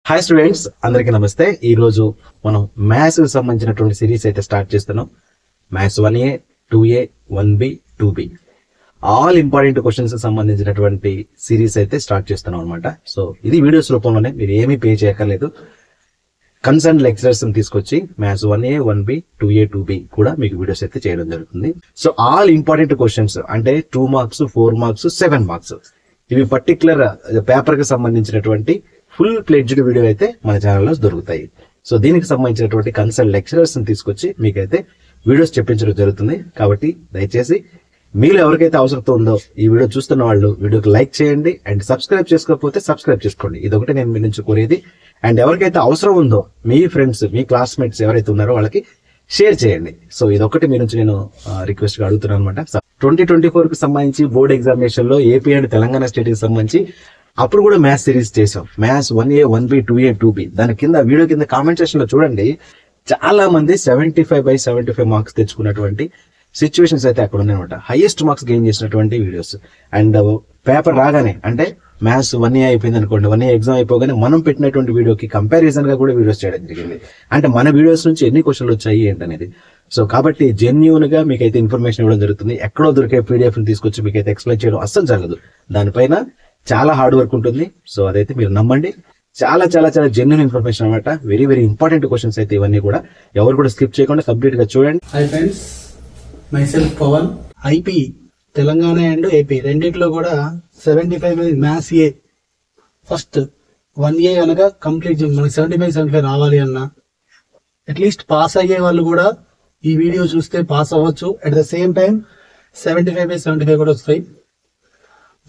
Hi students, అందరికీ నమస్తే. ఈ రోజు మనం మ్యాథ్స్ కి సంబంధించినటువంటి సిరీస్ అయితే స్టార్ట్ చేస్తున్నాం. Maths 1A, 2A, 1B, 2B all important questions కి సంబంధించినటువంటి సిరీస్ అయితే స్టార్ట్ చేస్తున్నాం అనమాట. సో ఇది వీడియోస్ రూపంలోనే, మీరు ఏమీ పే చేయక్కర్లేదు. కన్సర్న్ లెక్చరర్స్ తీసుకొచ్చి maths 1A, 1B, 2A, 2B కూడా మీకు వీడియోస్ అయితే చేయడం జరుగుతుంది. సో ఆల్ ఇంపార్టెంట్ క్వశ్చన్స్ అంటే 2 మార్క్స్, 4 మార్క్స్, 7 మార్క్స్ ఇవి పర్టికులర్ పేపర్ కి సంబంధించినటువంటి ఫుల్ ప్లెడ్జ్డ్ వీడియో అయితే మన ఛానల్లో దొరుకుతాయి. సో దీనికి సంబంధించినటువంటి కన్సల్ట్ లెక్చరర్స్ తీసుకొచ్చి మీకైతే వీడియోస్ చెప్పించడం జరుగుతుంది. కాబట్టి దయచేసి మీరు ఎవరికైతే అవసరం ఉందో ఈ వీడియో చూస్తున్న వాళ్ళు వీడియోకి లైక్ చేయండి అండ్ సబ్స్క్రైబ్ చేసుకోకపోతే సబ్స్క్రైబ్ చేసుకోండి. ఇదొకటి నేను మీ నుంచి కోరేది. అండ్ ఎవరికైతే అవసరం ఉందో మీ ఫ్రెండ్స్, మీ క్లాస్మేట్స్ ఎవరైతే ఉన్నారో వాళ్ళకి షేర్ చేయండి. సో ఇదొకటి మీ నుంచి నేను రిక్వెస్ట్ గా అడుగుతున్నాను అనమాట. 2024 కి సంబంధించి బోర్డ్ ఎగ్జామినేషన్ లో ఏపీ అండ్ తెలంగాణ స్టేట్ కి సంబంధించి అప్పుడు కూడా మ్యాథ్స్ సిరీస్ చేసాం. Maths 1A, 1B, 2A, 2B దాని కింద వీడియో కింద కామెంట్ సెక్షన్ లో చూడండి, చాలా మంది 75/75 మార్క్స్ తెచ్చుకున్నటువంటి సిచ్యువేషన్స్ అయితే అక్కడ ఉన్నాయన్నమాట. హైయెస్ట్ మార్క్స్ గెయిన్ చేసినటువంటి వీడియోస్. అండ్ పేపర్ రాగానే అంటే మ్యాథ్స్ 1A అయిపోయింది అనుకోండి, 1A ఎగ్జామ్ అయిపోగానే మనం పెట్టినటువంటి వీడియోకి కంపారిజన్ గా కూడా వీడియోస్ చేయడం జరిగింది. అంటే మన వీడియోస్ నుంచి ఎన్ని క్వశ్చన్లు వచ్చాయి ఏంటనేది. సో కాబట్టి జెన్యూన్ గా మీకైతే ఇన్ఫర్మేషన్ ఇవ్వడం జరుగుతుంది. ఎక్కడో దొరికే పీడిఎఫ్ తీసుకొచ్చి మీకైతే ఎక్స్ప్లెయిన్ చేయడం అస్సలు జరగదు. దానిపైన చాలా హార్డ్ వర్క్ ఉంటుంది. సో అదైతే మీరు నమ్మండి. చాలా చాలా చాలా జెన్యూన్ ఇన్ఫర్మేషన్ అనమాట. వెరీ వెరీ ఇంపార్టెంట్ క్వశ్చన్స్ అయితే ఇవన్నీ కూడా ఎవరు కూడా స్కిప్ చేయకుండా కంప్లీట్ గా చూడండి. Hi friends, myself Pavan. IP Telangana and AP రెండిట్లో కూడా 75 మ్యాథ్స్ ఏ ఫస్ట్ 1A కనుక కంప్లీట్ మనకి 75 రావాలి అన్న అట్లీస్ట్ పాస్ అయ్యే వాళ్ళు కూడా ఈ వీడియో చూస్తే పాస్ అవ్వచ్చు. అట్ ద సేమ్ టైం 75/75 కూడా వస్తాయి.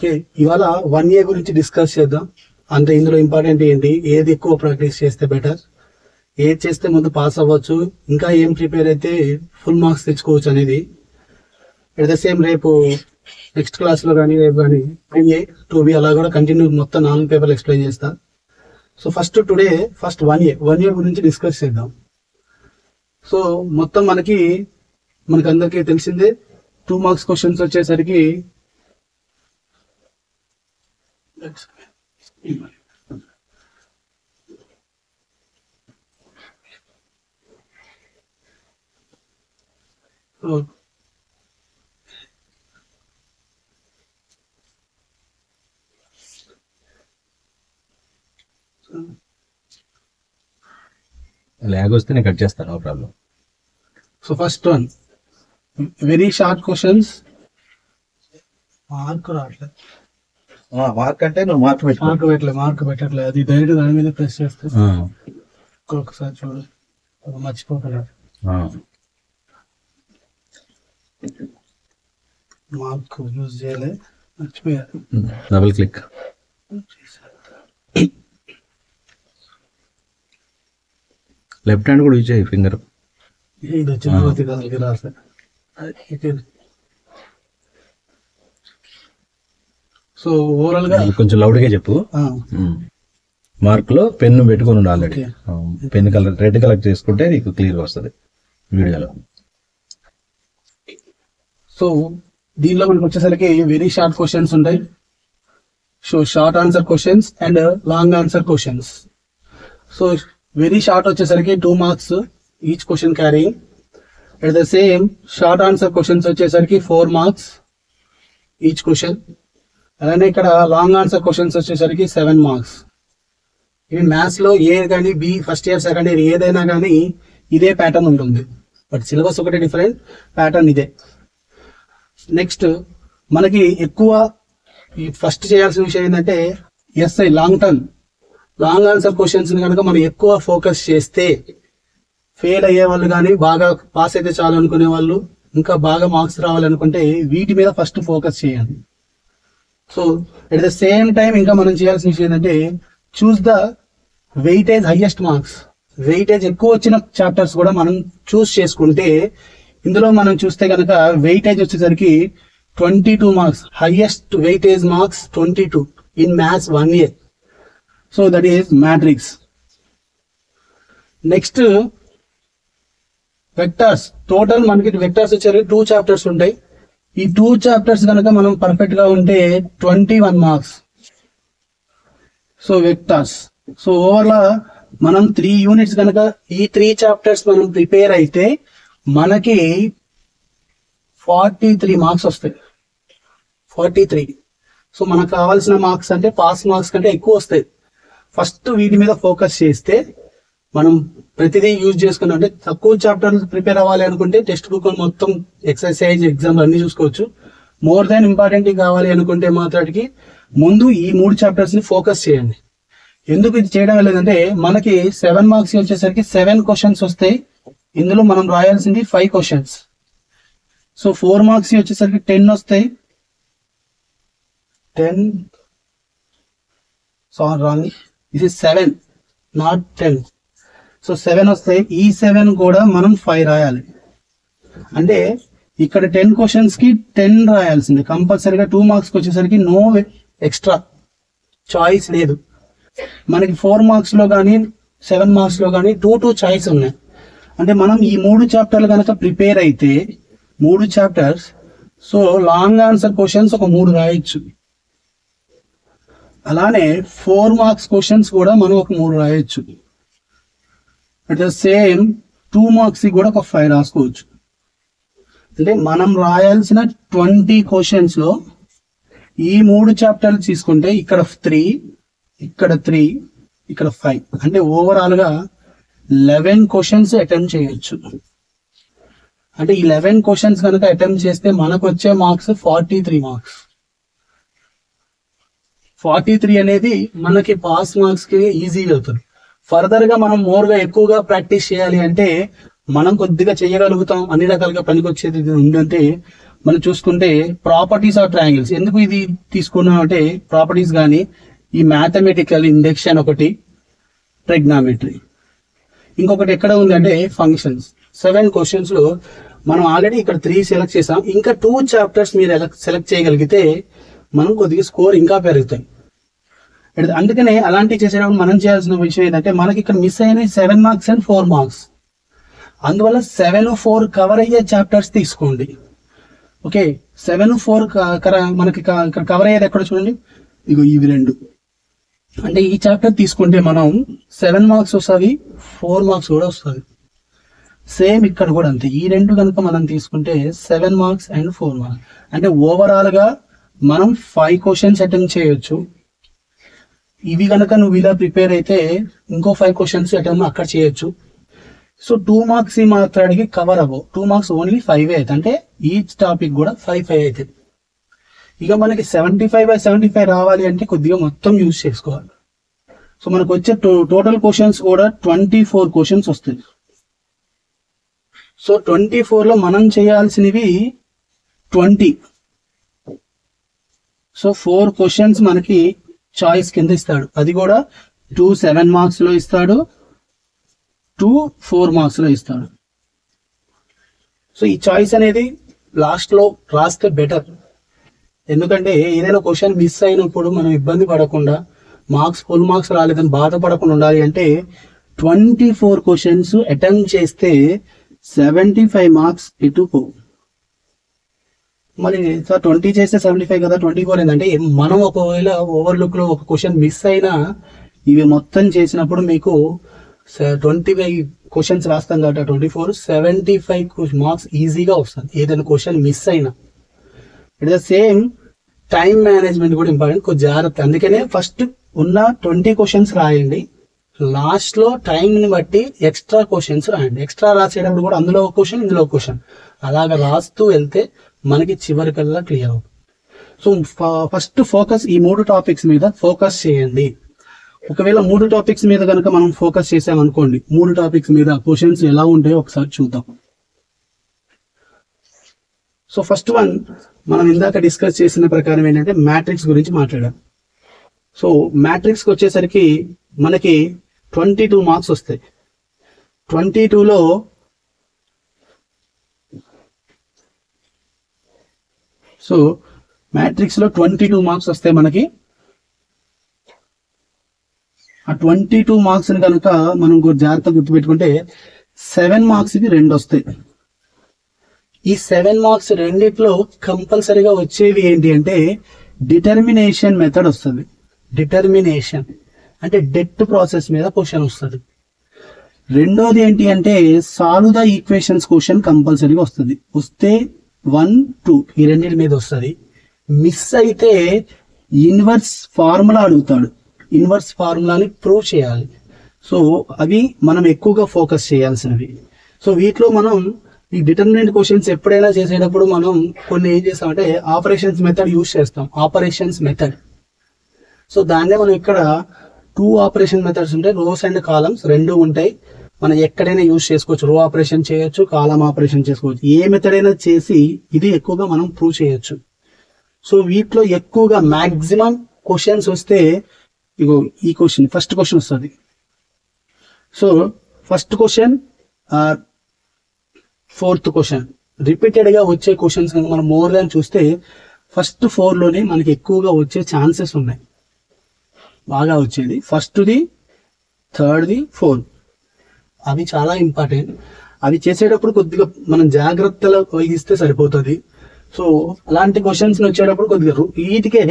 ఓకే, ఇవాళ 1A గురించి డిస్కస్ చేద్దాం. అంటే ఇందులో ఇంపార్టెంట్ ఏంటి, ఏది ఎక్కువ ప్రాక్టీస్ చేస్తే బెటర్, ఏది చేస్తే ముందు పాస్ అవ్వచ్చు, ఇంకా ఏం ప్రిపేర్ అయితే ఫుల్ మార్క్స్ తెచ్చుకోవచ్చు అనేది. అట్ ద సేమ్ రేపు నెక్స్ట్ క్లాస్ లో కానీ రేపు కానీ 2A, 2B అలా కూడా కంటిన్యూ మొత్తం 4 పేపర్లు ఎక్స్ప్లెయిన్ చేస్తా. సో ఫస్ట్ 1A గురించి డిస్కస్ చేద్దాం. సో మొత్తం మనకి అందరికీ తెలిసిందే 2 మార్క్స్ క్వశ్చన్స్ వచ్చేసరికి లాగ్ వస్తే నేను కట్ చేస్తాను, no problem. So first one very short questions. Mark రావట్లేదు. మార్క్ అంటే నువ్వు మార్క్ పెట్టట్లేదు. అది డైరెక్ట్ దాని మీద ప్రెస్ చేస్తే ఒక్కొక్కసారి చూడు, మర్చిపోకుండా మార్క్ యూజ్ చేయలే, మర్చిపోయా. Double click. లెఫ్ట్ హ్యాండ్ కూడా యూజ్ చేయి, ఫింగర్. ఇది వచ్చిన రాసే. సో ఓవరాల్ గా కొంచెం లౌడ్ గా చెప్పు. మార్క్ లో పెన్ను పెట్టుకుని ఉండాలి. Already pen colour red colour చేసుకుంటే నీకు క్లియర్ వస్తుంది వీడియోలో. సో దీనిలో మనకి వచ్చేసరికి వెరీ షార్ట్ క్వశ్చన్స్ ఉంటాయి. So short answer questions and long answer questions. So very short వచ్చేసరికి 2 marks each question carrying. At the same short answer questions వచ్చేసరికి 4 మార్క్స్ ఈచ్ క్వశ్చన్. అలానే ఇక్కడ లాంగ్ ఆన్సర్ క్వశ్చన్స్ వచ్చేసరికి 7 marks. ఇవి maths లో A కానీ B first year second year ఏదైనా కానీ ఇదే ప్యాటర్న్ ఉంటుంది. బట్ సిలబస్ ఒకటి డిఫరెంట్, ప్యాటర్న్ ఇదే. నెక్స్ట్ మనకి ఎక్కువ ఫస్ట్ చేయాల్సిన విషయం ఏంటంటే ఎస్ఐ లాంగ్ ఆన్సర్ క్వశ్చన్స్ కనుక మనం ఎక్కువ ఫోకస్ చేస్తే ఫెయిల్ అయ్యే వాళ్ళు కానీ బాగా పాస్ అయితే చాలు అనుకునే వాళ్ళు, ఇంకా బాగా మార్క్స్ రావాలనుకుంటే వీటి మీద ఫస్ట్ ఫోకస్ చేయండి. So at the same time ఇంకా మనం చేయాల్సిన విషయం ఏంటంటే choose the weightage highest marks. Weightage ఎక్కువ వచ్చిన చాప్టర్స్ కూడా మనం చూస్ చేసుకుంటే ఇందులో మనం చూస్తే కనుక వెయిటేజ్ వచ్చేసరికి 22 marks. Highest weightage marks 22 in maths 1A. So that is matrix. Next vectors. Total మనకి వెక్టర్స్ వచ్చేసరికి 2 చాప్టర్స్ ఉంటాయి. ఈ 2 చాప్టర్స్ కనుక మనం పర్ఫెక్ట్ గా ఉంటే 21 మార్క్స్. సో వెక్టర్స్ సో ఓవర్లా మనం 3 యూనిట్స్ కనుక ఈ 3 చాప్టర్స్ మనం ప్రిపేర్ అయితే మనకి 43 మార్క్స్ వస్తాయి. 43. సో మనకు కావాల్సిన మార్క్స్ అంటే పాస్ మార్క్స్ కంటే ఎక్కువ వస్తాయి. ఫస్ట్ వీటి మీద ఫోకస్ చేస్తే మనం ప్రతిదీ యూజ్ చేసుకున్నాం. అంటే తక్కువ చాప్టర్లు ప్రిపేర్ అవ్వాలి అనుకుంటే టెక్స్ట్ బుక్ మొత్తం ఎక్సర్సైజ్ ఎగ్జామ్ అన్ని చూసుకోవచ్చు. మోర్ దాన్ ఇంపార్టెంట్ కావాలి అనుకుంటే మాత్రానికి ముందు ఈ 3 చాప్టర్స్ ని ఫోకస్ చేయండి. ఎందుకు ఇది చేయడం లేదంటే మనకి 7 మార్క్స్ వచ్చేసరికి 7 క్వశ్చన్స్ వస్తాయి. ఇందులో మనం రాయాల్సింది 5 క్వశ్చన్స్. సో 4 మార్క్స్ వచ్చేసరికి 10 వస్తాయి. 10 రాంగ్, ఇది 7 నాట్ 10. సో 7 వస్తాయి. ఈ 7 కూడా మనం 5 రాయాలి. అంటే ఇక్కడ 10 క్వశ్చన్స్ కి 10 రాయాల్సింది కంపల్సరీగా. 2 మార్క్స్ వచ్చేసరికి నో ఎక్స్ట్రా చాయిస్ లేదు. మనకి 4 మార్క్స్ లో కానీ 7 మార్క్స్ లో కానీ 2 చాయిస్ ఉన్నాయి. అంటే మనం ఈ 3 చాప్టర్లు కనుక ప్రిపేర్ అయితే 3 chapters, so long answer questions ఒక 3 రాయొచ్చు. అలానే 4 మార్క్స్ క్వశ్చన్స్ కూడా మనం ఒక 3 రాయొచ్చు. అట్ ద సేమ్ 2 మార్క్స్ కూడా ఒక 5 రాసుకోవచ్చు. అంటే మనం రాయాల్సిన 20 క్వశ్చన్స్ లో ఈ 3 చాప్టర్లు తీసుకుంటే ఇక్కడ 3, ఇక్కడ 3, ఇక్కడ 5, అంటే ఓవరాల్ గా 11 క్వశ్చన్స్ అటెంప్ట్ చేయొచ్చు. అంటే ఈ 11 క్వశ్చన్స్ కనుక అటెంప్ట్ చేస్తే మనకు వచ్చే మార్క్స్ 43 మార్క్స్. 43 అనేది మనకి పాస్ మార్క్స్ కి ఈజీగా అవుతుంది. ఫర్దర్ గా మనం మోర్ గా ఎక్కువగా ప్రాక్టీస్ చేయాలి అంటే మనం కొద్దిగా చేయగలుగుతాం. అన్ని రకాలుగా పనికొచ్చేది ఉందంటే మనం చూసుకుంటే ప్రాపర్టీస్ ఆఫ్ ట్రయాంగిల్స్. ఎందుకు ఇది తీసుకున్నాం అంటే ప్రాపర్టీస్ కానీ ఈ మ్యాథమెటికల్ ఇండక్షన్ ఒకటి, ట్రిగ్నామెట్రీ ఇంకొకటి ఎక్కడ ఉంది అంటే ఫంక్షన్స్. 7 క్వశ్చన్స్ లో మనం ఆల్రెడీ ఇక్కడ 3 సెలెక్ట్ చేసాం. ఇంకా 2 చాప్టర్స్ మీరు సెలెక్ట్ చేయగలిగితే మనం కొద్దిగా స్కోర్ ఇంకా పెరుగుతాయి. అందుకనే అలాంటివి చేసేటప్పుడు మనం చేయాల్సిన విషయం ఏంటంటే మనకి ఇక్కడ మిస్ అయిన 7 మార్క్స్ అండ్ 4 మార్క్స్. అందువల్ల 7, 4 కవర్ అయ్యే చాప్టర్స్ తీసుకోండి. ఓకే, 7, 4 మనకి కవర్ అయ్యేది ఎక్కడ చూడండి, ఇగో ఇవి 2. అంటే ఈ చాప్టర్ తీసుకుంటే మనం 7 మార్క్స్ వస్తుంది, 4 మార్క్స్ కూడా వస్తుంది. సేమ్ ఇక్కడ కూడా అంతే. ఈ 2 కనుక మనం తీసుకుంటే 7 మార్క్స్ అండ్ 4 మార్క్స్. అంటే ఓవరాల్ గా మనం 5 క్వశ్చన్స్ అటెంప్ట్ చేయొచ్చు. ఇవి కనుక నువ్వు ఇలా ప్రిపేర్ అయితే ఇంకో 5 క్వశ్చన్స్ అటెంప్ట్ అక్కడ చేయొచ్చు. సో 2 మార్క్స్ ఈ మాత్రానికి కవర్ అవ్వవు. 2 మార్క్స్ ఓన్లీ 5 అవుతుంది. అంటే ఈచ్ టాపిక్ కూడా 5 అవుతుంది. ఇక మనకి 75/75 రావాలి అంటే కొద్దిగా మొత్తం యూజ్ చేసుకోవాలి. సో మనకు వచ్చే టోటల్ క్వశ్చన్స్ కూడా 24 క్వశ్చన్స్ వస్తాయి. సో 24 లో మనం చేయాల్సినవి 20. సో 4 క్వశ్చన్స్ మనకి చాయిస్ కింద ఇస్తాడు. అది కూడా 2 7 మార్క్స్ లో ఇస్తాడు, 2 4 మార్క్స్ లో ఇస్తాడు. సో ఈ చాయిస్ అనేది లాస్ట్ లో రాస్తే బెటర్. ఎందుకంటే ఏదైనా క్వశ్చన్ మిస్ అయినప్పుడు మనం ఇబ్బంది పడకుండా ఫుల్ మార్క్స్ రాలేదని బాధపడకుండా ఉండాలి అంటే 24 క్వశ్చన్స్ అటెంప్ట్ చేస్తే 75 మార్క్స్ ఇటు పో. మరి 20 చేస్తే 75 కదా, 24 ఏంటంటే మనం ఒకవేళ ఓవర్లుక్ లో ఒక క్వశ్చన్ మిస్ అయినా ఇవి మొత్తం చేసినప్పుడు మీకు 25 క్వశ్చన్స్ రాస్తాం కాబట్టి 24 75 మార్క్స్ ఈజీగా వస్తుంది ఏదైనా క్వశ్చన్ మిస్ అయినా. It the same time management కూడా ఇంపార్టెంట్, కొంచెం జాగ్రత్త. అందుకనే ఫస్ట్ ఉన్న 20 క్వశ్చన్స్ రాయండి, లాస్ట్ లో టైం ని బట్టి ఎక్స్ట్రా క్వశ్చన్స్ రాయండి. ఎక్స్ట్రా రాసేటప్పుడు కూడా అందులో ఒక క్వశ్చన్ ఇందులో ఒక క్వశ్చన్ అలాగా రాస్తూ వెళ్తే మనకి చివరికల్లా క్లియర్ అవుతుంది. సో ఫస్ట్ ఫోకస్ ఈ 3 టాపిక్స్ మీద ఫోకస్ చేయండి. ఒకవేళ 3 టాపిక్స్ మీద కనుక మనం ఫోకస్ చేసామనుకోండి, 3 టాపిక్స్ మీద క్వశ్చన్స్ ఎలా ఉంటాయో ఒకసారి చూద్దాం. సో ఫస్ట్ వన్ మనం ఇందాక డిస్కస్ చేసిన ప్రకారం ఏంటంటే మ్యాట్రిక్స్ గురించి మాట్లాడాం. సో మ్యాట్రిక్స్ కి వచ్చేసరికి మనకి 22 మార్క్స్ వస్తాయి. 22లో సో మ్యాట్రిక్స్ లో 22 మార్క్స్ వస్తాయి మనకి. ఆ 22 మార్క్స్ ని కనుక మనం జాగ్రత్తగా గుర్తుపెట్టుకుంటే 7 మార్క్స్ కి 2 వస్తాయి. ఈ 7 మార్క్స్ రెండిట్లో కంపల్సరీగా వచ్చేవి ఏంటి అంటే డిటర్మినేషన్ మెథడ్ వస్తుంది. డిటర్మినేషన్ అంటే డెట్ ప్రాసెస్ మీద క్వశ్చన్ వస్తుంది. రెండోది ఏంటి అంటే సాల్వ్ ద ఈక్వేషన్స్ క్వశ్చన్ కంపల్సరీగా వస్తుంది. వస్తే 1, 2 ఈ రెండింటి మీద వస్తుంది. మిస్ అయితే ఇన్వర్స్ ఫార్ములా అడుగుతాడు. ఇన్వర్స్ ఫార్ములాని ప్రూవ్ చేయాలి. సో అవి మనం ఎక్కువగా ఫోకస్ చేయాల్సినవి. సో వీటిలో మనం ఈ డిటర్మినెంట్ క్వశ్చన్స్ ఎప్పుడైనా చేసేటప్పుడు మనం కొన్ని ఏం చేస్తామంటే ఆపరేషన్స్ మెథడ్ యూజ్ చేస్తాం. Operations method. సో దాన్నే మనం ఇక్కడ 2 ఆపరేషన్ మెథడ్స్ ఉంటాయి. రోస్ అండ్ కాలమ్స్ రెండు ఉంటాయి. మనం ఎక్కడైనా యూజ్ చేసుకోవచ్చు. రో ఆపరేషన్ చేయొచ్చు, కాలమ్ ఆపరేషన్ చేసుకోవచ్చు. ఏ మెథడ్ అయినా చేసి ఇది ఎక్కువగా మనం ప్రూవ్ చేయొచ్చు. సో వీటిలో ఎక్కువగా మాక్సిమం క్వశ్చన్స్ వస్తే ఇగో ఈ క్వశ్చన్ ఫస్ట్ క్వశ్చన్ వస్తుంది. So first question or fourth question repeated గా వచ్చే క్వశ్చన్స్ మనం మోర్ దాన్ చూస్తే ఫస్ట్ 4లోనే మనకి ఎక్కువగా వచ్చే ఛాన్సెస్ ఉన్నాయి. బాగా వచ్చేది ఫస్ట్ది, థర్డ్ది, 4 అవి చాలా ఇంపార్టెంట్. అవి చేసేటప్పుడు కొద్దిగా మనం జాగ్రత్తలు వహిస్తే సరిపోతుంది. సో అలాంటి క్వశ్చన్స్ వచ్చేటప్పుడు కొద్దిగా వీటికే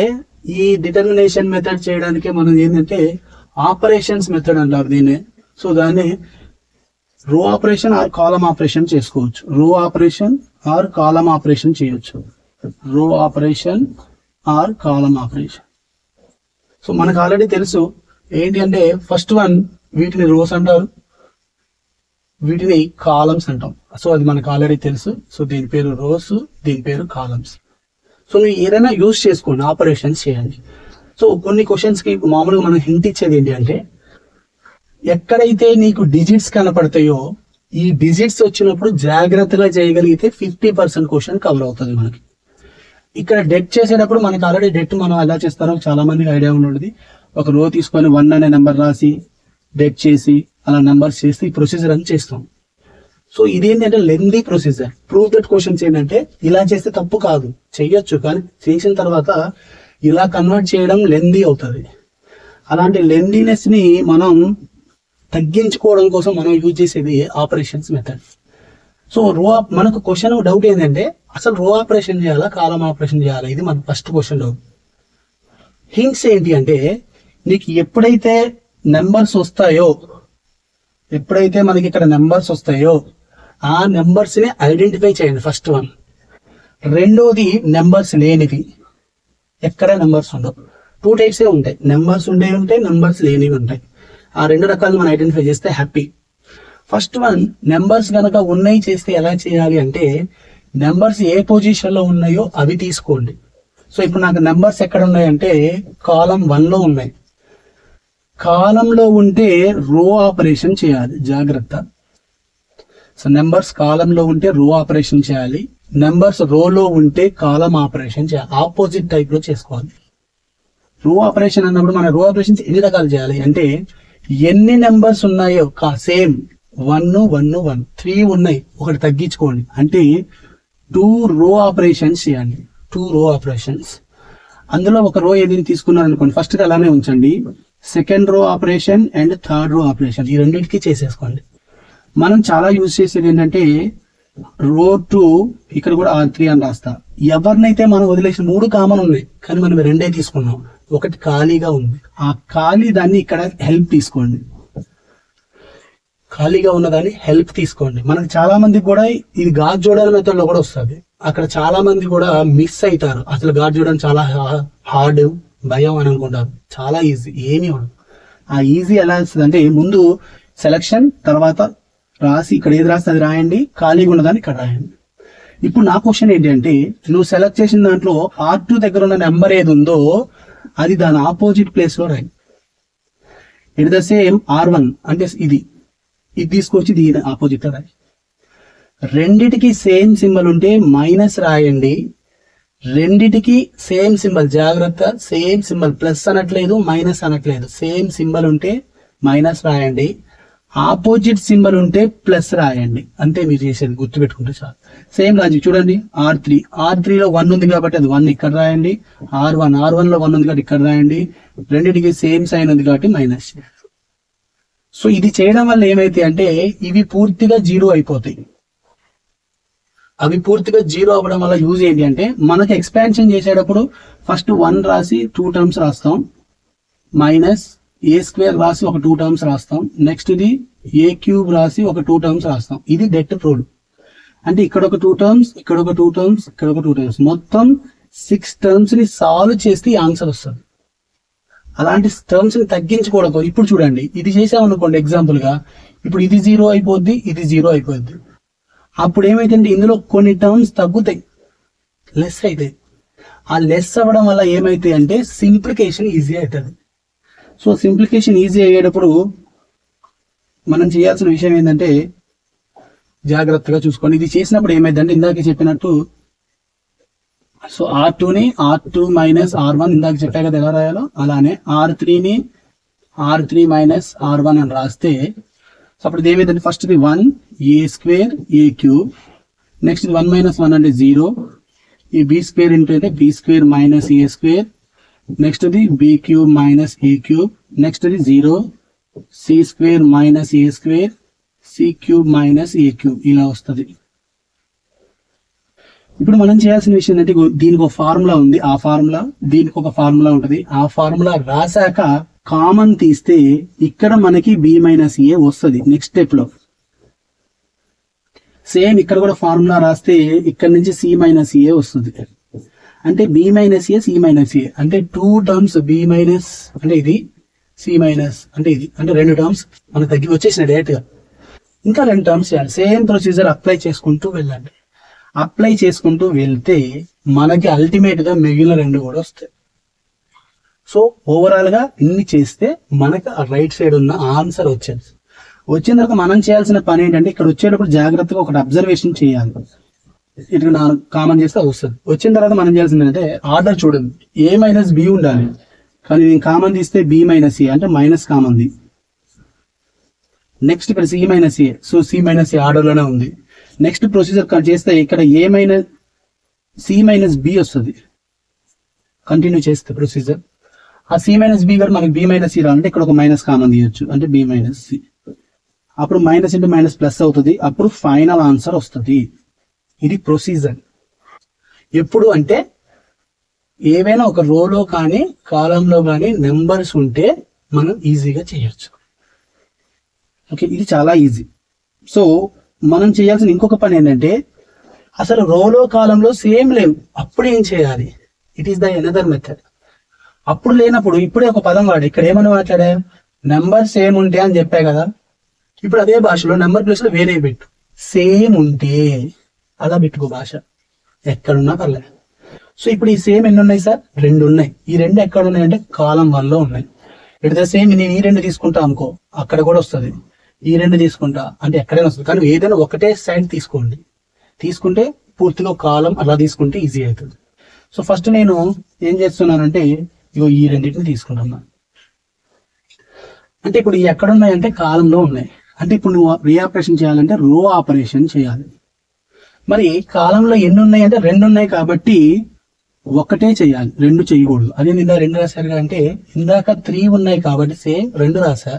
ఈ డిటర్మినేషన్ మెథడ్ చేయడానికి మనం ఏంటంటే ఆపరేషన్స్ మెథడ్ అంటారు దీన్ని. సో దాన్ని రో ఆపరేషన్ ఆర్ కాలమ్ ఆపరేషన్ చేసుకోవచ్చు. రో ఆపరేషన్ ఆర్ కాలమ్ ఆపరేషన్ చేయొచ్చు. Row operation or column operation. So మనకు ఆల్రెడీ తెలుసు ఏంటి అంటే ఫస్ట్ వన్ వీటిని రోస్ అంటారు, వీటిని కాలమ్స్ అంటాం. సో అది మనకు ఆల్రెడీ తెలుసు. సో దీని పేరు రోస్, దీని పేరు కాలమ్స్. సో మీరు ఏదైనా యూజ్ చేసుకోండి, ఆపరేషన్స్ చేయండి. సో కొన్ని క్వశ్చన్స్ కి మామూలుగా మనం హింట్ ఇచ్చేది ఏంటి అంటే ఎక్కడైతే నీకు డిజిట్స్ కనపడతాయో ఈ డిజిట్స్ వచ్చినప్పుడు జాగ్రత్తగా చేయగలిగితే 50% క్వశ్చన్ కవర్ అవుతుంది మనకి. ఇక్కడ డెట్ చేసేటప్పుడు మనకి ఆల్రెడీ డెట్ మనం ఎలా చేస్తారో చాలా మందికి ఐడియా ఉండదు. ఒక రో తీసుకొని 1 అనే నెంబర్ రాసి డెట్ చేసి అలా నెంబర్స్ చేసి ఈ ప్రొసీజర్ అని చేస్తాం. సో ఇదేంటంటే lengthy procedure. Prove that questions ఏంటంటే ఇలా చేస్తే తప్పు కాదు, చెయ్యొచ్చు, కానీ చేసిన తర్వాత ఇలా కన్వర్ట్ చేయడం లెందీ అవుతుంది. అలాంటి లెందీనెస్ ని మనం తగ్గించుకోవడం కోసం మనం యూజ్ చేసేది ఆపరేషన్స్ మెథడ్. సో మనకు క్వశ్చన్ డౌట్ ఏంటంటే అసలు రో ఆపరేషన్ చేయాలా, కాలమ్ ఆపరేషన్ చేయాలా? ఇది మన ఫస్ట్ క్వశ్చన్ డౌట్. హింట్స్ ఏంటి అంటే నీకు ఎప్పుడైతే నెంబర్స్ వస్తాయో, ఎప్పుడైతే మనకి ఇక్కడ నెంబర్స్ వస్తాయో ఆ నెంబర్స్ ని ఐడెంటిఫై చేయండి ఫస్ట్ వన్. రెండోది నెంబర్స్ లేనివి, ఎక్కడ నెంబర్స్ ఉండవు. 2 టైప్స్ ఉంటాయి, నెంబర్స్ ఉండేవి ఉంటాయి, నెంబర్స్ లేనివి ఉంటాయి. ఆ 2 రకాలు మనం ఐడెంటిఫై చేస్తే హ్యాపీ. ఫస్ట్ వన్ నెంబర్స్ కనుక ఉన్నాయి చేస్తే ఎలా చేయాలి అంటే నెంబర్స్ ఏ పొజిషన్ లో ఉన్నాయో అవి తీసుకోండి. సో ఇప్పుడు నాకు నెంబర్స్ ఎక్కడ ఉన్నాయంటే కాలమ్ 1లో ఉన్నాయి. కాలంలో ఉంటే రో ఆపరేషన్ చేయాలి, జాగ్రత్త. సో నెంబర్స్ కాలంలో ఉంటే రో ఆపరేషన్ చేయాలి, నెంబర్స్ రోలో ఉంటే కాలమ్ ఆపరేషన్ చేయాలి. ఆపోజిట్ టైప్ లో చేసుకోవాలి. రో ఆపరేషన్ అన్నప్పుడు మన రో ఆపరేషన్స్ ఎన్ని రకాలు చేయాలి అంటే ఎన్ని నెంబర్స్ ఉన్నాయో సేమ్ 1 1 1 3 ఉన్నాయి, ఒకటి తగ్గించుకోండి అంటే 2 రో ఆపరేషన్స్ చేయండి. 2 రో ఆపరేషన్స్. అందులో ఒక రో ఏదైనా తీసుకున్నారు అనుకోండి, ఫస్ట్ అలానే ఉంచండి. Second row operation and third row operation ఈ రెండింటికి చేసేసుకోండి. మనం చాలా యూజ్ చేసేది ఏంటంటే రో 2 ఇక్కడ కూడా R3 అని రాస్తా. ఎవరినైతే మనం వదిలేసిన 3 కామన్ ఉన్నాయి కానీ మనం 2 తీసుకున్నాం, ఒకటి ఖాళీగా ఉంది. ఆ ఖాళీ దాన్ని ఇక్కడ హెల్ప్ తీసుకోండి. ఖాళీగా ఉన్నదాన్ని హెల్ప్ తీసుకోండి. మనకు చాలా మందికి కూడా ఇది గాడ్ జోడన్ మెథడ్ లో కూడా వస్తుంది. అక్కడ చాలా మంది కూడా మిస్ అవుతారు. అసలు గాడ్ జోడన్ చాలా హార్డ్, భయం అని అనుకుంటారు. చాలా ఈజీ, ఏమీ ఉండదు. ఆ ఈజీ ఎలా వస్తుంది అంటే ముందు సెలక్షన్, తర్వాత రాసి ఇక్కడ ఏది రాస్తే అది రాయండి, ఖాళీగా ఉన్నదాన్ని ఇక్కడ రాయండి. ఇప్పుడు నా క్వశ్చన్ ఏంటి అంటే నువ్వు సెలెక్ట్ చేసిన దాంట్లో R2 దగ్గర ఉన్న నెంబర్ ఏది ఉందో అది దాని ఆపోజిట్ ప్లేస్ లో రాయి. ఇట్ ద సేమ్ R1 అంటే ఇది తీసుకొచ్చి దీని ఆపోజిట్ లో రాయి. రెండిటికి సేమ్ సింబల్ ఉంటే మైనస్ రాయండి. రెండిటికి సేమ్ సింబల్, జాగ్రత్త, సేమ్ సింబల్, ప్లస్ అనట్లేదు మైనస్ అనట్లేదు, సేమ్ సింబల్ ఉంటే మైనస్ రాయండి. ఆపోజిట్ సింబల్ ఉంటే ప్లస్ రాయండి. అంతే మీరు చేసేది, గుర్తుపెట్టుకుంటే చాలు. సేమ్ లాజిక్ చూడండి. R3లో 1 ఉంది కాబట్టి అది 1 ఇక్కడ రాయండి. R1లో 1 ఉంది కాబట్టి ఇక్కడ రాయండి. రెండింటికి సేమ్ సైన్ ఉంది కాబట్టి మైనస్. సో ఇది చేయడం వల్ల ఏమైతే అంటే ఇవి పూర్తిగా 0 అయిపోతాయి. అవి పూర్తిగా 0 అవ్వడం వల్ల యూజ్ ఏంటి అంటే మనకి ఎక్స్పాన్షన్ చేసేటప్పుడు ఫస్ట్ 1 రాసి 2 టర్మ్స్ రాస్తాం, మైనస్ ఏ స్క్వేర్ రాసి ఒక 2 టర్మ్స్ రాస్తాం. నెక్స్ట్ ఇది ఏ క్యూబ్ రాసి ఒక 2 టర్మ్స్ రాస్తాం. ఇది డెట్ రూల్. అంటే ఇక్కడ ఒక 2 టర్మ్స్, ఇక్కడ ఒక 2 టర్మ్స్, ఇక్కడ ఒక 2 టర్మ్స్, మొత్తం 6 టర్మ్స్ ని సాల్వ్ చేస్తే ఆన్సర్ వస్తుంది. అలాంటి టర్మ్స్ ని తగ్గించకూడదు. ఇప్పుడు చూడండి, ఇది చేసామనుకోండి ఎగ్జాంపుల్ గా, ఇప్పుడు ఇది 0 అయిపోద్ది, ఇది 0 అయిపోద్ది. అప్పుడు ఏమైతుందంటే ఇందులో కొన్ని టర్మ్స్ తగ్గుతాయి, లెస్ అవుతాయి. ఆ లెస్ అవ్వడం వల్ల ఏమైతాయి అంటే సింప్లికేషన్ ఈజీ అవుతుంది. సో సింప్లికేషన్ ఈజీ అయ్యేటప్పుడు మనం చేయాల్సిన విషయం ఏంటంటే జాగ్రత్తగా చూసుకోండి. ఇది చేసినప్పుడు ఏమైందంటే ఇందాక చెప్పినట్టు, సో R2ని R2 మైనస్ R1 ఇందాక చెప్పా కదా ఎలా రాయాలో, అలానే R3ని R3 మైనస్ R1 అని రాస్తే, సో అప్పుడు ఏమైందంటే ఫస్ట్ ఇది 1 A square A cube, next ఇది 1 మైనస్ 1 అంటే 0, ఈ బి స్క్వేర్ ఇంటూ అయితే B square minus a square, next ఇది బి క్యూబ్ మైనస్ ఏ క్యూబ్, నెక్స్ట్ ఇది 0 C square minus a square C cube minus A cube, ఇలా వస్తుంది. ఇప్పుడు మనం చేయాల్సిన విషయం ఏంటంటే దీనికి ఒక ఫార్ములా ఉంది, ఆ ఫార్ములా, దీనికి ఒక ఫార్ములా ఉంటుంది. ఆ ఫార్ములా రాసాక కామన్ తీస్తే ఇక్కడ మనకి బి మైనస్ ఏ వస్తుంది నెక్స్ట్ స్టెప్ లో. సేమ్ ఇక్కడ కూడా ఫార్ములా రాస్తే ఇక్కడ నుంచి సి మైనస్ ఏ వస్తుంది. అంటే b minus a c minus a అంటే 2 టర్మ్స్ బి మైనస్ అంటే ఇది, సి మైనస్ అంటే ఇది, అంటే 2 టర్మ్స్ మనకు తగ్గి వచ్చేసిన డైరెక్ట్ గా. ఇంకా 2 టర్మ్స్ చేయాలి. సేమ్ ప్రొసీజర్ అప్లై చేసుకుంటూ వెళ్ళండి. అప్లై చేసుకుంటూ వెళ్తే మనకి అల్టిమేట్ గా మిగిలిన 2 కూడా వస్తాయి. సో ఓవరాల్ గా ఇన్ని చేస్తే మనకు ఆ రైట్ సైడ్ ఉన్న ఆన్సర్ వచ్చేది. వచ్చిన తర్వాత మనం చేయాల్సిన పని ఏంటంటే ఇక్కడ వచ్చేటప్పుడు జాగ్రత్తగా ఒకటి అబ్జర్వేషన్ చేయాలి. ఇట్లా కామన్ చేస్తే వస్తుంది. వచ్చిన తర్వాత మనం చేయాల్సింది ఏంటంటే ఆర్డర్ చూడండి, ఏ మైనస్ బి ఉండాలి, కానీ నేను కామన్ తీస్తే బి మైనస్ ఏ అంటే మైనస్ కామన్ ది. నెక్స్ట్ ఇక్కడ సి మైనస్ ఏ, సో సి మైనస్ ఏ ఆర్డర్ లోనే ఉంది. నెక్స్ట్ ప్రొసీజర్ చేస్తే ఇక్కడ ఏ మైనస్ సి మైనస్ బి వస్తుంది. కంటిన్యూ చేస్తే ప్రొసీజర్ ఆ సి మైనస్ బి గారు మనకి బి మైనస్ సి రావాలంటే ఇక్కడ ఒక మైనస్ కామన్ తీయొచ్చు, అంటే బి మైనస్ సి. అప్పుడు మైనస్ ఇంటూ మైనస్ ప్లస్ అవుతుంది, అప్పుడు ఫైనల్ ఆన్సర్ వస్తుంది. ఇది ప్రొసీజర్. ఎప్పుడు అంటే ఏవైనా ఒక రోలో కానీ కాలంలో కానీ నెంబర్స్ ఉంటే మనం ఈజీగా చేయొచ్చు. ఓకే, ఇది చాలా ఈజీ. సో మనం చేయాల్సిన ఇంకొక పని ఏంటంటే అసలు రోలో కాలంలో సేమ్ లేవు, అప్పుడు ఏం చేయాలి? It is the another method. అప్పుడు లేనప్పుడు ఇప్పుడే ఒక పదం వాడు, ఇక్కడ ఏమని మాట్లాడా, నెంబర్ సేమ్ ఉంటే అని చెప్పా కదా. ఇప్పుడు అదే భాషలో నెంబర్ ప్లేస్ లో వేరే పెట్టు, సేమ్ ఉంటే అలా పెట్టుకో భాష, ఎక్కడున్నా పర్లేదు. సో ఇప్పుడు ఈ సేమ్ ఎన్ని ఉన్నాయి సార్? 2 ఉన్నాయి. ఈ 2 ఎక్కడ ఉన్నాయి అంటే కాలం 1 లో ఉన్నాయి. ఇటు సేమ్ నేను ఈ 2 తీసుకుంటా అనుకో, అక్కడ కూడా వస్తుంది. ఈ 2 తీసుకుంటా అంటే ఎక్కడైనా వస్తుంది. కానీ ఏదైనా ఒకటే సైడ్ తీసుకోండి, తీసుకుంటే పూర్తిగా కాలం అలా తీసుకుంటే ఈజీ అవుతుంది. సో ఫస్ట్ నేను ఏం చేస్తున్నానంటే ఇగో ఈ 2ని తీసుకుంటున్నా. అంటే ఇప్పుడు ఎక్కడ ఉన్నాయంటే కాలంలో ఉన్నాయి. అంటే ఇప్పుడు నువ్వు రీఆపరేషన్ చేయాలంటే రో ఆపరేషన్ చేయాలి. మరి కాలంలో ఎన్ని ఉన్నాయి అంటే 2 ఉన్నాయి కాబట్టి ఒకటే చేయాలి, 2 చేయకూడదు. అదే ఇందాక 2 రాశారు అంటే ఇందాక 3 ఉన్నాయి కాబట్టి సేమ్ 2 రాశా.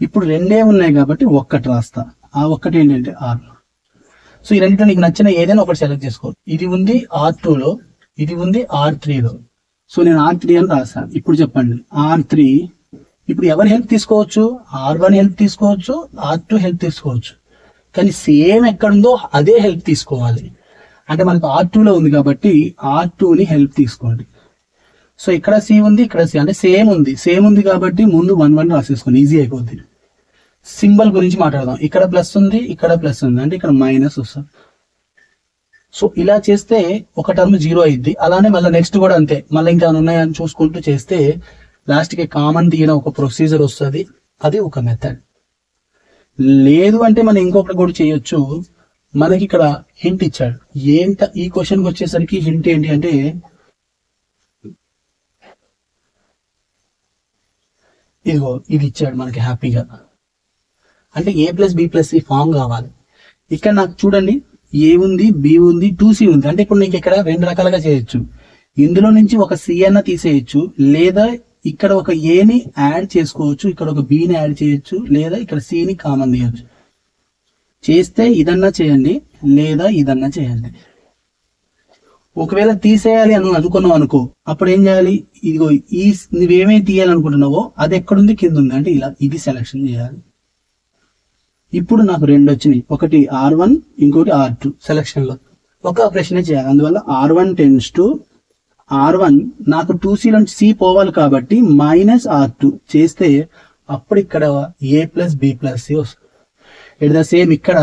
ఇప్పుడు 2 ఉన్నాయి కాబట్టి 1 రాస్తా. ఆ 1 ఏంటంటే R. సో ఈ రెండింటిలో నీకు నచ్చిన ఏదైనా ఒకటి సెలెక్ట్ చేసుకో. ఇది ఉంది R2లో, ఇది ఉంది R3లో. సో నేను R3 అని రాశాను. ఇప్పుడు చెప్పండి R3. ఇప్పుడు ఎవరి హెల్ప్ తీసుకోవచ్చు? R1 హెల్ప్ తీసుకోవచ్చు, R2 హెల్ప్ తీసుకోవచ్చు. కానీ సేమ్ ఎక్కడుందో అదే హెల్ప్ తీసుకోవాలి. అంటే మనకు R2లో ఉంది కాబట్టి R2ని హెల్ప్ తీసుకోండి. సో ఇక్కడ C ఉంది, ఇక్కడ C, అంటే సేమ్ ఉంది. సేమ్ ఉంది కాబట్టి ముందు 1 1 రాసేసుకోండి, ఈజీ అయిపోద్ది. సింబల్ గురించి మాట్లాడదాం. ఇక్కడ ప్లస్ ఉంది, ఇక్కడ ప్లస్ ఉంది, అంటే ఇక్కడ మైనస్ వస్తుంది. సో ఇలా చేస్తే ఒక టర్మ్ 0 అయింది. అలానే మళ్ళీ నెక్స్ట్ కూడా అంతే, మళ్ళీ ఇంకా ఉన్నాయని చూసుకుంటూ చేస్తే లాస్ట్కి కామన్ తీయడం ఒక ప్రొసీజర్ వస్తుంది. అది ఒక మెథడ్. లేదు అంటే మనం ఇంకొకటి కూడా చేయొచ్చు. మనకి ఇక్కడ హింట్ ఇచ్చాడు. ఈ క్వశ్చన్కి వచ్చేసరికి హింట్ ఏంటి అంటే ఇదిగో ఇది ఇచ్చాడు మనకి హ్యాపీగా. అంటే A + B + C ఫామ్ కావాలి. ఇక్కడ నాకు చూడండి A ఉంది, B ఉంది, 2C ఉంది. అంటే ఇప్పుడు నీకు ఇక్కడ 2 రకాలుగా చేయొచ్చు. ఇందులో నుంచి ఒక C అన్న తీసేయచ్చు, లేదా ఇక్కడ ఒక Aని యాడ్ చేసుకోవచ్చు, ఇక్కడ ఒక Bని యాడ్ చేయొచ్చు, లేదా ఇక్కడ Cని కామన్ తీయచ్చు. చేస్తే ఇదన్నా చేయండి, లేదా ఇదన్నా చేయండి. ఒకవేళ తీసేయాలి అని అనుకున్నావు అనుకో, అప్పుడు ఏం చేయాలి, ఇదిగో ఈ నువ్వేమేమి తీయాలనుకుంటున్నావో అది ఎక్కడుంది, కింద ఉంది, అంటే ఇలా ఇది సెలెక్షన్ చేయాలి. ఇప్పుడు నాకు రెండు వచ్చినాయి, ఒకటి R1 ఇంకోటి R2 సెలెక్షన్ లో ఒక ఆపరేషన్ చేయాలి. అందువల్ల R1 టెన్స్ టు R1 నాకు 2C నుంచి C పోవాలి కాబట్టి -R2 చేస్తే అప్పుడు ఇక్కడ A + B + C వస్తుంది. ఇట్ ద సేమ్ ఇక్కడ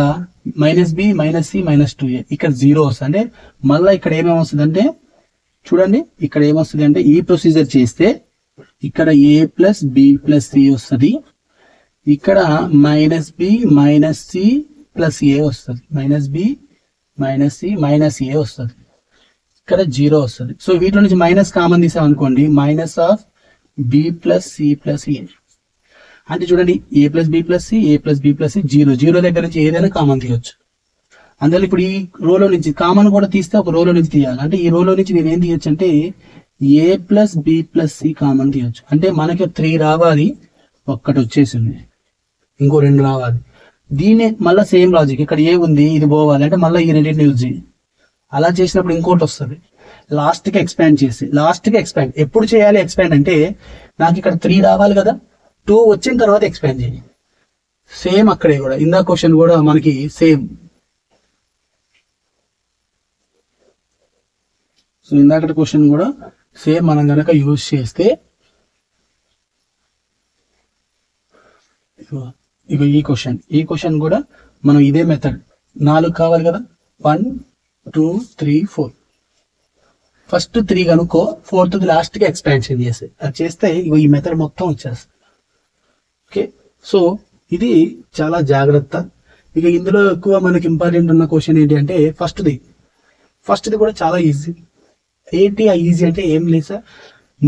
-B -C -2A ఇక్కడ 0 వస్తుంది. అంటే మళ్ళీ ఇక్కడ ఏమేమి వస్తుంది అంటే చూడండి, ఇక్కడ ఏమొస్తుంది అంటే ఈ ప్రొసీజర్ చేస్తే ఇక్కడ A + B + C వస్తుంది, ఇక్కడ -B -C + A వస్తుంది, -B -C -A వస్తుంది, ఇక్కడ 0 వస్తుంది. సో వీటిలో నుంచి మైనస్ కామన్ తీసాం అనుకోండి, -B + C + A. అంటే చూడండి A + B + C A + B + C 0 దగ్గర నుంచి ఏదైనా కామన్ తీయొచ్చు. అందువల్ల ఇప్పుడు ఈ రోలో నుంచి కామన్ కూడా తీస్తే ఒక రోలో నుంచి తీయాలి. అంటే ఈ రోలో నుంచి నేను ఏం తీయొచ్చు అంటే A + B + C కామన్ తీయొచ్చు. అంటే మనకి 3 రావాలి, ఒక్కటి వచ్చేసింది, ఇంకో 2 రావాలి. దీన్ని మళ్ళీ సేమ్ లాజిక్, ఇక్కడ ఏ ఉంది ఇది పోవాలి అంటే మళ్ళీ ఈ రెండింటిని యూజ్ చేయాలి. అలా చేసినప్పుడు ఇంకోటి వస్తుంది, లాస్ట్కి ఎక్స్పాండ్ చేసి ఎక్స్పాండ్ ఎప్పుడు చేయాలి? ఎక్స్పాండ్ అంటే నాకు ఇక్కడ 3 రావాలి కదా, 2 వచ్చిన తర్వాత ఎక్స్పాండ్ చేయాలి. సేమ్ అక్కడే కూడా ఇందా క్వశ్చన్ కూడా మనకి సేమ్. సో ఇందాక క్వశ్చన్ కూడా సేమ్ మనం కనుక యూజ్ చేస్తే ఇక ఈ క్వశ్చన్ కూడా మనం ఇదే మెథడ్ 4 కావాలి కదా, 1 2 3 4 ఫస్ట్ 3 కనుక్కో, 4th లాస్ట్కి ఎక్స్పాన్షన్ చేస్తే అది చేస్తే ఇక ఈ మెథడ్ మొత్తం వచ్చేస్తుంది. ఓకే, సో ఇది చాలా జాగ్రత్త. ఇక ఇందులో ఎక్కువ మనకి ఇంపార్టెంట్ ఉన్న క్వశ్చన్ ఏంటి అంటే ఫస్ట్ది కూడా చాలా ఈజీ. ఏంటి ఆ ఈజీ అంటే ఏం లేదు సార్,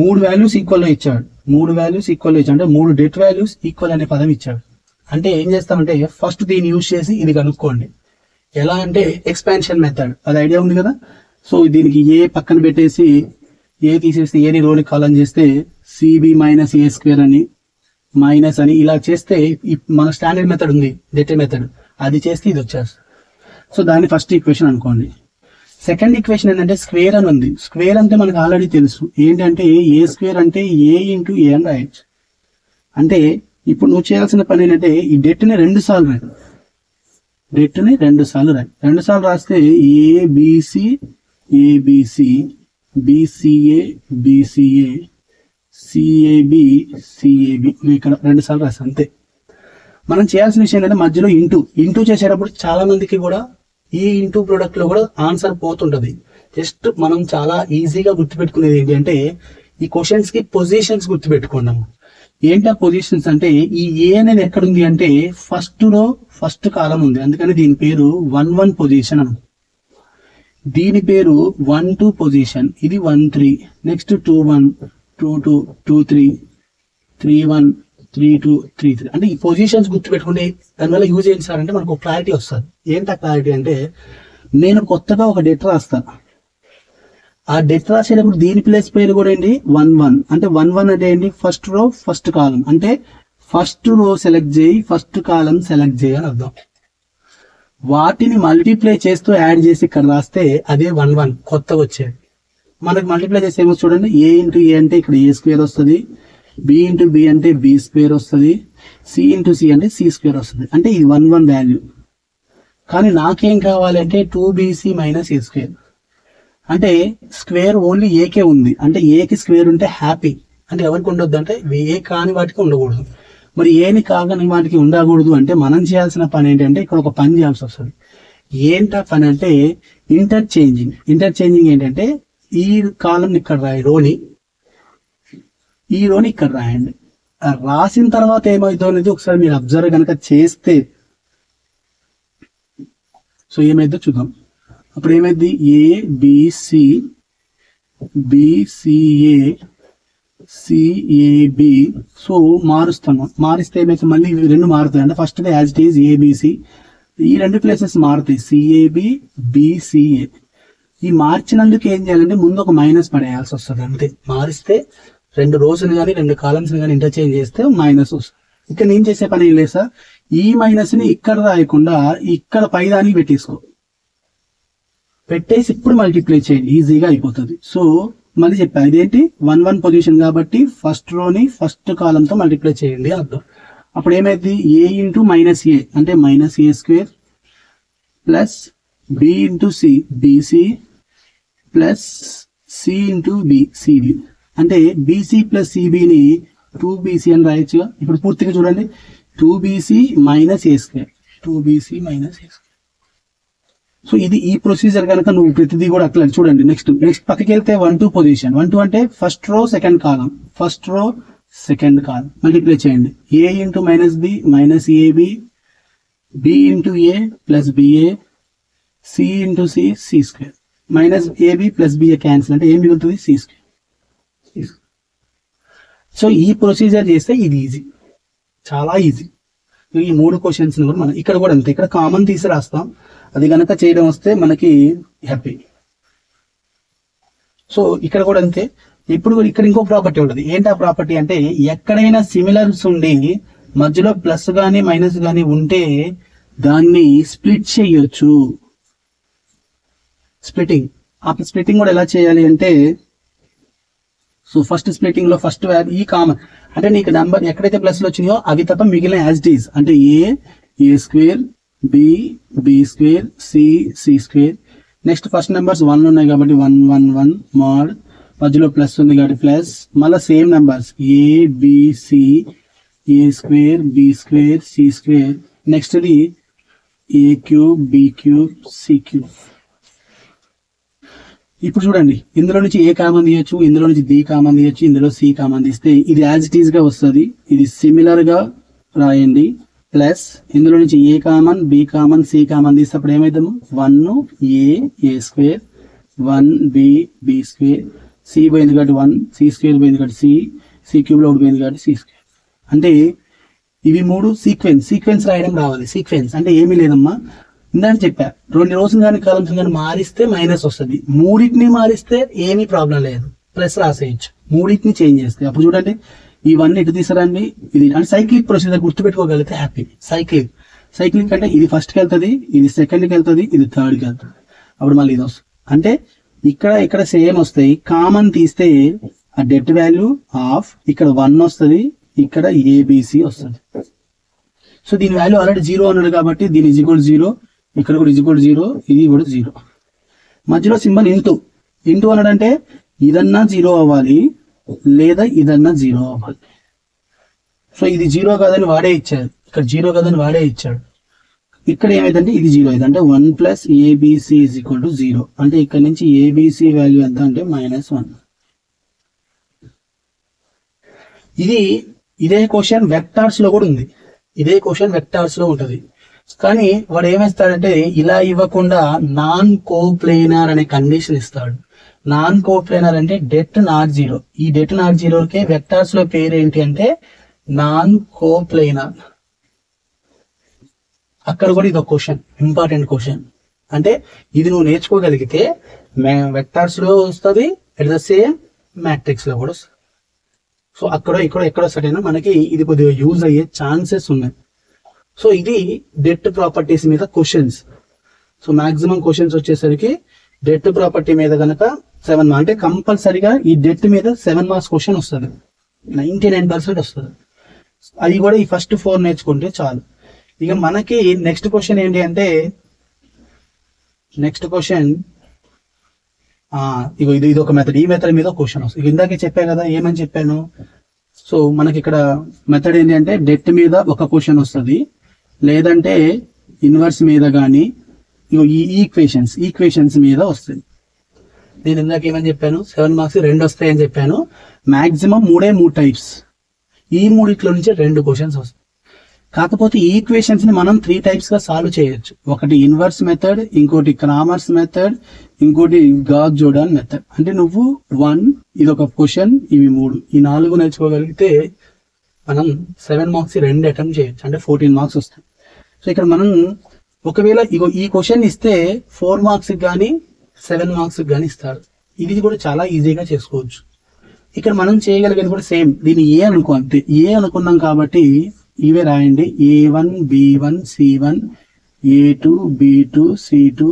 3 వాల్యూస్ ఈక్వల్ ఇచ్చాడు, 3 వాల్యూస్ ఈక్వల్ ఇచ్చాడు అంటే 3 డెట్ వాల్యూస్ ఈక్వల్ అనే పదం ఇచ్చాడు. అంటే ఏం చేస్తామంటే ఫస్ట్ దీన్ని యూజ్ చేసి ఇది కనుక్కోండి. ఎలా అంటే ఎక్స్పాన్షన్ మెథడ్, అది ఐడియా ఉంది కదా. సో దీనికి ఏ పక్కన పెట్టేసి ఏ తీసేసి ఏని రోని కాలం చేస్తే CB - A² అని మైనస్ అని ఇలా చేస్తే మన స్టాండర్డ్ మెథడ్ ఉంది డెట్ మెథడ్, అది చేస్తే ఇది వచ్చేస్తుంది. సో దాన్ని ఫస్ట్ ఈక్వేషన్ అనుకోండి. సెకండ్ ఈక్వేషన్ ఏంటంటే స్క్వేర్ అని ఉంది. స్క్వేర్ అంటే మనకు ఆల్రెడీ తెలుసు ఏంటంటే A² అంటే A × A అని రాయొచ్చు. అంటే ఇప్పుడు నువ్వు చేయాల్సిన పని ఏంటంటే ఈ డెట్ని 2 సార్లు రాయి, 2 సార్లు రాస్తే ABC ABC BCA BCA CAB CAB ఇక్కడ 2 సార్లు రాస్తాం అంతే. మనం చేయాల్సిన విషయం ఏంటంటే మధ్యలో ఇంటూ చేసేటప్పుడు చాలా మందికి కూడా ఈ ఇంటూ ప్రోడక్ట్ లో కూడా ఆన్సర్ పోతుంటది. జస్ట్ మనం చాలా ఈజీగా గుర్తుపెట్టుకునేది ఏంటి అంటే ఈ క్వశ్చన్స్ కి పొజిషన్స్ గుర్తుపెట్టుకున్నాము. ఏంటి ఆ పొజిషన్స్ అంటే ఈ ఏ అనేది ఎక్కడుంది అంటే ఫస్ట్ రో ఫస్ట్ కాలం ఉంది, అందుకని దీని పేరు 1 పొజిషన్ అని. దీని పేరు 1 2 పొజిషన్, ఇది 1 3, నెక్స్ట్ 2 1 2 2 2 3 3 1 3 2 3 3. అంటే ఈ పొజిషన్స్ గుర్తుపెట్టుకుని దానివల్ల యూజ్ ఏంటి సార్ అంటే మనకు క్లారిటీ వస్తుంది. ఏంటి ఆ క్లారిటీ అంటే నేను కొత్తగా ఒక డెట్ రాస్తాను, ఆ డెట్ రాసేటప్పుడు దీని ప్లేస్ పేరు కూడా ఏంటి 1 1. అంటే 1 1 అంటే ఏంటి ఫస్ట్ రో ఫస్ట్ కాలం, అంటే ఫస్ట్ రో సెలెక్ట్ చేయి ఫస్ట్ కాలం సెలెక్ట్ చేయి అని అర్థం. వాటిని మల్టిప్లై చేస్తూ యాడ్ చేసి ఇక్కడ రాస్తే అదే 1 1 కొత్తగా వచ్చేది. మనకు మల్టిప్లై చేస్తే ఏమో చూడండి, A × A అంటే ఇక్కడ A² వస్తుంది, B × B అంటే B² వస్తుంది, C × C అంటే C² వస్తుంది. అంటే ఇది 1 1 వాల్యూ. కానీ నాకేం కావాలంటే 2BC - A². అంటే స్క్వేర్ ఓన్లీ ఏకే ఉంది, అంటే ఏకి స్క్వేర్ ఉంటే హ్యాపీ. అంటే ఎవరికి ఉండొద్దు అంటే ఏ కాని వాటికి ఉండకూడదు. మరి ఏని కాని వాటికి ఉండకూడదు అంటే మనం చేయాల్సిన పని ఏంటంటే ఇక్కడ ఒక పని చేయాల్సి వస్తుంది. ఏంటా పని అంటే ఇంటర్చేంజింగ్ ఏంటంటే ఈ కాలం ఇక్కడ రాయి రోని, ఈ రోని ఇక్కడ రాయండి. రాసిన తర్వాత ఏమవుతుందో అనేది ఒకసారి మీరు అబ్జర్వ్ కనుక చేస్తే సో ఏమైందో చూద్దాం. అప్పుడు ఏమైంది ABC BCA CAB. సో మారుస్తాను, మారిస్తే ఏమైతే మళ్ళీ ఇవి 2 మారుతాయి. అంటే first as it is ABC, ఈ 2 ప్లేసెస్ మారుతాయి CAB BCA. ఈ మార్చినందుకు ఏం చేయాలంటే ముందు ఒక మైనస్ పడేయాల్సి వస్తుంది అంతే. మారిస్తే 2 రోజులు కానీ 2 కాలమ్స్ కానీ ఇంటర్చేంజ్ చేస్తే మైనస్ వస్తుంది. ఇక్కడ నేను చేసే పని ఏం లేదు సార్, ఈ మైనస్ ని ఇక్కడ రాయకుండా ఇక్కడ పైదానికి పెట్టేసి ఇప్పుడు మల్టిప్లై చేయండి, ఈజీగా అయిపోతుంది. సో మళ్ళీ చెప్పాను, ఇదేంటి 1 1 పొజిషన్ కాబట్టి ఫస్ట్ రోని ఫస్ట్ కాలంతో మల్టిప్లై చేయండి అర్థం. అప్పుడు ఏమైంది, ఏ ఇంటూ మైనస్ ఏ అంటే minus a square plus b into c bc plus c into b cb అంటే బీసీ ప్లస్ సిబిని 2bc అని రాయొచ్చుగా. ఇప్పుడు పూర్తిగా చూడండి, 2bc minus a square 2bc minus a square. So ఇది ఈ ప్రొసీజర్ కనుక నువ్వు ప్రతిదీ కూడా అట్లా చూడండి. నెక్స్ట్ పక్కకి వెళ్తే 1 2 పొజిషన్ 1 2 అంటే first row second column, first row second column multiply చేయండి. A into minus b minus ab b into a plus ba c into c c square minus ab plus ba cancel అంటే ఏం మిగులుతుంది, c square. So ఈ procedure చేస్తే ఇది easy, చాలా easy. ఈ 3 questions కూడా మనం ఇక్కడ కూడా అంతే, ఇక్కడ కామన్ తీసి రాస్తాం, అది కనుక చేయడం వస్తే మనకి హ్యాపీ. సో ఇక్కడ కూడా అంతే. ఇప్పుడు ఇక్కడ ఇంకో ప్రాపర్టీ ఉంటుంది, ఏంటి ఆ ప్రాపర్టీ అంటే ఎక్కడైనా సిమిలర్స్ ఉండి మధ్యలో ప్లస్ కానీ మైనస్ కానీ ఉంటే దాన్ని స్ప్లిట్ చేయొచ్చు. స్ప్లిటింగ్, ఆ స్ప్లిటింగ్ కూడా ఎలా చేయాలి అంటే, సో ఫస్ట్ స్ప్లిటింగ్ లో ఫస్ట్ వాల్యూ ఈ కామన్ అంటే నీకు నెంబర్ ఎక్కడైతే ప్లస్ లో వచ్చినాయో అవి తప్ప మిగిలిన యాజ్ ఇట్ ఈజ్ అంటే a square b square c square. Next first numbers 1 ఉన్నాయి కాబట్టి 1 1 1 మాడ్, మధ్యలో ప్లస్ ఉంది కాబట్టి ప్లస్, మళ్ళీ same numbers a b c a square b square c square. Next ఇది a cube b cube c cube. ఇప్పుడు చూడండి, ఇందులో నుంచి ఏ కామన్ తీయచ్చు, ఇందులో నుంచి డి కామన్ తీయచ్చు, ఇందులో సి కామన్ తీస్తే ఇది యాజ్ ఇట్ ఈజ్ గా వస్తుంది. ఇది సిమిలర్ గా రాయండి. ప్లస్ ఇందులో నుంచి A common B common C common తీస్తే అప్పుడు ఏమైద్దాము 1 A square 1 B square C పోయింది కాబట్టి 1 సి స్క్వేర్ పోయింది కాబట్టి సి క్యూబ్ లో ఒకటి పోయింది కాబట్టి సి స్క్వేర్. అంటే ఇవి 3 సీక్వెన్స్ రాయడం రావాలి. సీక్వెన్స్ అంటే ఏమీ లేదమ్మా, ఇందాక చెప్పా 2 రోజులు కానీ కాలమ్స్ కానీ మారిస్తే మైనస్ వస్తుంది, 3టిని మారిస్తే ఏమీ ప్రాబ్లం లేదు, ప్లస్ రాసేయచ్చు. 3టిని చేంజ్ చేస్తే అప్పుడు చూడండి ఇవన్నీ ఇటు తీసుకురండి. ఇది అంటే సైక్లిక్ ప్రొసీజర్ గుర్తుపెట్టుకోగలిగితే హ్యాపీ. సైక్లిక్ అంటే ఇది ఫస్ట్కి వెళ్తుంది, ఇది సెకండ్కి వెళ్తుంది, ఇది థర్డ్కి వెళ్తుంది, అప్పుడు మళ్ళీ ఇది వస్తుంది. అంటే ఇక్కడ సేమ్ వస్తాయి. కామన్ తీస్తే ఆ డెట్ వాల్యూ ఆఫ్ ఇక్కడ 1 వస్తుంది, ఇక్కడ ఏబిసి వస్తుంది. సో దీని వాల్యూ ఆల్రెడీ 0 అన్నాడు కాబట్టి దీని ఈక్వల్ 0, ఇక్కడ కూడా ఈక్వల్ 0, ఇది కూడా 0. మధ్యలో సింబల్ ఇంటూ అన్నాడంటే ఇదన్నా 0 అవ్వాలి లేదా ఇదన్నా 0 అవ్వాలి. సో ఇది 0 కాదని వాడే ఇచ్చాడు, ఇక్కడ 0 కాదని వాడే ఇచ్చాడు. ఇక్కడ ఏమైందంటే ఇది 0 అయింది అంటే 1 plus ABC is equal to 0 అంటే ఇక్కడ నుంచి ఏబిసి వాల్యూ ఎంత అంటే -1. ఇదే క్వశ్చన్ వెక్టార్స్ లో కూడా ఉంది, ఇదే క్వశ్చన్ వెక్టార్స్ లో ఉంటది. కానీ వాడు ఏమిస్తాడంటే ఇలా ఇవ్వకుండా నాన్ కోప్లేనర్ అనే కండిషన్ ఇస్తాడు. నాన్ కోప్లేనర్ అంటే డెట్ నాట్ 0. ఈ డెట్ నాట్ 0కే వెక్టార్స్ లో పేరు ఏంటి అంటే నాన్ కోప్లేనర్. అక్కడ కూడా ఇది ఒక క్వశ్చన్, ఇంపార్టెంట్ క్వశ్చన్. అంటే ఇది నువ్వు నేర్చుకోగలిగితే వెక్టార్స్ లో వస్తుంది, అట్ ద సేమ్ మ్యాట్రిక్స్ లో కూడా వస్తుంది. సో అక్కడ ఎక్కడ వస్తాడైనా మనకి ఇది కొద్దిగా యూజ్ అయ్యే ఛాన్సెస్ ఉన్నాయి. సో ఇది డెట్ ప్రాపర్టీస్ మీద క్వశ్చన్స్. సో మాక్సిమం క్వశ్చన్స్ వచ్చేసరికి డెట్ ప్రాపర్టీ మీద కనుక 7 మార్క్స్ అంటే కంపల్సరీగా ఈ డెట్ మీద 7 మార్క్స్ క్వశ్చన్ వస్తుంది, 99% వస్తుంది. అది కూడా ఈ ఫస్ట్ 4 నేర్చుకుంటే చాలు. ఇక మనకి నెక్స్ట్ క్వశ్చన్ ఏంటి అంటే ఇది ఒక మెథడ్, ఈ మెథడ్ మీద క్వశ్చన్ వస్తుంది. ఇందాకే చెప్పా కదా, ఏమని చెప్పాను. సో మనకి ఇక్కడ మెథడ్ ఏంటి అంటే డెట్ మీద ఒక క్వశ్చన్ వస్తుంది, లేదంటే ఇన్వర్స్ మీద కానీ ఈ ఈక్వేషన్స్ మీద వస్తుంది. నేను ఇందాక ఏమని చెప్పాను, 7 మార్క్స్ 2 వస్తాయని చెప్పాను. మాక్సిమం 3 టైప్స్, ఈ 3 నుంచి 2 క్వశ్చన్స్ వస్తాయి. కాకపోతే ఈ ఈక్వేషన్స్ ని మనం 3 టైప్స్ గా సాల్వ్ చేయొచ్చు. ఒకటి ఇన్వర్స్ మెథడ్, ఇంకోటి క్రామర్స్ మెథడ్, ఇంకోటి గాస్ జోర్డాన్ మెథడ్. అంటే నువ్వు 1 ఇది ఒక క్వశ్చన్, ఇవి 3 ఈ 4 నేర్చుకోగలిగితే మనం 7 మార్క్స్ 2 అటెంప్ట్ చేయొచ్చు, అంటే 14 మార్క్స్ వస్తాయి. సో ఇక్కడ మనం ఒకవేళ ఈ క్వశ్చన్ ఇస్తే 4 మార్క్స్ కానీ 7 మార్క్స్ కానీ ఇస్తారు. ఇది కూడా చాలా ఈజీగా చేసుకోవచ్చు. ఇక్కడ మనం చేయగలిగేది కూడా సేమ్, దీన్ని ఏ అనుకో అంతే. ఏ అనుకున్నాం కాబట్టి ఇవే రాయండి, A1 B1 C1 A2 B2 C2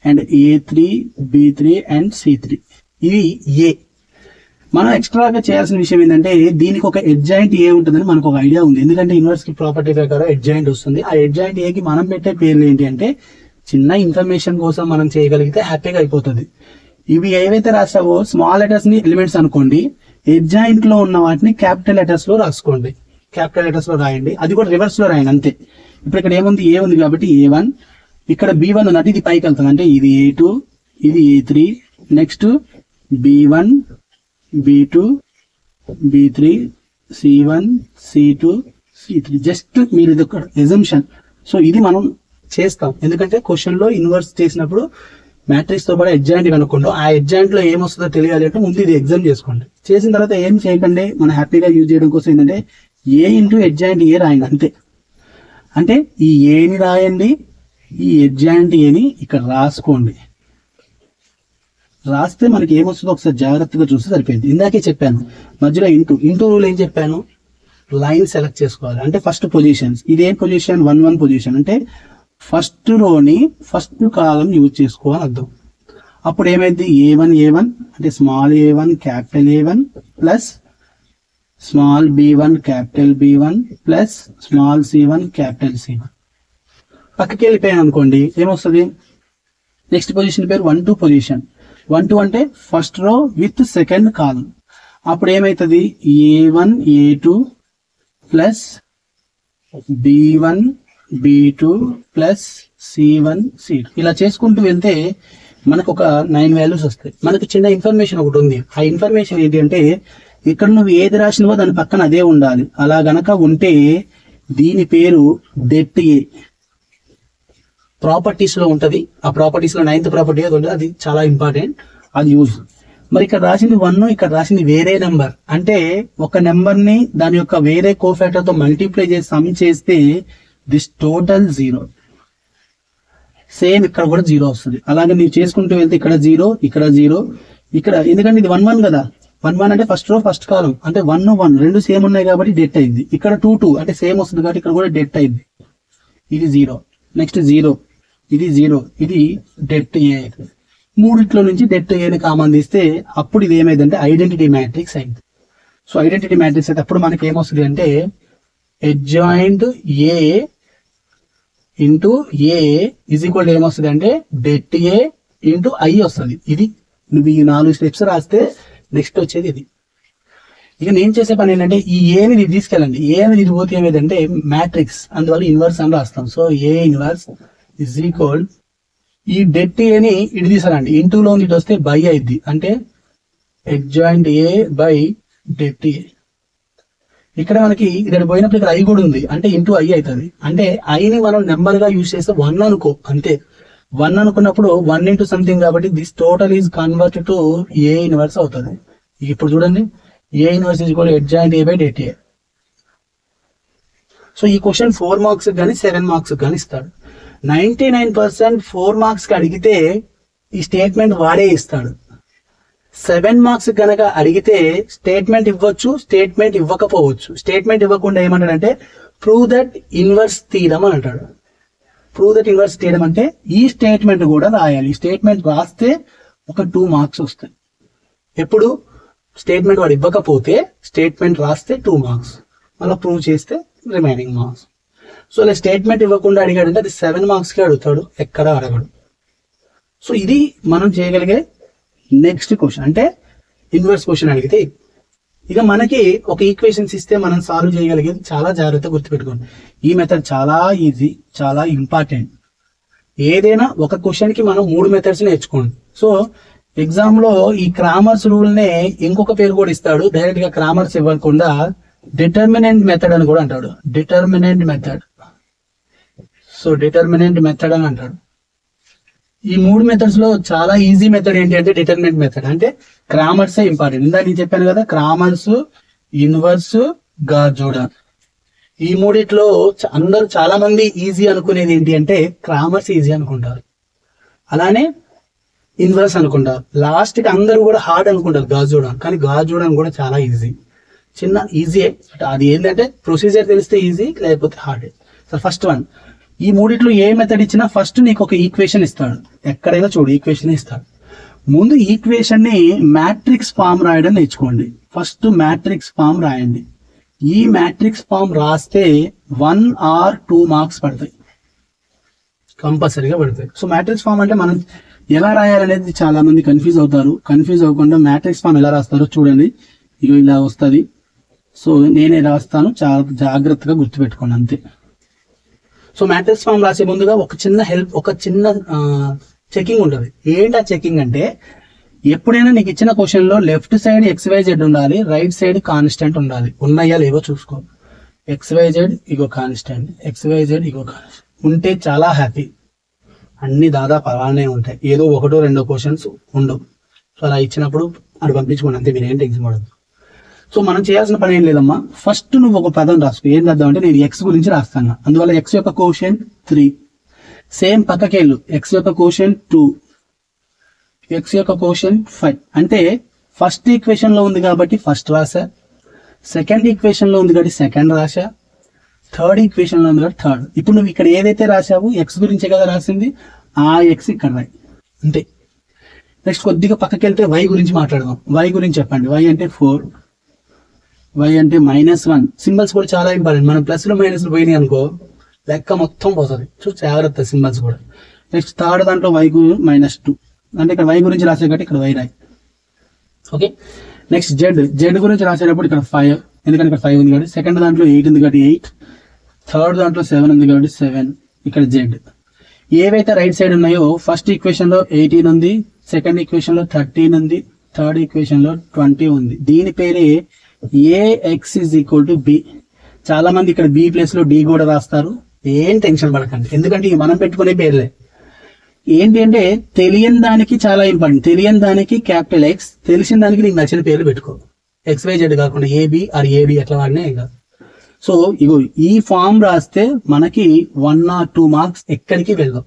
and A3, B3 and C3. ఇది ఏ. మనం ఎక్స్ట్రాగా చేయాల్సిన విషయం ఏంటంటే దీనికి ఒక ఎడ్జాయింట్ ఏ ఉంటుందని మనకు ఒక ఐడియా ఉంది. ఎందుకంటే ఇన్వర్స్ కి ప్రాపర్టీ ప్రకారం ఎడ్జాయింట్ వస్తుంది. ఆ ఎడ్జాయింట్ ఏకి మనం పెట్టే పేర్లు ఏంటి అంటే చిన్న ఇన్ఫర్మేషన్ కోసం మనం చేయగలిగితే హ్యాపీగా అయిపోతుంది. ఇవి ఏవైతే రాసావో స్మాల్ లెటర్స్ ని ఎలిమెంట్స్ అనుకోండి, ఎడ్జాయింట్ లో ఉన్న వాటిని క్యాపిటల్ లెటర్స్ లో రాసుకోండి. క్యాపిటల్ లెటర్స్ లో రాయండి, అది కూడా రివర్స్ లో రాయండి అంతే. ఇప్పుడు ఇక్కడ ఏముంది, ఏ ఉంది కాబట్టి A1, ఇక్కడ B1 ఉంది అంటే ఇది పైకి వెళ్తుంది అంటే ఇది A2, ఇది A3, next B1, B2, B3, C1, C2, C3. Just మీరు ఇది ఒక ఎజంప్షన్. సో ఇది మనం చేస్తాం ఎందుకంటే క్వశ్చన్ లో ఇన్వర్స్ చేసినప్పుడు మ్యాట్రిక్స్ తో పాటు ఎడ్జాయింట్ కనుక్కోండి. ఆ ఎడ్జాయింట్ లో ఏమొస్తుందో తెలియాలి అంటే ముందు ఇది ఎగ్జామ్ చేసుకోండి. చేసిన తర్వాత ఏం చేయకండి, మనం హ్యాపీగా యూజ్ చేయడం కోసం ఏంటంటే ఏ ఇంటూ ఎడ్జాయింట్ ఏ రాయండి అంతే. అంటే ఈ ఏని రాయండి, ఈ ఎడ్జాయింట్ ఏని ఇక్కడ రాసుకోండి. రాస్తే మనకి ఏమొస్తుందో ఒకసారి జాగ్రత్తగా చూస్తే సరిపోయింది. ఇందాకే చెప్పాను మధ్యలో ఇంటూ రూల్ ఏం చెప్పాను, లైన్ సెలెక్ట్ చేసుకోవాలి. అంటే ఫస్ట్ పొజిషన్స్, ఇదేం పొజిషన్ 1 1 పొజిషన్ అంటే ఫస్ట్ రోని ఫస్ట్ కాలం యూజ్ చేసుకోవాలి అర్థం. అప్పుడు ఏమైంది, A1 అంటే small A1 capital A1 plus small B1 capital B1 plus small C1 capital C1. పక్కకి వెళ్ళిపోయాను అనుకోండి ఏమొస్తుంది, నెక్స్ట్ పొజిషన్ పేరు 1 2 పొజిషన్. 1 2 అంటే ఫస్ట్ రో విత్ సెకండ్ కాలం. అప్పుడు ఏమైతుంది, A1 A2 plus B1 B2 plus C1 C2. ఇలా చేసుకుంటూ వెళ్తే మనకు ఒక 9 వాల్యూస్ వస్తాయి. మనకు చిన్న ఇన్ఫర్మేషన్ ఒకటి ఉంది. ఆ ఇన్ఫర్మేషన్ ఏంటి అంటే ఇక్కడ నువ్వు ఏది రాసినవో దాని పక్కన అదే ఉండాలి. అలా గనక ఉంటే దీని పేరు డెట్ ఏ. ప్రాపర్టీస్ లో ఉంటది. ఆ ప్రాపర్టీస్ లో 9th ప్రాపర్టీ అది ఉంటుంది, అది చాలా ఇంపార్టెంట్, అది యూజ్. మరి ఇక్కడ రాసింది 1, ఇక్కడ రాసింది వేరే నెంబర్ అంటే ఒక నెంబర్ ని దాని యొక్క వేరే కోఫాక్టర్ తో మల్టిప్లై చేసి సమ్ చేస్తే దిస్ టోటల్ 0. సేమ్ ఇక్కడ కూడా 0 వస్తుంది. అలాగే ನೀವು చేసుకుంటూ వెళ్తే ఇక్కడ 0, ఇక్కడ 0, ఇక్కడ ఎందుకంటే ఇది 1 1 కదా, 1 1 అంటే ఫస్ట్ రో ఫస్ట్ కాలం అంటే 1 1 రెండు సేమ్ ఉన్నాయి కాబట్టి డెట్ అయింది. ఇక్కడ 2 2 అంటే సేమ్ వస్తుంది కాబట్టి ఇక్కడ కూడా డెట్ అయింది. ఇది 0, నెక్స్ట్ 0, ఇది 0, ఇది డెట్ ఏ. మూడిట్లో నుంచి డెట్ ఏని కామన్ తీస్తే అప్పుడు ఇది ఏమైందంటే ఐడెంటిటీ మ్యాట్రిక్స్ అయింది. సో ఐడెంటిటీ మ్యాట్రిక్స్ అయితే అప్పుడు మనకి ఏమొస్తుంది అంటే adjoint A into A is equal to ఏమొస్తుంది అంటే డెట్ ఏ ఇంటూ I వస్తుంది. ఇది నువ్వు ఈ 4 స్టెప్స్ రాస్తే నెక్స్ట్ వచ్చేది ఇది. ఇక నేను చేసే పని ఏంటంటే ఈ ఏని ఇది తీసుకెళ్ళండి. ఏ అనేది ఇది పోతే ఏమైందంటే మ్యాట్రిక్స్, అందువల్ల ఇన్వర్స్ అని రాస్తాం. So A inverse is equal ఈ డెట్ ఏని ఇటు తీసుకురండి, ఇంటూలో ఇటు వస్తే బై అయింది అంటే adjoint A by det A. ఇక్కడ మనకి ఇక్కడ పోయినప్పుడు ఇక్కడ I కూడా ఉంది అంటే ఇంటూ I అవుతుంది. అంటే ఐని మనం నెంబర్ గా యూజ్ చేస్తే 1 అనుకో అంతే. 1 అనుకున్నప్పుడు 1 ఇంటూ సంథింగ్ కాబట్టి this total is convert to A inverse అవుతుంది. ఇప్పుడు చూడండి A inverse is equal adjoint A by det A. So ఈ క్వశ్చన్ 4 మార్క్స్ కానీ 7 మార్క్స్ కానీ ఇస్తాడు. 99% 4 మార్క్స్ కి అడిగితే ఈ స్టేట్మెంట్ వాడే ఇస్తాడు. 7 మార్క్స్ కనుక అడిగితే స్టేట్మెంట్ ఇవ్వచ్చు, స్టేట్మెంట్ ఇవ్వకపోవచ్చు. స్టేట్మెంట్ ఇవ్వకుండా ఏమంటాడంటే ప్రూవ్ దట్ ఇన్వర్స్ థీరమ్ అని అంటాడు. ప్రూవ్ దట్ ఇన్వర్స్ థీరమ్ అంటే ఈ స్టేట్మెంట్ కూడా రాయాలి. స్టేట్మెంట్ రాస్తే ఒక 2 మార్క్స్ వస్తాయి. ఎప్పుడు స్టేట్మెంట్ వాడు ఇవ్వకపోతే స్టేట్మెంట్ రాస్తే 2 మార్క్స్, మళ్ళీ ప్రూవ్ చేస్తే రిమైనింగ్ మార్క్స్. సో ఇలా స్టేట్మెంట్ ఇవ్వకుండా అడిగాడంటే అది 7 మార్క్స్ కి అడుగుతాడు, ఎక్కడ అడగడు. సో ఇది మనం చేయగలిగే నెక్స్ట్ క్వశ్చన్ అంటే ఇన్వర్స్ క్వశ్చన్ అడిగితే. ఇక మనకి ఒక ఈక్వేషన్స్ ఇస్తే మనం సాల్వ్ చేయగలిగేది చాలా జాగ్రత్తగా గుర్తుపెట్టుకోండి. ఈ మెథడ్ చాలా ఈజీ, చాలా ఇంపార్టెంట్. ఏదైనా ఒక క్వశ్చన్ కి మనం 3 మెథడ్స్ నేర్చుకోండి. సో ఎగ్జామ్ లో ఈ క్రామర్స్ రూల్ నే ఇంకొక పేరు కూడా ఇస్తాడు. డైరెక్ట్ గా క్రామర్స్ ఇవ్వకుండా డిటర్మినెంట్ మెథడ్ అని కూడా అంటాడు. Determinant method. So determinant method అని అంటాడు. ఈ 3 మెథడ్స్ లో చాలా ఈజీ మెథడ్ ఏంటి అంటే డిటర్మినెంట్ మెథడ్. అంటే క్రామర్స్ ఇంపార్టెంట్. ఇందాక నేను చెప్పాను కదా, క్రామర్స్, ఇన్వర్స్, గాస్ జోర్డాన్. ఈ మూడిట్లో అందరూ చాలా మంది ఈజీ అనుకునేది ఏంటి అంటే క్రామర్స్ ఈజీ అనుకుంటారు, అలానే ఇన్వర్స్ అనుకుంటారు. లాస్ట్ కి అందరూ కూడా హార్డ్ అనుకుంటారు గాస్ జోర్డాన్. కానీ గాస్ జోర్డాన్ కూడా చాలా ఈజీ, చిన్న ఈజీ. అది ఏంటంటే ప్రొసీజర్ తెలిస్తే ఈజీ, లేకపోతే హార్డ్. సో ఫస్ట్ వన్ ఈ మూడిట్లో ఏ మెథడ్ ఇచ్చినా ఫస్ట్ నీకు ఒక ఈక్వేషన్ ఇస్తాడు, ఎక్కడైనా చూడు ఈక్వేషన్ ఇస్తాడు. ముందు ఈక్వేషన్ ని మ్యాట్రిక్స్ ఫామ్ రాయడం నేర్చుకోండి. ఫస్ట్ మ్యాట్రిక్స్ ఫామ్ రాయండి. ఈ మ్యాట్రిక్స్ ఫామ్ రాస్తే 1 or 2 మార్క్స్ పడతాయి, కంపల్సరీగా పడతాయి. సో మ్యాట్రిక్స్ ఫామ్ అంటే మనం ఎలా రాయాలనేది చాలా మంది కన్ఫ్యూజ్ అవుతారు. కన్ఫ్యూజ్ అవ్వకుండా మ్యాట్రిక్స్ ఫామ్ ఎలా రాస్తారో చూడండి. ఇగో ఇలా వస్తుంది. సో నేనే రాస్తాను, చాలా జాగ్రత్తగా గుర్తుపెట్టుకోండి అంతే. సో మ్యాట్రిక్స్ ఫామ్ రాసే ముందుగా ఒక చిన్న చెకింగ్ ఉంటుంది. ఏంటి ఆ చెకింగ్ అంటే, ఎప్పుడైనా నీకు ఇచ్చిన క్వశ్చన్ లో లెఫ్ట్ సైడ్ XYZ ఉండాలి, రైట్ సైడ్ కాన్స్టెంట్ ఉండాలి. ఉన్నాయా లేవో చూసుకో. XYZ ఇగో కాన్స్టెంట్, XYZ ఇగో కాన్స్టెంట్ ఉంటే చాలా హ్యాపీ. అన్ని దాదాపు అలానే ఉంటాయి, ఏదో 1 or 2 క్వశ్చన్స్ ఉండవు. సో అలా ఇచ్చినప్పుడు అది పంపించుకోండి అంతే, మీరు ఏంటి ఎగ్జామ్ పడదు. సో మనం చేయాల్సిన పని ఏం లేదమ్మా. ఫస్ట్ నువ్వు ఒక పదం రాసుకో. ఏం రాద్దాం అంటే, నేను X గురించి రాస్తాను. అందువల్ల X యొక్క కోషెంట్ 3. సేమ్ పక్కకెళ్ళు, X యొక్క కోషెంట్ 2, X యొక్క కోషెంట్ 5. అంటే ఫస్ట్ ఈక్వేషన్ లో ఉంది కాబట్టి ఫస్ట్ రాశా, సెకండ్ ఈక్వేషన్ లో ఉంది కాబట్టి సెకండ్ రాశా, థర్డ్ ఈక్వేషన్ లో ఉంది కాబట్టి థర్డ్. ఇప్పుడు నువ్వు ఇక్కడ ఏదైతే రాశావు X గురించే కదా రాసింది, ఆ X ఇక్కడ రాయి అంతే. నెక్స్ట్ కొద్దిగా పక్కకి వెళ్తే Y గురించి మాట్లాడదాం. Y గురించి చెప్పండి. Y అంటే 4, Y అంటే -1. సింబల్స్ కూడా చాలా ఇంపార్టెంట్. మనం ప్లస్లు మైనస్లు పోయినాయి అనుకో లెక్క మొత్తం పోతుంది. సో జాగ్రత్త సింబల్స్ కూడా. నెక్స్ట్ థర్డ్ దాంట్లో Y -2 అంటే ఇక్కడ Y గురించి రాసే కాబట్టి ఇక్కడ Y రాయి. ఓకే. నెక్స్ట్ Z గురించి రాసేటప్పుడు ఇక్కడ 5, ఎందుకంటే ఇక్కడ 5 ఉంది కాబట్టి. సెకండ్ దాంట్లో 8 ఉంది కాబట్టి 8, థర్డ్ దాంట్లో 7 ఉంది కాబట్టి 7. ఇక్కడ Z ఏవైతే రైట్ సైడ్ ఉన్నాయో, ఫస్ట్ ఈక్వేషన్ లో 18 ఉంది, సెకండ్ ఈక్వేషన్ లో 13 ఉంది, థర్డ్ ఈక్వేషన్ లో 20 ఉంది. దీని పేరే AX = B. చాలా మంది ఇక్కడ B ప్లేస్ లో D కూడా రాస్తారు. ఏం టెన్షన్ పడకండి, ఎందుకంటే ఇవి మనం పెట్టుకునే పేర్లే. ఏంటి అంటే, తెలియని దానికి చాలా ఇంపార్టెంట్. తెలియని దానికి క్యాపిటల్ X, తెలిసిన దానికి నీకు నచ్చిన పేర్లు పెట్టుకో. XYZ కాకుండా AB or AD ఎట్లా వాడినా ఏం కాదు. సో ఇగో ఈ ఫామ్ రాస్తే మనకి 1 or 2 మార్క్స్ ఎక్కడికి వెళ్దాం.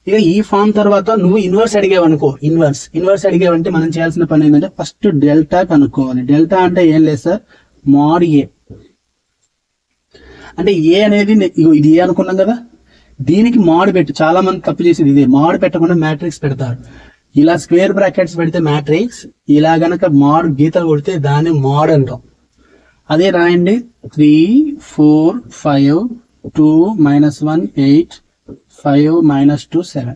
ఇక ఈ ఫామ్ తర్వాత నువ్వు ఇన్వర్స్ అడిగావనుకో, ఇన్వర్స్ అడిగావంటే మనం చేయాల్సిన పని ఏంటంటే, ఫస్ట్ డెల్టా కనుక్కోవాలి. డెల్టా అంటే ఏం లేదు సార్, mod A. అంటే ఏ అనేది ఇది ఏ అనుకున్నాం కదా, దీనికి మాడ్ పెట్టు. చాలా మంది తప్పు చేసేది ఇదే, మాడ్ పెట్టకుండా మ్యాట్రిక్స్ పెడతారు. ఇలా స్క్వేర్ బ్రాకెట్స్ పెడితే మ్యాట్రిక్స్, ఇలా గనక మాడ్ గీతలు కొడితే దాన్ని మాడ్ అంటాం. అదే రాయండి, 3 4 5 2 -1 8 5 -2 7.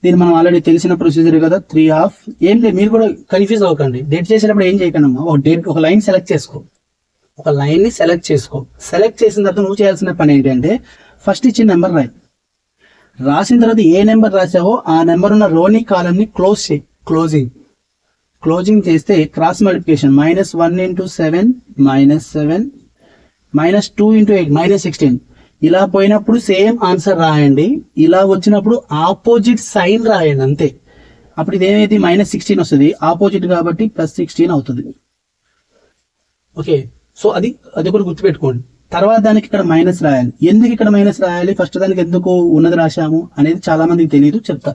దీన్ని మనం ఆల్రెడీ తెలిసిన ప్రొసీజర్ కదా. 3 ఏం లేదు, మీరు కూడా కన్ఫ్యూజ్ అవ్వకండి. డెట్ చేసేటప్పుడు ఏం చేయకండి, ఒక లైన్ సెలెక్ట్ చేసుకో. ఒక లైన్ ని సెలెక్ట్ చేసుకో. సెలెక్ట్ చేసిన తర్వాత నువ్వు చేయాల్సిన పని ఏంటంటే, ఫస్ట్ ఇచ్చిన నెంబర్ రాయి. రాసిన తర్వాత ఏ నెంబర్ రాసావో ఆ నెంబర్ ఉన్న రోని కాలం ని క్లోజ్ చేయి. క్లోజింగ్ చేస్తే క్రాస్ మల్టిప్లికేషన్ -1 × 7 -7 -2 × 8 -16. ఇలా పోయినప్పుడు సేమ్ ఆన్సర్ రాయండి. ఇలా వచ్చినప్పుడు ఆపోజిట్ సైన్ రాయండి అంతే. అప్పుడు ఇదేమైతే -16 వస్తుంది, ఆపోజిట్ కాబట్టి +16 అవుతుంది. ఓకే. సో అది కూడా గుర్తుపెట్టుకోండి. తర్వాత దానికి ఇక్కడ మైనస్ రాయాలి. ఎందుకు ఇక్కడ మైనస్ రాయాలి, ఫస్ట్ దానికి ఎందుకు ఉన్నది రాశాము అనేది చాలా మందికి తెలియదు, చెప్తా.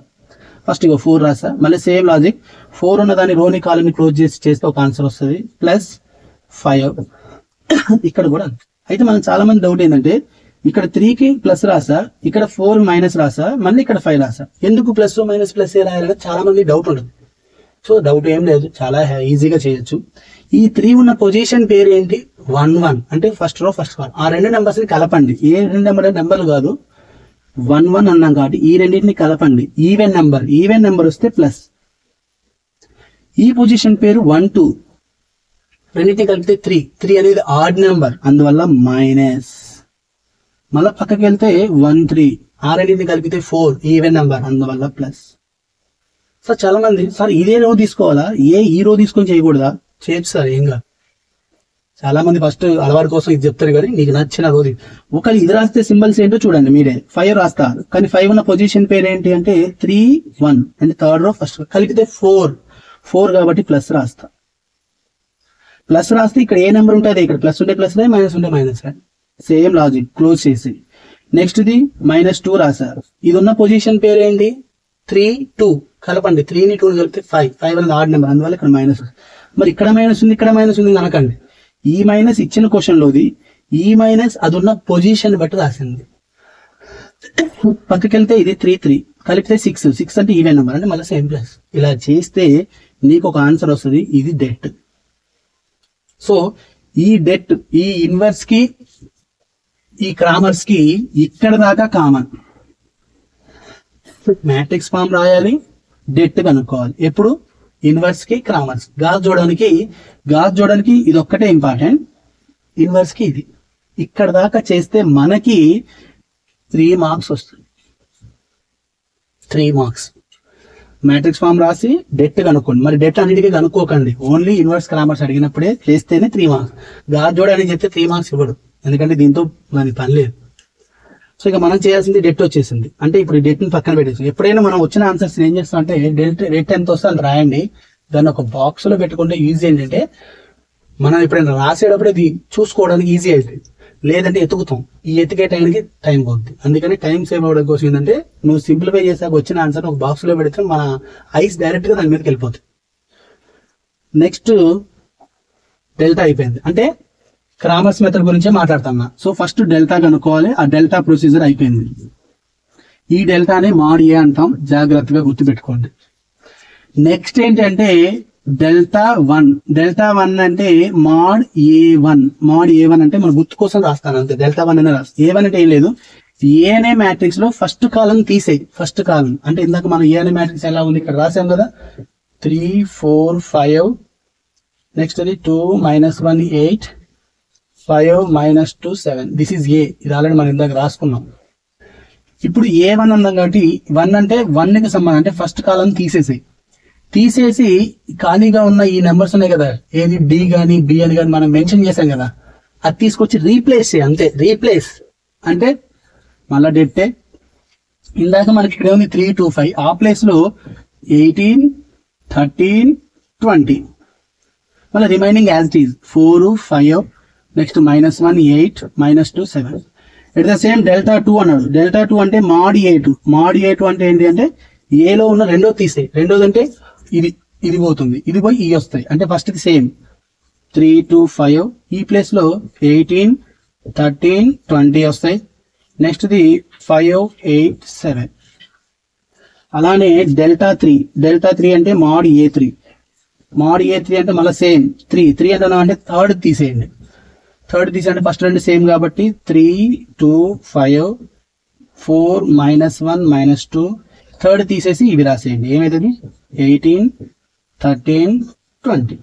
ఫస్ట్ ఇగో 4 రాసా, మళ్ళీ సేమ్ లాజిక్. 4 ఉన్న దాన్ని రోని కాలనీ క్లోజ్ చేస్తే ఒక ఆన్సర్ వస్తుంది, +5. ఇక్కడ కూడా. అయితే మనకు చాలా మంది డౌట్ ఏంటంటే, ఇక్కడ 3కి ప్లస్ రాసా, ఇక్కడ 4 మైనస్ రాసా, మళ్ళీ ఇక్కడ 5 రాసా. ఎందుకు ప్లస్ మైనస్ ప్లస్ రాయాలని చాలా మంది డౌట్ ఉంటుంది. సో డౌట్ ఏం లేదు, చాలా ఈజీగా చేయొచ్చు. ఈ 3 ఉన్న పొజిషన్ పేరు ఏంటి, 1 1 అంటే ఫస్ట్ రో ఫస్ట్ కాలం. ఆ 2 నెంబర్స్ ని కలపండి. ఏ 2 నెంబర్లు కాదు, 1 1 అన్నాం కాబట్టి ఈ రెండింటిని కలపండి. ఈవెన్ నెంబర్ వస్తే ప్లస్. ఈ పొజిషన్ పేరు 1 2, రెండింటిని కలిపితే 3 అనేది ఆడ్ నెంబర్, అందువల్ల మైనస్. మళ్ళీ పక్కకి వెళ్తే 1 3, ఆ రెండింటిని కలిపితే 4 ఈవెన్ నెంబర్, అందువల్ల ప్లస్. సార్ చాలా మంది, సార్ ఇదే రో తీసుకోవాలా, ఈ రో తీసుకొని చేయకూడదా? చేయొచ్చు సార్, ఏం కాదు. చాలా మంది ఫస్ట్ అలవాటు కోసం ఇది చెప్తారు, కానీ నీకు నచ్చిన రోజు ఒకవేళ ఇది రాస్తే సింబల్స్ ఏంటో చూడండి మీరే. 5 రాస్తారు, కానీ 5 ఉన్న పొజిషన్ పేరు ఏంటి అంటే 3 1 అంటే థర్డ్ రో ఫస్ట్. కలిపితే 4 కాబట్టి ప్లస్ రాస్తా. ప్లస్ రాస్తే ఇక్కడ ఏ నెంబర్ ఉంటుంది, ఇక్కడ ప్లస్ ఉంటే ప్లస్ రాయి, మైనస్ ఉంటే మైనస్ రాయి. సేమ్ లాజిక్, క్లోజ్ చేసి. నెక్స్ట్ ఇది -2 రాశారు. ఇది ఉన్న పొజిషన్ పేరు ఏంటి, 3 2 కలపండి. 3ని 2ని కలిపితే 5 అనేది ఆడ్ నెంబర్, అందువల్ల ఇక్కడ మైనస్. మరి ఇక్కడ మైనస్ ఉంది, ఇక్కడ మైనస్ ఉంది అనకండి. ఈ మైనస్ ఇచ్చిన క్వశ్చన్ లోది, ఈ మైనస్ అది ఉన్న పొజిషన్ బట్టి రాసింది. పక్కకి వెళ్తే ఇది 3 3 కలిపితే 6 6 అంటే ఈవెన్ నెంబర్ అంటే మళ్ళీ సేమ్ ప్లస్. ఇలా చేస్తే నీకు ఒక ఆన్సర్ వస్తుంది. ఇది డెట్. సో ఈ డెట్ ఈ ఇన్వర్స్ కి ఈ క్రామర్స్ కి ఇక్కడ దాకా కామన్. మ్యాట్రిక్స్ ఫామ్ రాయాలి, డెట్ కనుక్కోవాలి. ఎప్పుడు ఇన్వర్స్ కి క్రామర్స్. గాస్ చూడడానికి ఇది ఒక్కటే ఇంపార్టెంట్. ఇన్వర్స్ కి ఇది ఇక్కడ దాకా చేస్తే మనకి 3 మార్క్స్ వస్తుంది. 3 మార్క్స్. మ్యాట్రిక్స్ ఫామ్ రాసి డెట్ కనుక్కోండి. మరి డెట్ అన్నిటికీ కనుక్కోకండి, ఓన్లీ ఇన్వర్స్ క్రామర్స్ అడిగినప్పుడే చేస్తేనే 3 మార్క్స్. గాస్ చూడడానికి చెప్తే 3 మార్క్స్ ఇవ్వడు, ఎందుకంటే దీంతో దానికి పని లేదు. సో ఇక మనం చేయాల్సింది డెట్ వచ్చేసింది. అంటే ఇప్పుడు ఈ డెట్ ని పక్కన పెట్టేసి ఎప్పుడైనా మనం వచ్చిన ఆన్సర్స్ ఏం చేస్తాం అంటే డెట్ ఎంత వస్తే అంత రాయండి. దాన్ని ఒక బాక్స్ లో పెట్టుకుంటే ఈజీ. ఏంటంటే మనం ఎప్పుడైనా రాసేటప్పుడు ఇది చూసుకోవడానికి ఈజీ అవుతుంది. లేదంటే ఎతుకుతాం, ఈ ఎతికే టైంకి టైం పోతుంది. అందుకని టైం సేవ్ అవ్వడం కోసం ఏంటంటే నువ్వు సింప్లిఫై చేసాక వచ్చిన ఆన్సర్ ఒక బాక్స్ లో పెడితే మన ఐస్ డైరెక్ట్ గా దాని మీదకి వెళ్ళిపోతుంది. నెక్స్ట్ డెల్టా అయిపోయింది. అంటే క్రామర్స్ మెథడ్ గురించే మాట్లాడుతున్నా. సో ఫస్ట్ డెల్టా కనుక్కోవాలి. ఆ డెల్టా ప్రొసీజర్ అయిపోయింది. ఈ డెల్టాని మాడ్ ఏ అంటాం, జాగ్రత్తగా గుర్తుపెట్టుకోండి. నెక్స్ట్ ఏంటంటే డెల్టా 1. డెల్టా 1 అంటే మాడ్ ఏ1. మాడ్ ఏ1 అంటే మన గుర్తు కోసం రాస్తాను అంతే. డెల్టా 1 అనే రాస్తాను. ఏ1 అంటే ఏం లేదు, ఏ అనే మ్యాట్రిక్స్ లో ఫస్ట్ కాలం తీసేయి. ఫస్ట్ కాలం అంటే ఇందాక మనం ఏ అనే మ్యాట్రిక్స్ ఎలా ఉంది ఇక్కడ రాసాం కదా, 3 4 5. నెక్స్ట్ అది 2 -1 8 5 -2 7. This is a. ఇది ఆల్రెడీ మనం ఇందాక రాసుకున్నాం. ఇప్పుడు ఏ1 అన్నాం కాబట్టి 1 అంటే 1 కి సంబంధం అంటే ఫస్ట్ కాలం తీసేసి ఖాళీగా ఉన్న ఈ నెంబర్స్ ఉన్నాయి కదా, ఏది డి గాని బి అని కానీ మనం మెన్షన్ చేసాం కదా, అది తీసుకొచ్చి రీప్లేస్ చేయి అంతే. రీప్లేస్ అంటే మళ్ళా డెట్టే. ఇందాక మనకి ఇక్కడ ఉంది 3 2 5. ఆ ప్లేస్ లో 18 13 20. మళ్ళీ remaining as it is 4 5. Next -1 8 -2 7. At the same delta 2 అన్నాడు. డెల్టా 2 అంటే మాడ్ ఏ2. మాడ్ ఏ2 అంటే ఏంటి అంటే ఏలో ఉన్న రెండోది తీసేయి. రెండోది అంటే ఇది పోతుంది, ఇది పోయి ఇవి వస్తాయి. అంటే ఫస్ట్ సేమ్ 3 2 5. ఈ ప్లేస్ లో 18 13 20 వస్తాయి. Next the 5 8 7. అలానే డెల్టా 3. డెల్టా 3 అంటే మాడ్ ఏ3. మాడ్ ఏ3 అంటే మళ్ళీ సేమ్ 3 అంటే థర్డ్ తీసేయండి. థర్డ్ తీసేయండి, ఫస్ట్ రెండు సేమ్ కాబట్టి 3 2 5 4 -1 -2. థర్డ్ తీసేసి ఇవి రాసేయండి. ఏమైతుంది 18 13 20.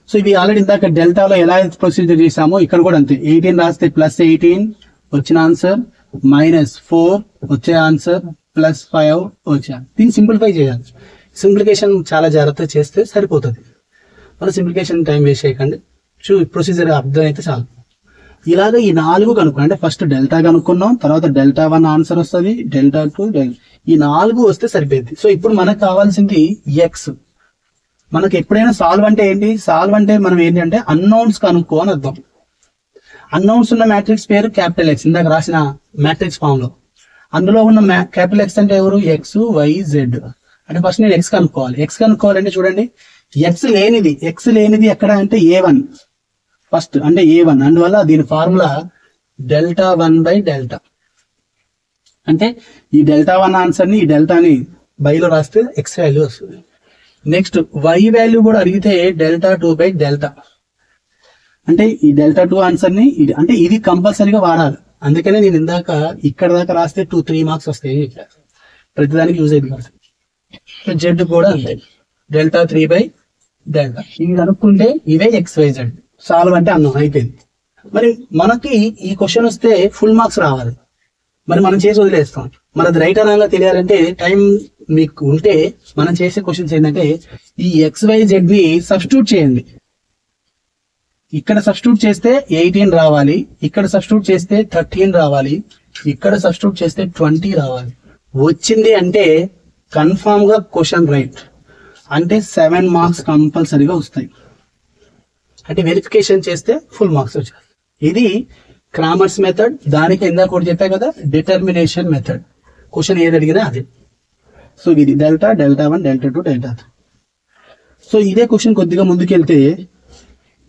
సో ఇవి ఆల్రెడీ ఇందాక డెల్టాలో ఎలా ప్రొసీజర్ చేసామో ఇక్కడ కూడా అంతే. 18 రాస్తే +18 వచ్చిన ఆన్సర్, -4 వచ్చే ఆన్సర్, +5 వచ్చే. దీన్ని సింప్లిఫై చేయాలి. సింప్లికేషన్ చాలా జాగ్రత్తగా చేస్తే సరిపోతుంది. మన సింప్లికేషన్ టైం వేస్ట్ చేయకండి. ప్రొసీజర్ అర్థం అయితే చాలు. ఇలాగ ఈ 4 కనుక్కున్నాం. అంటే ఫస్ట్ డెల్టా కనుక్కున్నాం, తర్వాత డెల్టా 1 ఆన్సర్ వస్తుంది, డెల్టా 2 ఈ 4 వస్తే సరిపోయింది. సో ఇప్పుడు మనకు కావాల్సింది ఎక్స్. మనకి ఎప్పుడైనా సాల్వ్ అంటే ఏంటి, సాల్వ్ అంటే మనం ఏంటి అంటే అన్నౌన్స్ కనుక్కో అని అర్థం. అన్నౌన్స్ ఉన్న మ్యాట్రిక్స్ పేరు క్యాపిటల్ ఎక్స్. ఇందాక రాసిన మ్యాట్రిక్స్ ఫామ్ లో అందులో ఉన్న క్యాపిటల్ ఎక్స్ అంటే ఎవరు, ఎక్స్ వై జెడ్. అంటే ఫస్ట్ నేను ఎక్స్ కనుక్కోవాలి. ఎక్స్ కనుక్కోవాలంటే చూడండి, ఎక్స్ లేనిది ఎక్కడ అంటే A1 ఫస్ట్, అంటే A1. అందువల్ల దీని ఫార్ములా డెల్టా 1/డెల్టా. అంటే ఈ డెల్టా 1 ఆన్సర్ ని ఈ డెల్టాని బైలో రాస్తే ఎక్స్ వాల్యూ వస్తుంది. నెక్స్ట్ వై వాల్యూ కూడా అడిగితే డెల్టా 2/డెల్టా. అంటే ఈ డెల్టా 2 ఆన్సర్ ని అంటే ఇది కంపల్సరీగా వాడాలి. అందుకనే నేను ఇందాక ఇక్కడ దాకా రాస్తే 3 మార్క్స్ వస్తాయి. ప్రతిదానికి యూజ్ అయింది కాబట్టి. జెడ్ కూడా అంతే, డెల్టా 3/డెల్టా. ఇవి కనుక్కుంటే ఇవే XYZ. సాల్వ్ అంటే అన్నం అయిపోయింది. మరి మనకి ఈ క్వశ్చన్ వస్తే ఫుల్ మార్క్స్ రావాలి. మరి మనం చేసి వదిలేస్తాం. మనది రైట్ అనంగా తెలియాలంటే టైం మీకు ఉంటే మనం చేసే క్వశ్చన్స్ ఏంటంటే ఈ XYZ ని సబ్స్టిట్యూట్ చేయండి. ఇక్కడ సబ్స్టిట్యూట్ చేస్తే 18 రావాలి, ఇక్కడ సబ్స్టిట్యూట్ చేస్తే 13 రావాలి, ఇక్కడ సబ్స్టిట్యూట్ చేస్తే 20 రావాలి. వచ్చింది అంటే కన్ఫామ్ గా క్వశ్చన్ రైట్. అంటే 7 మార్క్స్ కంపల్సరీగా వస్తాయి. అంటే వెరిఫికేషన్ చేస్తే ఫుల్ మార్క్స్ వచ్చాయి. ఇది క్రామర్స్ మెథడ్. దానికి ఇందాక కూడా చెప్పా కదా, డిటర్మినేషన్ మెథడ్. క్వశ్చన్ ఏది అడిగినా అదే. సో ఇది డెల్టా 1 డెల్టా 2 డెల్టా 3. సో ఇదే క్వశ్చన్ కొద్దిగా ముందుకెళ్తే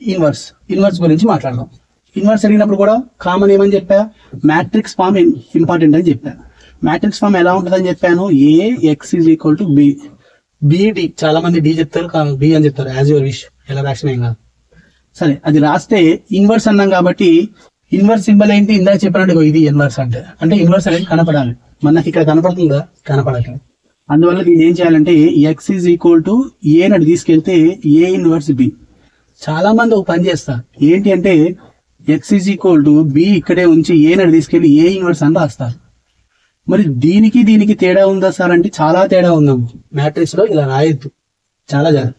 ఇన్వర్స్ గురించి మాట్లాడదాం. ఇన్వర్స్ అడిగినప్పుడు కూడా కామన్ ఏమని చెప్పా, మ్యాట్రిక్స్ ఫామ్ ఇంపార్టెంట్ అని చెప్పా. మ్యాట్రిక్స్ ఫామ్ ఎలా ఉంటుందని చెప్పాను, AX is equal to B, BD. చాలా మంది డి చెప్తారు, బి అని చెప్తారు, యాజ్ యువర్ విష్, ఎలా రాసిన ఏం కాదు. సరే, అది రాస్తే ఇన్వర్స్ అన్నాం కాబట్టి ఇన్వర్స్ సింబల్ ఏంటి, ఇందాక చెప్పినట్టు ఇది ఇన్వర్స్ అంటే ఇన్వర్స్ అనేది కనపడాలి. మనకి ఇక్కడ కనపడుతుందా, కనపడట్లేదు. అందువల్ల దీన్ని ఏం చేయాలంటే X is equal to A నటు తీసుకెళ్తే A ఇన్వర్స్ B. చాలా మంది ఒక పని చేస్తారు ఏంటి అంటే X is equal to B ఇక్కడే ఉంచి A నటు తీసుకెళ్లి A ఇన్వర్స్ అని రాస్తారు. మరి దీనికి తేడా ఉందా సార్ అంటే చాలా తేడా ఉందాం. మ్యాట్రిక్స్ లో ఇలా రాయొద్దు, చాలా జాగ్రత్త.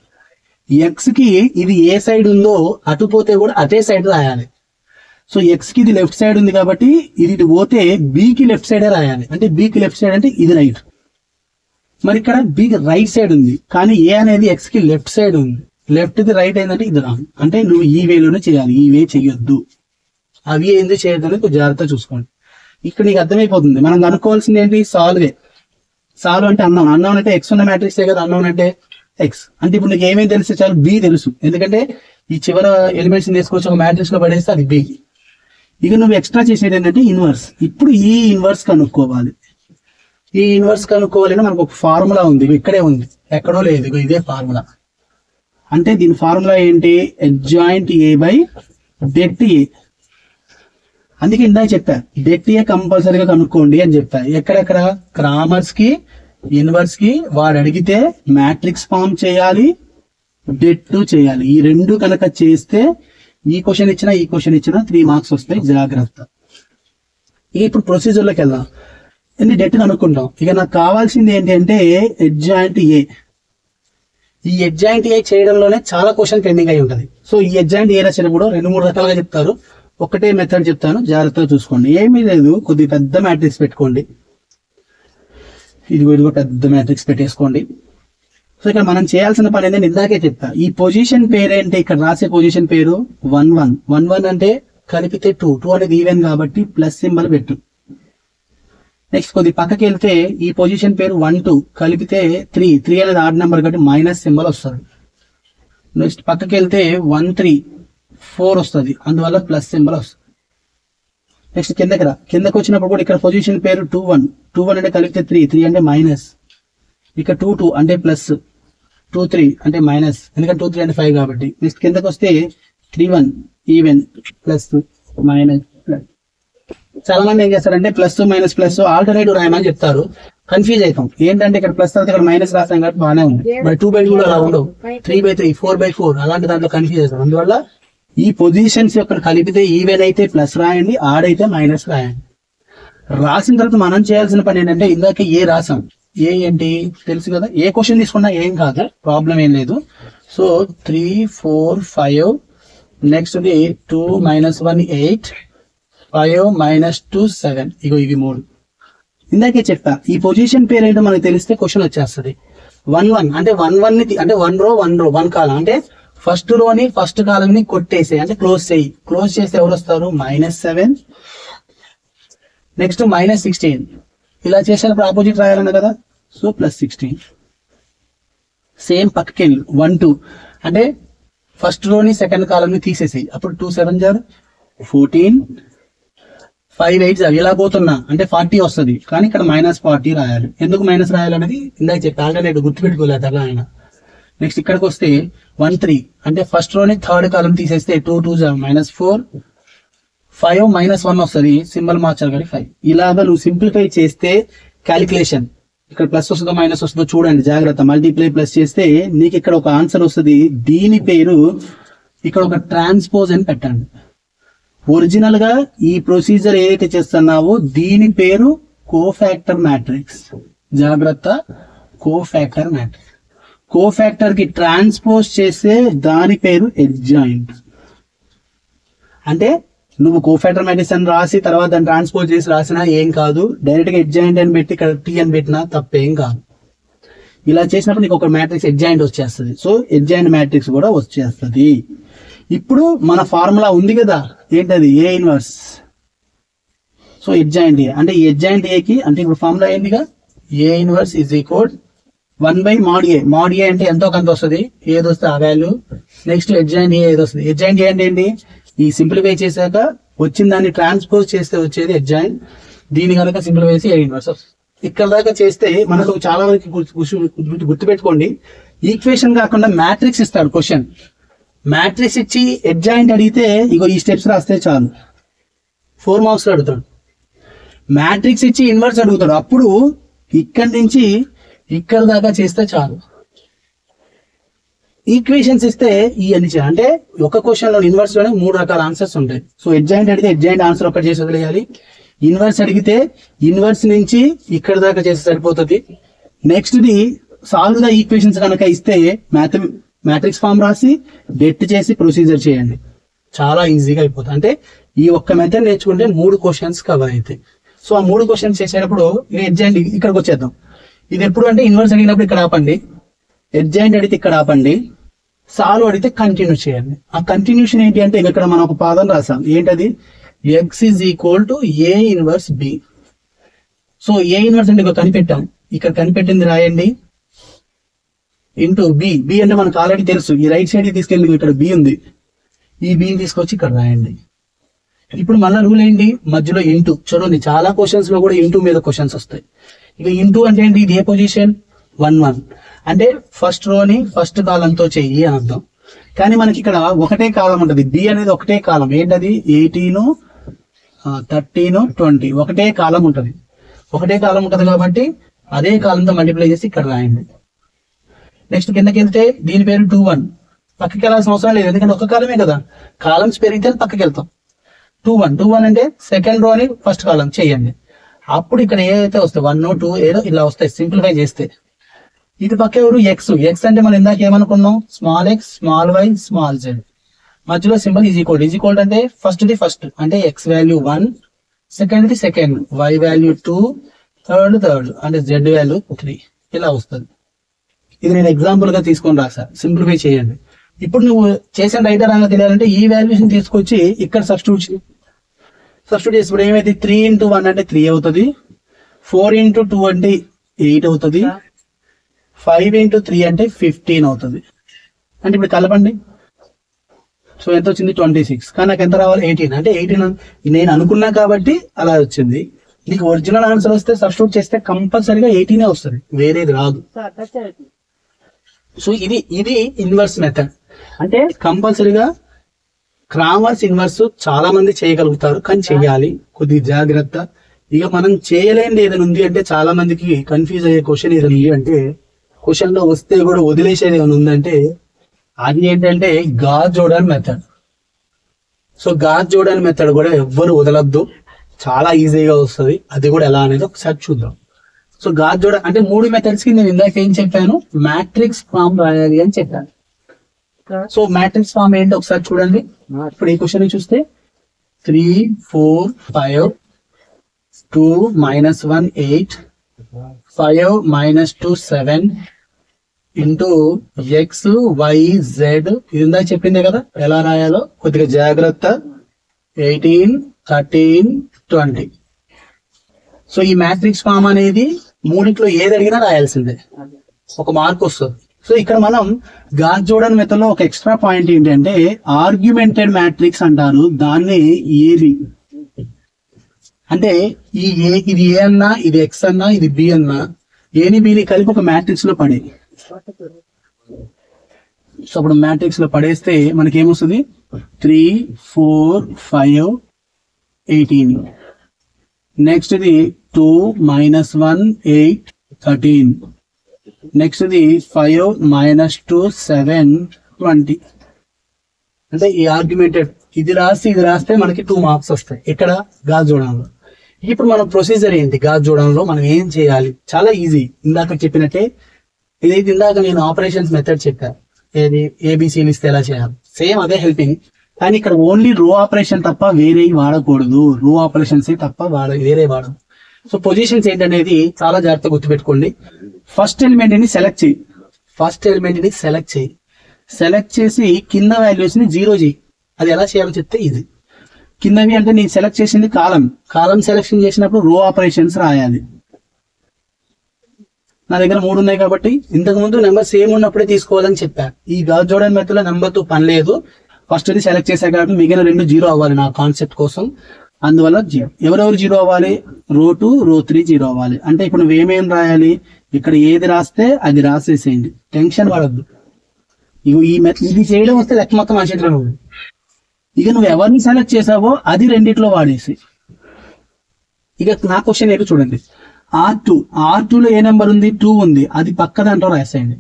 X కి ఇది ఏ సైడ్ ఉందో అటు పోతే కూడా అదే సైడ్ రాయాలి. సో X కి ఇది లెఫ్ట్ సైడ్ ఉంది కాబట్టి ఇది ఇటు పోతే B కి లెఫ్ట్ సైడే రాయాలి. అంటే B కి లెఫ్ట్ సైడ్ అంటే ఇది రైట్. మరి ఇక్కడ B కి రైట్ సైడ్ ఉంది కానీ A అనేది X కి లెఫ్ట్ సైడ్ ఉంది. లెఫ్ట్ ది రైట్ అయిందంటే ఇది రాంగ్. అంటే నువ్వు ఈ వేలోనే చేయాలి, ఈ వే చెయ్యొద్దు. అవి ఎందుకు చేయొద్దు అనేది కొంచెం జాగ్రత్తగా చూసుకోండి. ఇక్కడ నీకు అర్థమైపోతుంది. మనం కనుక్కోవాల్సింది ఏంటి, సాల్వ్ అంటే అన్నౌన్ అంటే X ఉన్న మ్యాట్రిక్సే కదా, అన్నౌన్ అంటే X. అంటే ఇప్పుడు నీకు ఏమేమి తెలిస్తే చాలు, B తెలుసు. ఎందుకంటే ఈ చివరి ఎలిమెంట్స్ తీసుకొచ్చి ఒక మ్యాట్రిక్స్ లో పడేస్తే అది B. ఇక నువ్వు ఎక్స్ట్రా చేసేది ఏంటంటే ఇన్వర్స్. ఇప్పుడు ఈ ఇన్వర్స్ కనుక్కోవాలి. ఈ ఇన్వర్స్ కనుక్కోవాలని మనకు ఒక ఫార్ములా ఉంది, ఇక్కడే ఉంది, ఎక్కడో లేదు, ఇదే ఫార్ములా. అంటే దీని ఫార్ములా ఏంటి, adjoint A by det A. అందుకే ఇందాక చెప్పా డెట్ A కంపల్సరీగా కనుక్కోండి అని చెప్పా. ఎక్కడెక్కడ, క్రామర్స్ కి ఇన్వర్స్ కి వాడు అడిగితే మ్యాట్రిక్స్ ఫామ్ చేయాలి, డెట్ చేయాలి. ఈ రెండు కనుక చేస్తే ఈ క్వశ్చన్ ఇచ్చినా 3 మార్క్స్ వస్తాయి, జాగ్రత్త. ఇప్పుడు ప్రొసీజర్ లోకి వెళ్దాం. డెట్ కనుక్కుంటాం. ఇక నాకు కావాల్సింది ఏంటి అంటే అడ్జాయింట్ A. ఈ అడ్జాయింట్ A చేయడంలోనే చాలా క్వశ్చన్ పెండింగ్ అయి ఉంటుంది. సో ఈ అడ్జాయింట్ A రాసినప్పుడు 2-3 రకాలుగా చెప్తారు. ఒకటే మెథడ్ చెప్తాను, జాగ్రత్తగా చూసుకోండి. ఏమీ లేదు, కొద్దిగా పెద్ద మ్యాట్రిక్స్ పెట్టుకోండి. ఇదిగో పెద్ద మ్యాట్రిక్స్ పెట్టేసుకోండి. సో ఇక్కడ మనం చేయాల్సిన పని ఏంటంటే ఇందాకే చెప్తా, ఈ పొజిషన్ పేరు ఏంటి, ఇక్కడ రాసే పొజిషన్ పేరు 1-1 అంటే కలిపితే 2 అనేది ఈవెన్ కాబట్టి ప్లస్ సింబల్ పెట్టు. నెక్స్ట్ కొద్ది పక్కకి వెళ్తే ఈ పొజిషన్ పేరు 1-2 కలిపితే 3 అనేది ఆడ్ నెంబర్ కాబట్టి మైనస్ సింబల్ వస్తుంది. నెక్స్ట్ పక్కకి వెళ్తే 1-3-4 వస్తుంది, అందువల్ల ప్లస్ సింబల్ వస్తుంది. నెక్స్ట్ కిందకి వచ్చినప్పుడు కూడా ఇక్కడ పొజిషన్ పేరు 2-1 అంటే కలిపితే 3 అంటే మైనస్. ఇక 2-2 అంటే ప్లస్, 2-3 అంటే మైనస్, ఎందుకంటే 2-3 అంటే 5 కాబట్టి. నెక్స్ట్ కిందకి వస్తే 3-1 ఈవెన్, ప్లస్ మైనస్ ప్లస్. చాలా మంది ఏం చేస్తారంటే ప్లస్ ఆల్టర్నేటివ్ రాయమని చెప్తారు, కన్ఫ్యూజ్ అవుతాం. ఏంటంటే ఇక్కడ ప్లస్ తర్వాత ఇక్కడ మైనస్ రాస్తాం కాబట్టి బాగానే ఉంది. మరి 2/2 అలా ఉండవు, 3/3, 4/4 అలాంటి దాంట్లో కన్ఫ్యూజ్ అవుతాం. అందువల్ల ఈ పొజిషన్స్ యొక్క కలిపితే ఈవెన్ అయితే ప్లస్ రాయండి, ఆడ్ అయితే మైనస్ రాయండి. రాసిన తర్వాత మనం చేయాల్సిన పని ఏంటంటే ఇందాక ఏ రాసాం, ఏ ఏంటి తెలుసు కదా, ఏ క్వశ్చన్ తీసుకున్నా ఏం కాదు, ప్రాబ్లం ఏం లేదు. So 3, 4, 5, next 2 - 1 8, 5 - 2 7. ఇగో ఇవి 3 ఇందాకే చెప్పా. ఈ పొజిషన్ పేరు ఏంటో మనకు తెలిస్తే క్వశ్చన్ వచ్చేస్తుంది. 1-1 అంటే 1-1 అంటే 1 రో 1 కాలం అంటే ఫస్ట్ రోని ఫస్ట్ కాలం ని కొట్టేసే, అంటే క్లోజ్ చేయి. క్లోజ్ చేస్తే ఎవరు వస్తారు, -7, నెక్స్ట్ -16. ఇలా చేసినప్పుడు ఆపోజిట్ రాయాలన్నా కదా, సో +16. సేమ్ పక్కకెళ్ళి 1-2 అంటే ఫస్ట్ రోని సెకండ్ కాలం ని తీసేసి, అప్పుడు 2 7 14, 5 8 ఇలా పోతున్నా అంటే 40 వస్తుంది. కానీ ఇక్కడ -40 రాయాలి. ఎందుకు మైనస్ రాయాలనేది ఇందాక చెప్పి ఆల్టర్నేటివ్ గుర్తుపెట్టుకోలేదు అలా ఆయన. నెక్స్ట్ ఇక్కడికి వస్తే 1-3 అంటే ఫస్ట్ రోని థర్డ్ కాలం తీసేస్తే 2 2 -4, 5 -1 వస్తుంది, సింబల్ మార్చాలి కానీ 5. ఇలాగా నువ్వు సింప్లిఫై చేస్తే క్యాలిక్యులేషన్ ఇక్కడ ప్లస్ వస్తుందో మైనస్ వస్తుందో చూడండి, జాగ్రత్త. మల్టీప్లై ప్లస్ చేస్తే నీకు ఇక్కడ ఒక ఆన్సర్ వస్తుంది. దీని పేరు ఇక్కడ ఒక ట్రాన్స్పోజ్ అని పెట్టండి. ఒరిజినల్ గా ఈ ప్రొసీజర్ ఏదైతే చేస్తున్నావో దీని పేరు కోఫాక్టర్ మ్యాట్రిక్స్. జాగ్రత్త, కోఫాక్టర్ మ్యాట్రిక్స్. కోఫాక్టర్ కి ట్రాన్స్పోజ్ చేస్తే దాని పేరు అడ్జాయింట్. అంటే నువ్వు కోఫాక్టర్ మ్యాట్రిక్స్ అని రాసి తర్వాత దాన్ని ట్రాన్స్పోజ్ చేసి రాసినా ఏం కాదు, డైరెక్ట్ గా అడ్జాయింట్ అని పెట్టి ఇక్కడ టీ అని పెట్టినా తప్పేం కాదు. ఇలా చేసినప్పుడు నీకు ఒక మ్యాట్రిక్స్ అడ్జాయింట్ వచ్చేస్తుంది. సో అడ్జాయింట్ మ్యాట్రిక్స్ కూడా వచ్చేస్తుంది. ఇప్పుడు మన ఫార్ములా ఉంది కదా, ఏంటది, a inverse. So adjoint a అంటే ఈ అడ్జాయింట్ ఏకి అంటే ఇప్పుడు ఫార్ములా ఏంటిగా, a inverse is equal 1/mod A. mod A అంటే ఎంతో కొంత వస్తుంది, ఏది వస్తే ఆ వాల్యూ. నెక్స్ట్ అడ్జాయింట్ ఏ ఏది వస్తుంది. అడ్జాయింట్ ఏ అంటే ఏంటి, ఈ సింప్లిఫై చేశాక వచ్చిన దాన్ని ట్రాన్స్పోజ్ చేస్తే వచ్చేది అడ్జాయింట్. దీని కనుక సింప్లిఫై చేసి ఏ ఇన్వర్స్. ఇక్కడ దాకా చేస్తే మనకు చాలా వరకు గుర్తుపెట్టుకోండి, ఈక్వేషన్ కాకుండా మ్యాట్రిక్స్ ఇస్తాడు క్వశ్చన్. మ్యాట్రిక్స్ ఇచ్చి అడ్జాయింట్ అడిగితే ఇగో ఈ స్టెప్స్ రాస్తే చాలు, 4 మార్క్స్ అడుగుతాడు. మ్యాట్రిక్స్ ఇచ్చి ఇన్వర్స్ అడుగుతాడు, అప్పుడు ఇక్కడి నుంచి ఇక్కడ దాకా చేస్తే చాలు. ఈక్వేషన్స్ ఇస్తే ఇవన్నీ చేయాలి. అంటే ఒక క్వశ్చన్ లో ఇన్వర్స్ లోనే 3 రకాల ఆన్సర్స్ ఉంటాయి. సో అడ్జాయింట్ అడిగితే అడ్జాయింట్ ఆన్సర్ ఒకటి చేసి వదిలేయాలి. ఇన్వర్స్ అడిగితే ఇన్వర్స్ నుంచి ఇక్కడ దాకా చేస్తే సరిపోతుంది. Next the solve the equations కనుక ఇస్తే మ్యాట్రిక్స్ ఫామ్ రాసి డెట్ చేసి ప్రొసీజర్ చేయండి, చాలా ఈజీగా అయిపోతుంది. అంటే ఈ ఒక్క మెథడ్ నేర్చుకుంటే 3 క్వశ్చన్స్ కవర్ అవుతాయి. సో ఆ 3 క్వశ్చన్స్ చేసేటప్పుడు అడ్జాయింట్ ఇక్కడికి వచ్చేద్దాం. ఇది ఎప్పుడు అంటే ఇన్వర్స్ అడిగినప్పుడు ఇక్కడ ఆపండి, అడ్జాయింట్ అడిగితే ఇక్కడ ఆపండి, సాల్వ్ అడిగితే కంటిన్యూ చేయండి. ఆ కంటిన్యూషన్ ఏంటి అంటే ఇక్కడ మనం ఒక పాదం రాసాం, ఏంటది? X is equal to A inverse B. So A inverse అంటే ఇక్కడ కనిపెట్టాం, ఇక్కడ కనిపెట్టింది రాయండి, ఇంటూ బి. బి అంటే మనకు ఆల్రెడీ తెలుసు, ఈ రైట్ సైడ్ తీసుకెళ్ళి ఇక్కడ బి ఉంది, ఈ బిని తీసుకొచ్చి ఇక్కడ రాయండి. ఇప్పుడు మళ్ళీ రూల్ ఏంటి? మధ్యలో ఇంటూ. చూడండి చాలా క్వశ్చన్స్ లో కూడా ఇంటూ మీద క్వశ్చన్స్ వస్తాయి. ఇక ఇంటూ అంటే ఏంటి? ఇది ఏ పొజిషన్? 1 1. అంటే ఫస్ట్ రోని ఫస్ట్ కాలం తో చెయ్యి అని అర్థం. కానీ మనకి ఇక్కడ ఒకటే కాలం ఉంటుంది, బి అనేది ఒకటే కాలం. ఏంటది? 18 13 20 ఒకటే కాలం ఉంటుంది. ఒకటే కాలం ఉంటుంది కాబట్టి అదే కాలంతో మల్టిప్లై చేసి ఇక్కడ రాయండి. నెక్స్ట్ కిందకి వెళ్తే దీని పేరు 2 1. పక్కకి వెళ్ళాల్సిన అవసరం లేదు, ఎందుకంటే ఒక కాలమే కదా, కాలమ్స్ పెరిగితే పక్కకి వెళ్తాం. 2 1 అంటే సెకండ్ రోని ఫస్ట్ కాలం చేయండి. అప్పుడు ఇక్కడ ఏదైతే వస్తాయి 1 2 ఏదో ఇలా వస్తాయి సింప్లిఫై చేస్తే. ఇది పక్క ఎవరు? ఎక్స్. ఎక్స్ అంటే మనం ఇందాక ఏమనుకున్నాం? Small x small y small z. మధ్యలో సింబల్ ఈజ్ ఈక్వల్ అంటే ఫస్ట్ ది ఫస్ట్ అంటే x value 1, second the second, y value 2, third అంటే జెడ్ వాల్యూ 3 ఇలా వస్తుంది. ఇది నేను ఎగ్జాంపుల్ గా తీసుకొని రాసా, సింప్లిఫై చేయండి. ఇప్పుడు నువ్వు చేసిన రైట్ రంగా తెలియాలంటే ఈ వాల్యూస్ తీసుకొచ్చి ఇక్కడ సబ్స్టిట్యూట్ చేసి ఇప్పుడు ఏమైతే 3 into 1 అంటే 3 అవుతుంది, 4 into 2 అంటే 8 అవుతుంది, 5 into 3 అంటే 15 అవుతుంది. అంటే ఇప్పుడు కలపండి. సో ఎంత వచ్చింది? 26. కానీ నాకు ఎంత రావాలి? 18. అంటే 18 నేను అనుకున్నా కాబట్టి అలా వచ్చింది. నీకు ఒరిజినల్ ఆన్సర్ వస్తే సబ్స్టిట్యూట్ చేస్తే కంపల్సరీగా 18 వస్తుంది, వేరేది రాదు. సో ఇది ఇన్వర్స్ మెథడ్. అంటే కంపల్సరీగా క్రామర్స్ ఇన్వర్స్ చాలా మంది చేయగలుగుతారు, కానీ చెయ్యాలి, కొద్దిగా జాగ్రత్త. ఇక మనం చేయలేనిది ఏదైనా ఉంది అంటే, చాలా మందికి కన్ఫ్యూజ్ అయ్యే క్వశ్చన్ ఏదైనా ఉంది అంటే, క్వశ్చన్ లో వస్తే కూడా వదిలేసేది ఏమైనా ఉందంటే అది ఏంటంటే gauge Jordan method. So gauge Jordan method కూడా ఎవ్వరు వదలద్దు, చాలా ఈజీగా వస్తుంది. అది కూడా ఎలా అనేది ఒకసారి చూద్దాం. సో గాజ్ జోడన్ అంటే 3 మెథడ్స్ కి నేను ఇందాక ఏం చెప్పాను? మ్యాట్రిక్స్ ఫామ్ రాయాలి అని చెప్పాను. సో మ్యాట్రిక్స్ ఫామ్ ఏంటి ఒకసారి చూడండి. ఇప్పుడు ఈ క్వశ్చన్ చూస్తే 3 4 5 2 -1 8 5 -2 7 ఇంటూ ఎక్స్ వై జెడ్. ఇది ఇందాక చెప్పిందే కదా ఎలా రాయాలో, కొద్దిగా జాగ్రత్త. 18 13 20. సో ఈ మ్యాట్రిక్స్ ఫామ్ అనేది మూడింట్లో ఏది అడిగినా రాయాల్సిందే, ఒక మార్క్ వస్తుంది. సో ఇక్కడ మనం గాజ్ జోడన్ మెథడ్ లో ఒక ఎక్స్ట్రా పాయింట్ ఏంటంటే ఆర్గ్యుమెంటెడ్ మ్యాట్రిక్స్ అంటారు దాన్ని. ఏది అంటే ఇది ఏ అన్నా, ఇది ఎక్స్ అన్నా, ఇది బి అన్నా, ఏని బిని కలిపి ఒక మ్యాట్రిక్స్ లో పడే. సో అప్పుడు మ్యాట్రిక్స్ లో పడేస్తే మనకి ఏమొస్తుంది? 3 4 5 18. నెక్స్ట్ ఇది 2 -1 8 13. నెక్స్ట్ ఇది 5 -2 7 20. అంటే ఈ ఆర్గ్యుమెంటెడ్ ఇది రాస్తే మనకి 2 మార్క్స్ వస్తాయి ఇక్కడ గాజ్ జోడన్లో. ఇప్పుడు మనం ప్రొసీజర్ ఏంటి? గాజ్ జోడన్లో మనం ఏం చేయాలి? చాలా ఈజీ. ఇందాక చెప్పినట్టే ఇదైతే ఇందాక నేను ఆపరేషన్స్ మెథడ్ చెప్పాను, ఏది ఏబిసిలు ఇస్తే ఎలా చేయాలి, సేమ్ అదే హెల్పింగ్. కానీ ఇక్కడ ఓన్లీ రో ఆపరేషన్ తప్ప వేరే వాడకూడదు, రో ఆపరేషన్స్ తప్ప వేరే వాడదు. సో పొజిషన్స్ ఏంటనేది చాలా జాగ్రత్తగా గుర్తుపెట్టుకోండి. ఫస్ట్ ఎలిమెంట్ ని సెలెక్ట్ చేయి. సెలెక్ట్ చేసి కింద వాల్యూస్ ని 0 చేయి. అది ఎలా చేయాలో చెప్తే ఇది కిందవి అంటే నేను సెలెక్ట్ చేసింది కాలం సెలెక్షన్ చేసినప్పుడు రో ఆపరేషన్స్ రాయాలి. నా దగ్గర 3 ఉన్నాయి కాబట్టి ఇంతకు ముందు నెంబర్ సేమ్ ఉన్నప్పుడే తీసుకోవాలని చెప్పా. ఈ గాజ్ జోడన్ మెథడ్ లో నెంబర్ తో పని లేదు, ఫస్ట్ ది సెలెక్ట్ చేశా కాబట్టి మిగిలిన రెండు జీరో అవ్వాలి నా కాన్సెప్ట్ కోసం, అందువల్ల జీరో. ఎవరెవరు జీరో అవ్వాలి? రో 2 రో 3 జీరో అవ్వాలి. అంటే ఇప్పుడు నువ్వేమేం రాయాలి, ఇక్కడ ఏది రాస్తే అది రాసేసేయండి, టెన్షన్ పడద్దు. ఇగో ఇది చేయడం వస్తే లెక్క మొత్తం ఆ చేతిలో ఉంది. ఇక నువ్వు ఎవరిని సెలెక్ట్ చేసావో అది రెండిట్లో వాడేసి. ఇక నా క్వశ్చన్ ఏంటో చూడండి. R2 లో ఏ నెంబర్ ఉంది? 2 ఉంది, అది పక్క దాంట్లో రాసేయండి.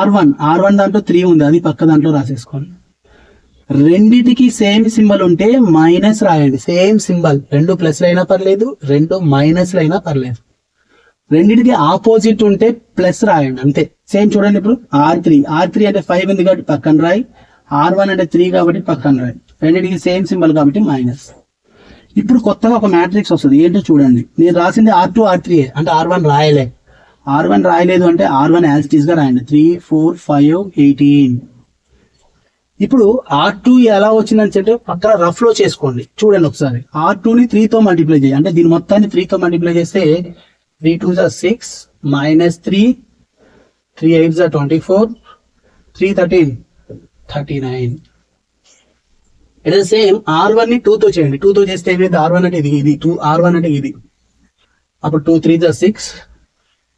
R1 దాంట్లో 3 ఉంది, అది పక్క దాంట్లో రాసేసుకోండి. రెండిటికి సేమ్ సింబల్ ఉంటే మైనస్ రాయండి. సేమ్ సింబల్, రెండు ప్లస్లు అయినా పర్లేదు, రెండు మైనస్లు అయినా పర్లేదు. రెండిటికి ఆపోజిట్ ఉంటే ప్లస్ రాయండి అంతే. సేమ్ చూడండి, ఇప్పుడు R3 అంటే 5 ఉంది కాబట్టి పక్కన రాయి, R1 అంటే 3 కాబట్టి పక్కన రాయి. రెండిటికి సేమ్ సింబల్ కాబట్టి మైనస్. ఇప్పుడు కొత్తగా ఒక మ్యాట్రిక్స్ వస్తుంది, ఏంటో చూడండి. నేను రాసింది R2 R3 అంటే R1 రాయలేదు అంటే R1 యాజ్ ఇట్ ఈస్ గా రాయండి. 3 4 5 18. ఇప్పుడు R2 ఎలా వచ్చిందని చెప్పి పక్కన రఫ్ లో చేసుకోండి. చూడండి ఒకసారి, R2 ని 3 తో మల్టిప్లై చేయండి. అంటే దీని మొత్తాన్ని 3 తో మల్టిప్లై చేస్తే 3 2 6 minus 3 3 8 24 3 13 39. It is same R1 ని 2 తో చేయండి. 2 తో చేస్తే ఏమైంది? R1 అంటే ఇది 2, R1 అంటే ఇది. అప్పుడు 2 3 6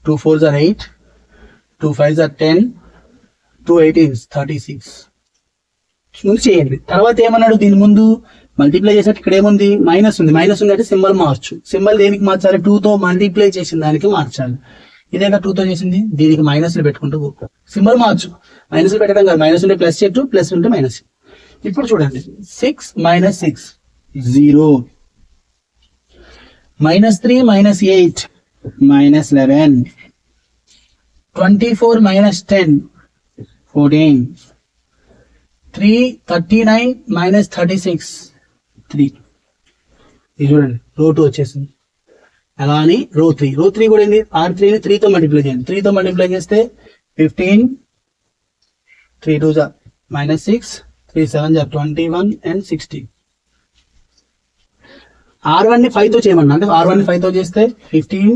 2 4 8 2 5 10 2 18 36 ముందు చేయండి. తర్వాత ఏమన్నాడు? దీని ముందు మల్టిప్లై చేసేట ఇక్కడ ఏముంది? మైనస్ ఉంది. మైనస్ ఉంది అంటే సింబల్ మార్చు. సింబల్ దేనికి మార్చాలి? 2 తో మల్టిప్లై చేసిన దానికి మార్చాలి. ఇదేగా 2 తో చేసింది, దీనికి మైనస్లు పెట్టుకుంటూ సింబల్ మార్చు. మైనస్లు పెట్టడం కాదు, మైనస్ ఉంటే ప్లస్ చెట్టు, ప్లస్ ఉంటే మైనస్. ఇప్పుడు చూడండి, 6 minus 6 0, minus 3 minus 8 minus 11, 24 minus 10 14, 3 39 minus 36 3. ఇది చూడండి, రో 2 వచ్చేసింది. అలా అని రో 3 కూడా ఏంది? R3 ని 3 తో మల్టిప్లై చేయండి. 3 తో మల్టిప్లై చేస్తే 15 3 2 మైనస్ 6 3 7 21 and 60. R1 ని 5 తో చేయమన్నా, అంటే R1 ని 5 తో చేస్తే 15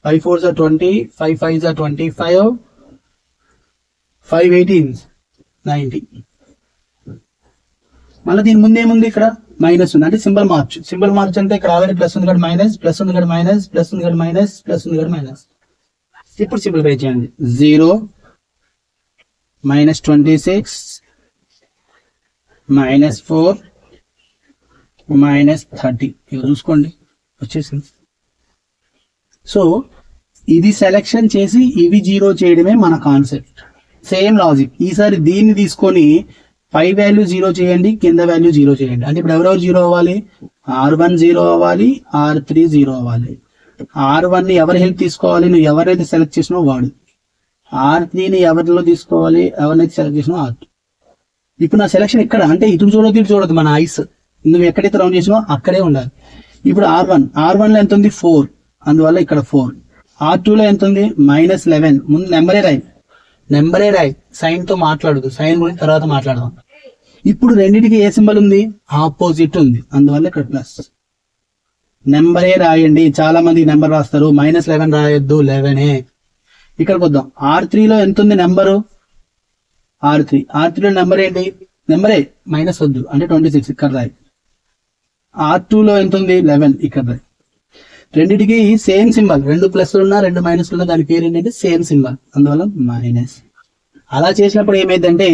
5 4 20 5 5 25 5 18 90. మళ్ళీ దీని ముందు ఏముంది? ఇక్కడ మైనస్ ఉంది, అంటే సింబల్ మార్చు. సింబల్ మార్చు అంటే ఇక్కడ ఆల్రెడీ ప్లస్ ఉంది కదా మైనస్, ప్లస్ ఉంది కదా మైనస్, ప్లస్ ఉంది కదా మైనస్, ప్లస్ ఉంది కదా మైనస్. ఇప్పుడు సింప్లిఫై చేయండి. 0 మైనస్ 26 మైనస్ 4 మైనస్ 30. ఇవి చూసుకోండి వచ్చేసింది. సో ఇది సెలెక్షన్ చేసి ఇవి జీరో చేయడమే మన కాన్సెప్ట్. Same logic. ఈసారి దీన్ని తీసుకొని పై వాల్యూ జీరో చేయండి, కింద వాల్యూ జీరో చేయండి. అంటే ఇప్పుడు ఎవరెవరు జీరో అవ్వాలి? R1 జీరో అవ్వాలి, R3 జీరో అవ్వాలి. R1 ని ఎవరి హెల్ప్ తీసుకోవాలి? నువ్వు ఎవరైతే సెలెక్ట్ చేసినావు వాడు. R3 ని ఎవరిలో తీసుకోవాలి? ఎవరినైతే సెలెక్ట్ చేసినావు R2. ఇప్పుడు నా సెలెక్షన్ ఇక్కడ, అంటే ఇటు చూడొద్దు మన ఐస్. నువ్వు ఎక్కడైతే రౌండ్ చేసినావో అక్కడే ఉండాలి. ఇప్పుడు R1 లో ఎంత ఉంది? 4, అందువల్ల ఇక్కడ 4. R2 లో ఎంత ఉంది? మైనస్ 11. ముందు నెంబరే రాయి, సైన్ తో మాట్లాడదు, సైన్ గురించి తర్వాత మాట్లాడదాం. ఇప్పుడు రెండింటికి ఏ సింబల్ ఉంది? ఆపోజిట్ ఉంది, అందువల్ల ఇక్కడ ప్లస్. నెంబరే రాయండి. చాలా మంది నెంబర్ రాస్తారు, మైనస్ 11 రాయొద్దు, 11. ఇక్కడికి వద్దాం. R3 లో ఎంత ఉంది నెంబరు? R3 లో నెంబర్ ఏంటి? నెంబరే, మైనస్ వద్దు, అంటే 26 ఇక్కడ రాయి. R2 లో ఎంత ఉంది? 11 ఇక్కడ రాయి. రెండిటికి సేమ్ సింబల్, రెండు ప్లస్లు ఉన్నా రెండు మైనస్లు ఉన్నా దాని పేరు ఏంటంటే సేమ్ సింబల్, అందువల్ల మైనస్. అలా చేసినప్పుడు ఏమైందంటే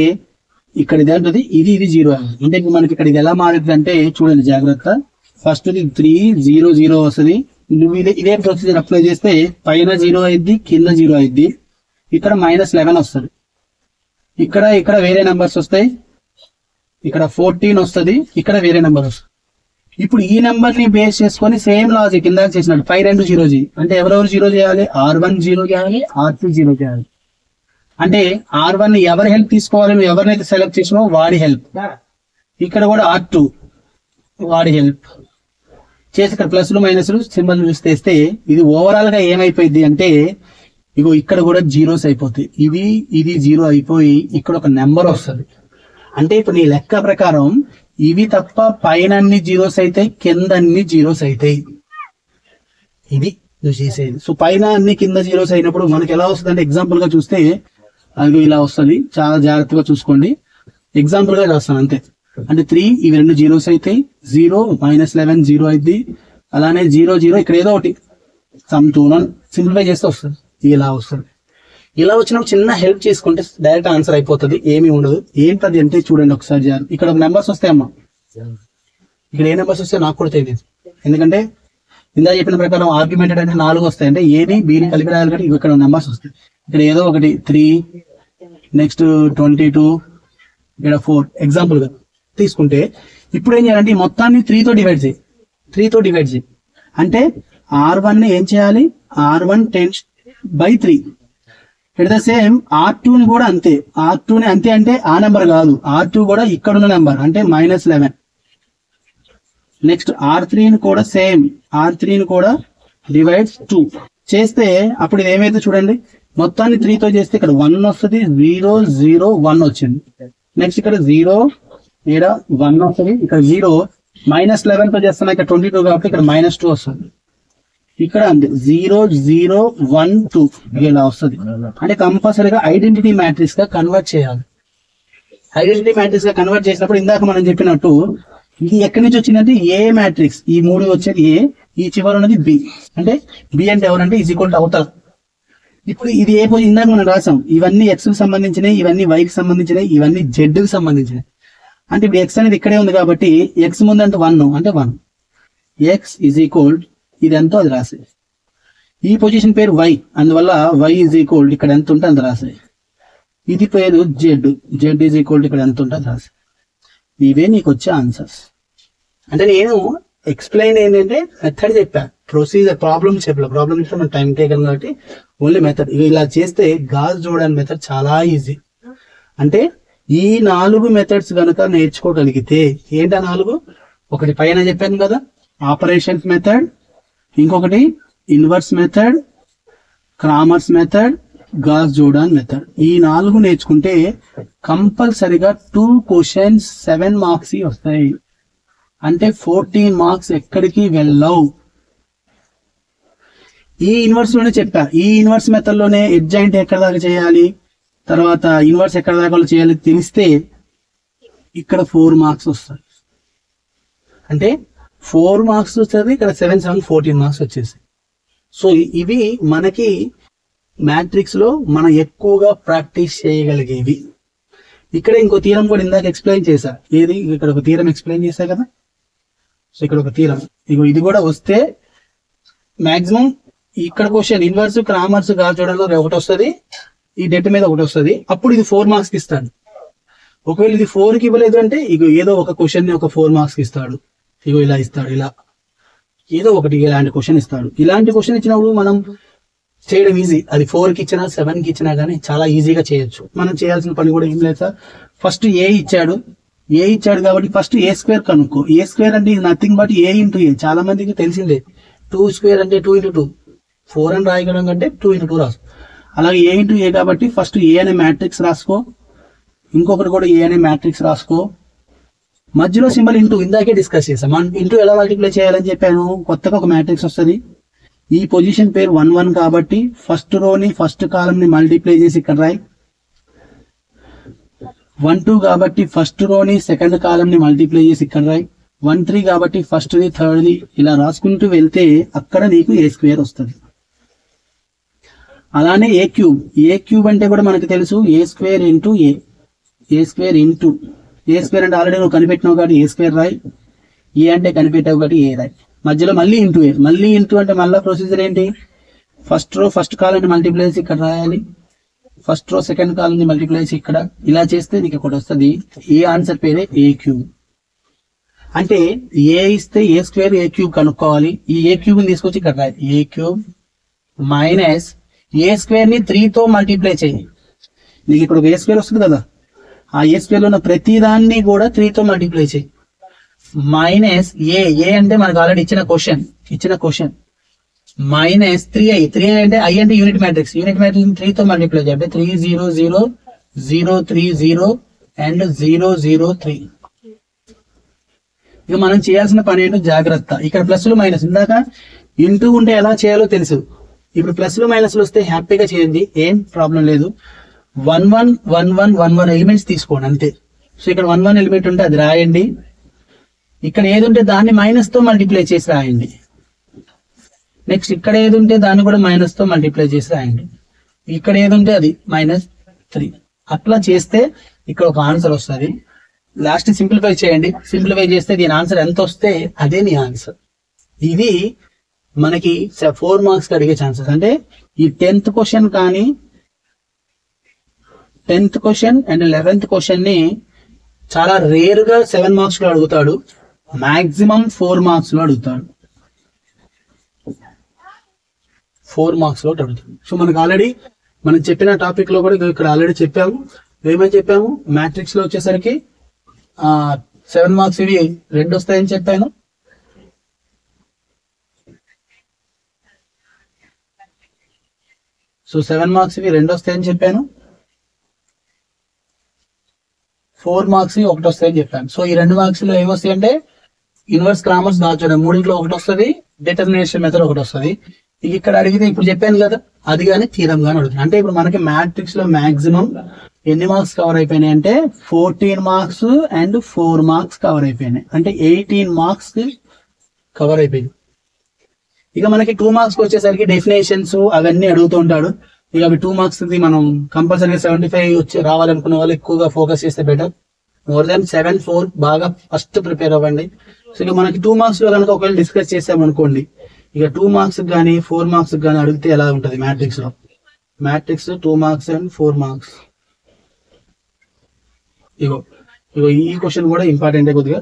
ఇక్కడ ఇది ఉంటుంది, ఇది జీరో అయింది. అంటే మనకి ఇక్కడ ఇది ఎలా మారుతుంది అంటే చూడండి జాగ్రత్త. ఫస్ట్ 3 0 0 వస్తుంది. నువ్వు ఇదే ప్రొసీజర్ అప్లై చేస్తే పైన 0 అయింది, కింద 0 అయింది. ఇక్కడ మైనస్ 11 వస్తుంది. ఇక్కడ వేరే నెంబర్స్ వస్తాయి. ఇక్కడ 14 వస్తుంది, ఇక్కడ వేరే నెంబర్ వస్తుంది. ఇప్పుడు ఈ నెంబర్ ని బేస్ చేసుకొని సేమ్ లాజిక్ ఇందాక చేసినట్టు 5 2 0 అంటే ఎవరెవరు జీరో చేయాలి? R1 జీరో చేయాలి, R3 జీరో చేయాలి. అంటే R1 ని ఎవరి హెల్ప్ తీసుకోవాలి? నువ్వు ఎవరినైతే సెలెక్ట్ చేసినావో వాడి హెల్ప్. ఇక్కడ కూడా R2 వాడి హెల్ప్ చేసి ఇక్కడ ప్లస్లు మైనస్లు సింబల్ చూస్తే ఇది ఓవరాల్ గా ఏమైపోయింది అంటే ఇగో ఇక్కడ కూడా జీరోస్ అయిపోతాయి. ఇది జీరో అయిపోయి ఇక్కడ ఒక నెంబర్ వస్తుంది. అంటే ఇప్పుడు నీ లెక్క ప్రకారం ఇవి తప్ప పైన అన్ని జీరోస్ అవుతాయి, కింద అన్ని జీరోస్ అవుతాయి. ఇది నువ్వు చేసేది. సో పైన అన్ని కింద జీరోస్ అయినప్పుడు మనకి ఎలా వస్తుంది అంటే ఎగ్జాంపుల్ గా చూస్తే అది ఇలా వస్తుంది. చాలా జాగ్రత్తగా చూసుకోండి. ఎగ్జాంపుల్ గా రాస్తాను అంతే. అంటే 3 ఇవి రెండు జీరోస్ అవుతాయి, 0 -11 0 అయింది, అలానే 0 0 ఇక్కడ ఏదో ఒకటి సమ్ 2 సింప్లిఫై చేస్తే వస్తుంది, ఇలా వస్తుంది. ఇలా వచ్చినప్పుడు చిన్న హెల్ప్ చేసుకుంటే డైరెక్ట్ ఆన్సర్ అయిపోతుంది, ఏమీ ఉండదు. ఏంటది అంటే చూడండి ఒకసారి, ఇక్కడ ఒక నెంబర్స్ వస్తాయమ్మా, ఇక్కడ ఏ నెంబర్స్ వస్తాయో నాకు కూడా తెలియదు, ఎందుకంటే ఇందా చెప్పిన ప్రకారం ఆర్గ్యుమెంటెడ్ అంటే 4 వస్తాయి, అంటే ఏని బీని కలిపి రాయాలి కానీ ఇక్కడ నెంబర్స్ వస్తాయి. ఇక్కడ ఏదో ఒకటి 3, నెక్స్ట్ 22, ఇక్కడ 4 ఎగ్జాంపుల్ గా తీసుకుంటే ఇప్పుడు ఏం చేయాలంటే ఈ మొత్తాన్ని 3 తో డివైడ్ చేయి, 3 తో డివైడ్ చేయి. అంటే R1 ని ఏం చేయాలి, R1 10/3. It the same R2 ని కూడా అంతే, R2 ని అంతే అంటే ఆ నెంబర్ కాదు, R2 కూడా ఇక్కడ ఉన్న నెంబర్ అంటే -11. నెక్స్ట్ R3 ని కూడా సేమ్, R3 ని కూడా డివైడ్స్ 2 చేస్తే అప్పుడు ఇది ఏమైతే చూడండి, మొత్తాన్ని 3 తో చేస్తే ఇక్కడ 1 వస్తుంది, 0 0 1 వచ్చింది. నెక్స్ట్ ఇక్కడ 0 ఇక్కడ 1 వస్తుంది, ఇక్కడ 0 -11 తో చేస్తున్నా, ఇక్కడ 22 కాబట్టి ఇక్కడ -2 వస్తుంది. ఇక్కడ అంతే 0 0 1 2 ఇలా వస్తుంది. అంటే కంపల్సరీగా ఐడెంటిటీ మ్యాట్రిక్స్ గా కన్వర్ట్ చేయాలి. ఐడెంటిటీ మ్యాట్రిక్స్ గా కన్వర్ట్ చేసినప్పుడు ఇందాక మనం చెప్పినట్టు ఇది ఎక్కడి నుంచి వచ్చిందంటే ఏ మ్యాట్రిక్స్, ఈ 3 వచ్చేది ఏ, ఈ చివరి ఉన్నది బి. అంటే బి అంటే ఎవరంటే ఈజ్ ఈక్వల్ టు అవతల. ఇప్పుడు ఇది ఏ పోయి ఇందాక మనం రాసాం, ఇవన్నీ ఎక్స్ కి సంబంధించినవి, ఇవన్నీ వై కి సంబంధించినవి, ఇవన్నీ జెడ్ కి సంబంధించినవి. అంటే ఇప్పుడు ఎక్స్ అనేది ఇక్కడే ఉంది కాబట్టి ఎక్స్ ముందు అంటే 1 అంటే 1, ఎక్స్ ఈజ్ ఈక్వల్ ఇది ఎంతో అది రాసే. ఈ పొజిషన్ పేరు వై, అందువల్ల వై ఈజ్ ఈక్వల్ ఇక్కడ ఎంత ఉంటే అంత రాసే. ఇది పేరు జెడ్, జెడ్ ఈజ్ ఈక్వల్ ఇక్కడ ఎంత ఉంటే అది రాసే. ఇవే నీకు వచ్చే ఆన్సర్స్. అంటే నేను ఎక్స్ప్లెయిన్ ఏంటంటే మెథడ్ చెప్పా, ప్రొసీజర్ ప్రాబ్లమ్ చెప్పలే. ప్రాబ్లమ్ ఇస్తే మనం టైం టేకన్ కాబట్టి ఓన్లీ మెథడ్. ఇలా చేస్తే గాజ్ జోడన్ మెథడ్ చాలా ఈజీ. అంటే ఈ 4 మెథడ్స్ కనుక నేర్చుకోగలిగితే, ఏంటా 4? ఒకటి పైన చెప్పాను కదా ఆపరేషన్స్ మెథడ్, ఇంకొకటి inverse method, Cramer's method, Gauss Jordan method. ఈ 4 నేర్చుకుంటే కంపల్సరిగా 2 క్వశ్చన్స్ 7 మార్క్స్ వస్తాయి. అంటే 14 మార్క్స్ ఎక్కడికి వెళ్ళవు. ఈ ఇన్వర్స్ లోనే చెప్పా, ఈ ఇన్వర్స్ మెథడ్ లోనే ఎడ్జాయింట్ ఎక్కడ దాకా చేయాలి, తర్వాత ఇన్వర్స్ ఎక్కడ దాకా చేయాలి తెలిస్తే ఇక్కడ 4 మార్క్స్ వస్తాయి. అంటే 4 మార్క్స్ వస్తుంది, ఇక్కడ 7 7 14 మార్క్స్ వచ్చేసి. సో ఇవి మనకి మ్యాట్రిక్స్ లో మనం ఎక్కువగా ప్రాక్టీస్ చేయగలిగేవి. ఇక్కడ ఇంకో థీరం కూడా ఇందాక ఎక్స్ప్లెయిన్ చేశా, ఏది ఇక్కడ ఒక థీరం ఎక్స్ప్లెయిన్ చేశా కదా. సో ఇక్కడ ఒక థీరం, ఇది కూడా వస్తే మాక్సిమం ఇక్కడ question inverse Cramer's gauge Jordan లో ఒకటి వస్తుంది, ఈ డెట్ మీద ఒకటి వస్తుంది. అప్పుడు ఇది 4 మార్క్స్ కి ఇస్తాడు. ఒకవేళ ఇది 4 కి ఇవ్వలేదు అంటే ఏదో ఒక క్వశ్చన్ ని ఒక 4 మార్క్స్ కి ఇస్తాడు. ఇలా ఇస్తాడు, ఇలా ఏదో ఒకటి ఇలాంటి క్వశ్చన్ ఇస్తాడు. ఇలాంటి క్వశ్చన్ ఇచ్చినప్పుడు మనం చేయడం ఈజీ. అది 4 కి ఇచ్చినా 7 కి ఇచ్చినా కానీ చాలా ఈజీగా చేయొచ్చు. మనం చేయాల్సిన పని కూడా ఏం లేదు సార్. ఫస్ట్ ఏ ఇచ్చాడు కాబట్టి ఫస్ట్ ఏ స్క్వేర్ కనుక్కో. ఏ స్క్వేర్ అంటే నథింగ్ బట్ ఏ ఇంటూ ఏ. చాలా మందికి తెలిసిందే 2 స్క్వేర్ అంటే 2 × 2, 4 అని రాయగలం కంటే 2 × 2 రాసు. అలాగే ఏ ఇంటూ ఏ కాబట్టి ఫస్ట్ ఏ అనే మ్యాట్రిక్స్ రాసుకో, ఇంకొకటి కూడా ఏ అనే మ్యాట్రిక్స్ రాసుకో. మధ్యలో సింబల్ ఇంటూ ఇందాకే డిస్కస్ చేసాం. మనం ఇంటూ ఎలా మల్టిప్లై చేయాలని చెప్పాను. కొత్తగా ఒక మ్యాట్రిక్స్ వస్తుంది. ఈ పొజిషన్ పేరు 1 1 కాబట్టి ఫస్ట్ రోని ఫస్ట్ కాలమ్ ని మల్టిప్లై చేసి ఇక్కడ రాయి. 1 2 కాబట్టి ఫస్ట్ రోని సెకండ్ కాలమ్ ని మల్టిప్లై చేసి ఇక్కడ రాయి. 1 3 కాబట్టి ఫస్ట్ ది థర్డ్ ది ఇలా రాసుకుంటూ వెళ్తే అక్కడ నీకు ఏ స్క్వేర్ వస్తుంది. అలానే ఏ క్యూబ్ అంటే కూడా మనకు తెలుసు ఏ స్క్వేర్ ఇంటూ ఏ, ఏ స్క్వేర్ ఇంటూ ఏ స్క్వేర్ అంటే ఆల్రెడీ నువ్వు కనిపెట్టినావు కాబట్టి ఏ స్క్వేర్ రాయి, ఏ అంటే కనిపెట్టావు కాబట్టి ఏ రాయి. మధ్యలో మళ్ళీ ఇంటూ ఏ, మళ్ళీ ఇంటూ అంటే మళ్ళీ ప్రొసీజర్ ఏంటి, ఫస్ట్ రో ఫస్ట్ కాలమ్ని మల్టిప్లై చేసి ఇక్కడ రాయాలి, ఫస్ట్ రో సెకండ్ కాలమ్ని మల్టిప్లై చేసి ఇక్కడ. ఇలా చేస్తే నీకు ఒకటి వస్తుంది. ఏ ఆన్సర్ పేరే ఏ క్యూబ్. అంటే ఏ ఇస్తే ఏ స్క్వేర్ ఏ క్యూబ్ కనుక్కోవాలి. ఈ ఏ క్యూబ్ ని తీసుకొచ్చి ఇక్కడ రాయాలి. ఏ క్యూబ్ మైనస్ ఏ స్క్వేర్ ని 3 తో మల్టిప్లై చేయి. నీకు ఇక్కడ ఒక ఏ స్క్వేర్ వస్తుంది కదా, ఆ ఏ స్క్వేర్ లో ఉన్న ప్రతి దాన్ని కూడా 3 తో మల్టిప్లై చేయి. మైనస్ ఏ అంటే మనకు ఆల్రెడీ ఇచ్చిన క్వశ్చన్ మైనస్ 3i. 3i అంటే ఐ అంటే యూనిట్ మ్యాట్రిక్స్. యూనిట్ మ్యాట్రిక్స్ 3 తో మల్టిప్లై చేయాలి. అంటే 3 0 0 0 3 0 అండ్ 0 0 3. ఇక మనం చేయాల్సిన పని ఏంటో జాగ్రత్త. ఇక్కడ ప్లస్లు మైనస్, ఇందాక ఇంటూ ఉంటే ఎలా చేయాలో తెలుసు. ఇప్పుడు ప్లస్లు మైనస్లు వస్తే హ్యాపీగా చేయండి, ఏం ప్రాబ్లం లేదు. 1 1 1 1 1 1 ఎలిమెంట్స్ తీసుకోండి అంతే. సో ఇక్కడ 1 1 ఎలిమెంట్ ఉంటే అది రాయండి. ఇక్కడ ఏది ఉంటే దాన్ని మైనస్ తో మల్టిప్లై చేసి రాయండి. నెక్స్ట్ ఇక్కడ ఏది ఉంటే దాన్ని కూడా మైనస్ తో మల్టిప్లై చేసి రాయండి. ఇక్కడ ఏది ఉంటే అది -3. అట్లా చేస్తే ఇక్కడ ఒక ఆన్సర్ వస్తుంది. లాస్ట్ సింప్లిఫై చేయండి. సింప్లిఫై చేస్తే దీని ఆన్సర్ ఎంత వస్తే అదే నీ ఆన్సర్. ఇది మనకి 4 మార్క్స్ అడిగే ఛాన్సెస్. అంటే ఈ 10th క్వశ్చన్ కానీ 10th question and 11th question ని చాలా రేర్ గా 7 మార్క్స్ లో అడుగుతాడు. మాక్సిమం 4 మార్క్స్ లో అడుగుతాడు. 4 మార్క్స్ లో అడుగుతాడు. సో మనకు ఆల్రెడీ మనం చెప్పిన టాపిక్ లో కూడా ఇక్కడ ఆల్రెడీ చెప్పాము. ఏమని చెప్పాము? మ్యాట్రిక్స్ లో వచ్చేసరికి 7 మార్క్స్ ఇవి 2 వస్తాయని చెప్పాను. సో 7 మార్క్స్ ఇవి 2 వస్తాయని చెప్పాను. 4 మార్క్స్ 1 వస్తాయని చెప్పాను. సో ఈ 2 మార్క్స్ లో ఏమొస్తాయి అంటే ఇన్వర్స్ గ్రామర్స్ దాచడం, 3 ఒకటి వస్తుంది, డిటర్మినేషన్ మెథడ్ ఒకటి వస్తుంది. ఇక్కడ అడిగితే ఇప్పుడు చెప్పాను కదా, అది కానీ థీరం కానీ అడుగుతుంది. అంటే ఇప్పుడు మనకి మ్యాట్రిక్స్ లో మాక్సిమం ఎన్ని మార్క్స్ కవర్ అయిపోయినాయి అంటే 14 మార్క్స్ అండ్ 4 మార్క్స్ కవర్ అయిపోయినాయి. అంటే 18 మార్క్స్ కవర్ అయిపోయింది. ఇక మనకి 2 మార్క్స్ వచ్చేసరికి డెఫినేషన్స్ అవన్నీ అడుగుతూ ఉంటాడు. ఇక అవి 2 మార్క్స్ మనం కంపల్సరీగా 75 వచ్చి రావాలనుకున్న వాళ్ళు ఎక్కువగా ఫోకస్ చేస్తే బెటర్. మోర్ దాన్ 7 4 బాగా ఫస్ట్ ప్రిపేర్ అవ్వండి. సో ఇక మనకి 2 మార్క్స్ లో కనుక ఒకవేళ డిస్కస్ చేసామనుకోండి, ఇక 2 మార్క్స్ కానీ 4 మార్క్స్ కానీ అడిగితే ఎలా ఉంటుంది మ్యాట్రిక్స్ లో? Matrix 2 marks and 4 marks. ఇగో ఇగో ఈ క్వశ్చన్ కూడా ఇంపార్టెంటే కొద్దిగా.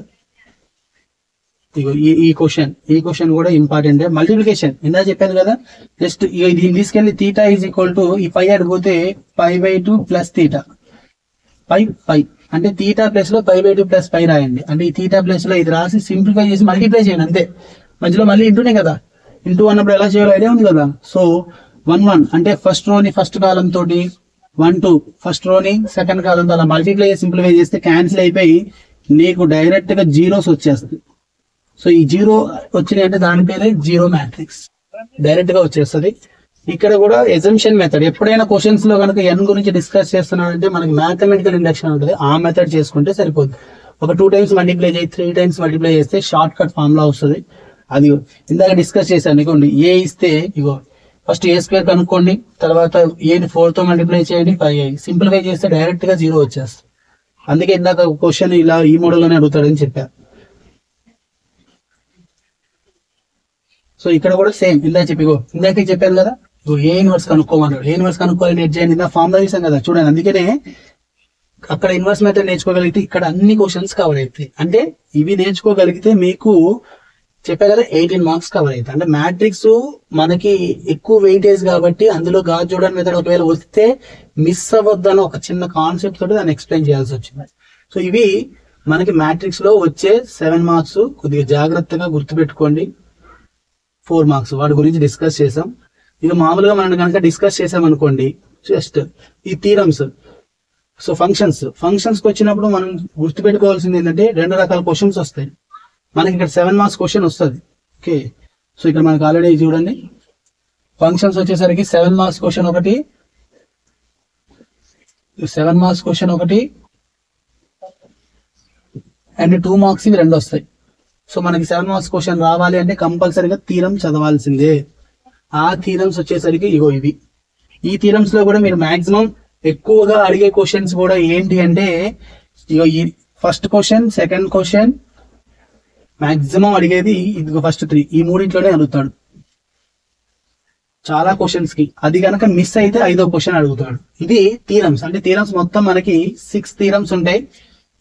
ఇగో ఈ క్వశ్చన్ కూడా ఇంపార్టెంట్. మల్టిప్లికేషన్ ఇందా చెప్పాను కదా, జస్ట్ దీన్ని తీసుకెళ్లి తీటా ఈజ్ ఈక్వల్ టు ఈ పై అడిగిపోతే π/2 ప్లస్ తీటా పై అంటే తీటా ప్లస్ లో π/2 ప్లస్ పై రాయండి. అంటే ఈ తీటా ప్లస్ లో ఇది రాసి సింప్లిఫై చేసి మల్టిప్లై చేయండి అంతే. మధ్యలో మళ్ళీ ఇంటూనే కదా, ఇంటూ అన్నప్పుడు ఎలా చేయాలో ఐడియా ఉంది కదా. సో 1 1 అంటే ఫస్ట్ రోని ఫస్ట్ కాలం తోటి, 1 2 ఫస్ట్ రోని సెకండ్ కాలం తో అలా మల్టిప్లై చేసి సింప్లిఫై చేస్తే క్యాన్సిల్ అయిపోయి నీకు డైరెక్ట్ గా జీరోస్ వచ్చేస్తుంది. సో ఈ 0 వచ్చినాయి అంటే దాని పేరే జీరో మ్యాట్రిక్స్, డైరెక్ట్ గా వచ్చేస్తుంది. ఇక్కడ కూడా ఎజంప్షన్ మెథడ్. ఎప్పుడైనా క్వశ్చన్స్ లో కనుక n గురించి డిస్కస్ చేస్తున్నాడంటే మనకి మ్యాథమెటికల్ ఇండక్షన్ ఉంటుంది, ఆ మెథడ్ చేసుకుంటే సరిపోతుంది. ఒక 2 టైమ్స్ మల్టిప్లై చేయి, 3 టైమ్స్ మల్టిప్లై చేస్తే షార్ట్ కట్ ఫార్ములా వస్తుంది. అది ఇందాక డిస్కస్ చేశాను. ఇగోండి ఏ ఇస్తే ఇగో ఫస్ట్ a² కనుక్కోండి, తర్వాత ఏని 4 తో మల్టిప్లై చేయండి, 5 సింప్లిఫై చేస్తే డైరెక్ట్ గా 0 వచ్చేస్తుంది. అందుకే ఇందాక క్వశ్చన్ ఇలా ఈ మోడల్ లోనే అడుగుతాడని చెప్పారు. సో ఇక్కడ కూడా సేమ్ ఇందాక చెప్పాను కదా, ఏ ఇన్వర్స్ కనుక్కోమన్నాడు. ఏ ఇన్వర్స్ కనుక్కోవాలని నెట్ చేయండి, ఇందా ఫార్ములా చూసాం కదా చూడండి. అందుకనే అక్కడ ఇన్వర్స్ మెథడ్ నేర్చుకోగలిగితే ఇక్కడ అన్ని క్వశ్చన్స్ కవర్ అవుతాయి. అంటే ఇవి నేర్చుకోగలిగితే మీకు చెప్పా కదా 18 మార్క్స్ కవర్ అవుతాయి. అంటే మ్యాట్రిక్స్ మనకి ఎక్కువ వెయిటేజ్ కాబట్టి అందులో గాజ్ జోడన్ మెథడ్ ఒకవేళ వస్తే మిస్ అవ్వద్దని ఒక చిన్న కాన్సెప్ట్ తోటి దాన్ని ఎక్స్ప్లెయిన్ చేయాల్సి వచ్చింది. సో ఇవి మనకి మ్యాట్రిక్స్ లో వచ్చే 7 మార్క్స్. కొద్దిగా జాగ్రత్తగా గుర్తుపెట్టుకోండి. 4 మార్క్స్ వాటి గురించి డిస్కస్ చేసాం. ఇక మామూలుగా మనం కనుక డిస్కస్ చేసాం అనుకోండి, జస్ట్ ఈ థీరమ్స్. సో ఫంక్షన్స్ కి వచ్చినప్పుడు మనం గుర్తుపెట్టుకోవాల్సింది ఏంటంటే 2 రకాల క్వశ్చన్స్ వస్తాయి మనకి. ఇక్కడ 7 మార్క్స్ క్వశ్చన్ వస్తుంది. ఓకే, సో ఇక్కడ మనకి ఆల్రెడీ చూడండి ఫంక్షన్స్ వచ్చేసరికి 7 మార్క్స్ క్వశ్చన్ ఒకటి, 7 మార్క్స్ క్వశ్చన్ ఒకటి అండ్ 2 మార్క్స్ ఇవి 2 వస్తాయి. సో మనకి 7 మార్క్స్ క్వశ్చన్ రావాలి అంటే కంపల్సరీగా థీరం చదవాల్సిందే. ఆ థీరమ్స్ వచ్చేసరికి ఇగో ఇవి. ఈ థీరమ్స్ లో కూడా మీరు మాక్సిమం ఎక్కువగా అడిగే క్వశ్చన్స్ కూడా ఏంటి అంటే ఇగో ఈ first question, second question, maximum అడిగేది ఇదిగో ఫస్ట్ 3. ఈ మూడింట్లోనే అడుగుతాడు చాలా క్వశ్చన్స్ కి. అది కనుక మిస్ అయితే 5వ క్వశ్చన్ అడుగుతాడు. ఇది థీరమ్స్. అంటే థీరమ్స్ మొత్తం మనకి 6 థీరమ్స్ ఉంటాయి.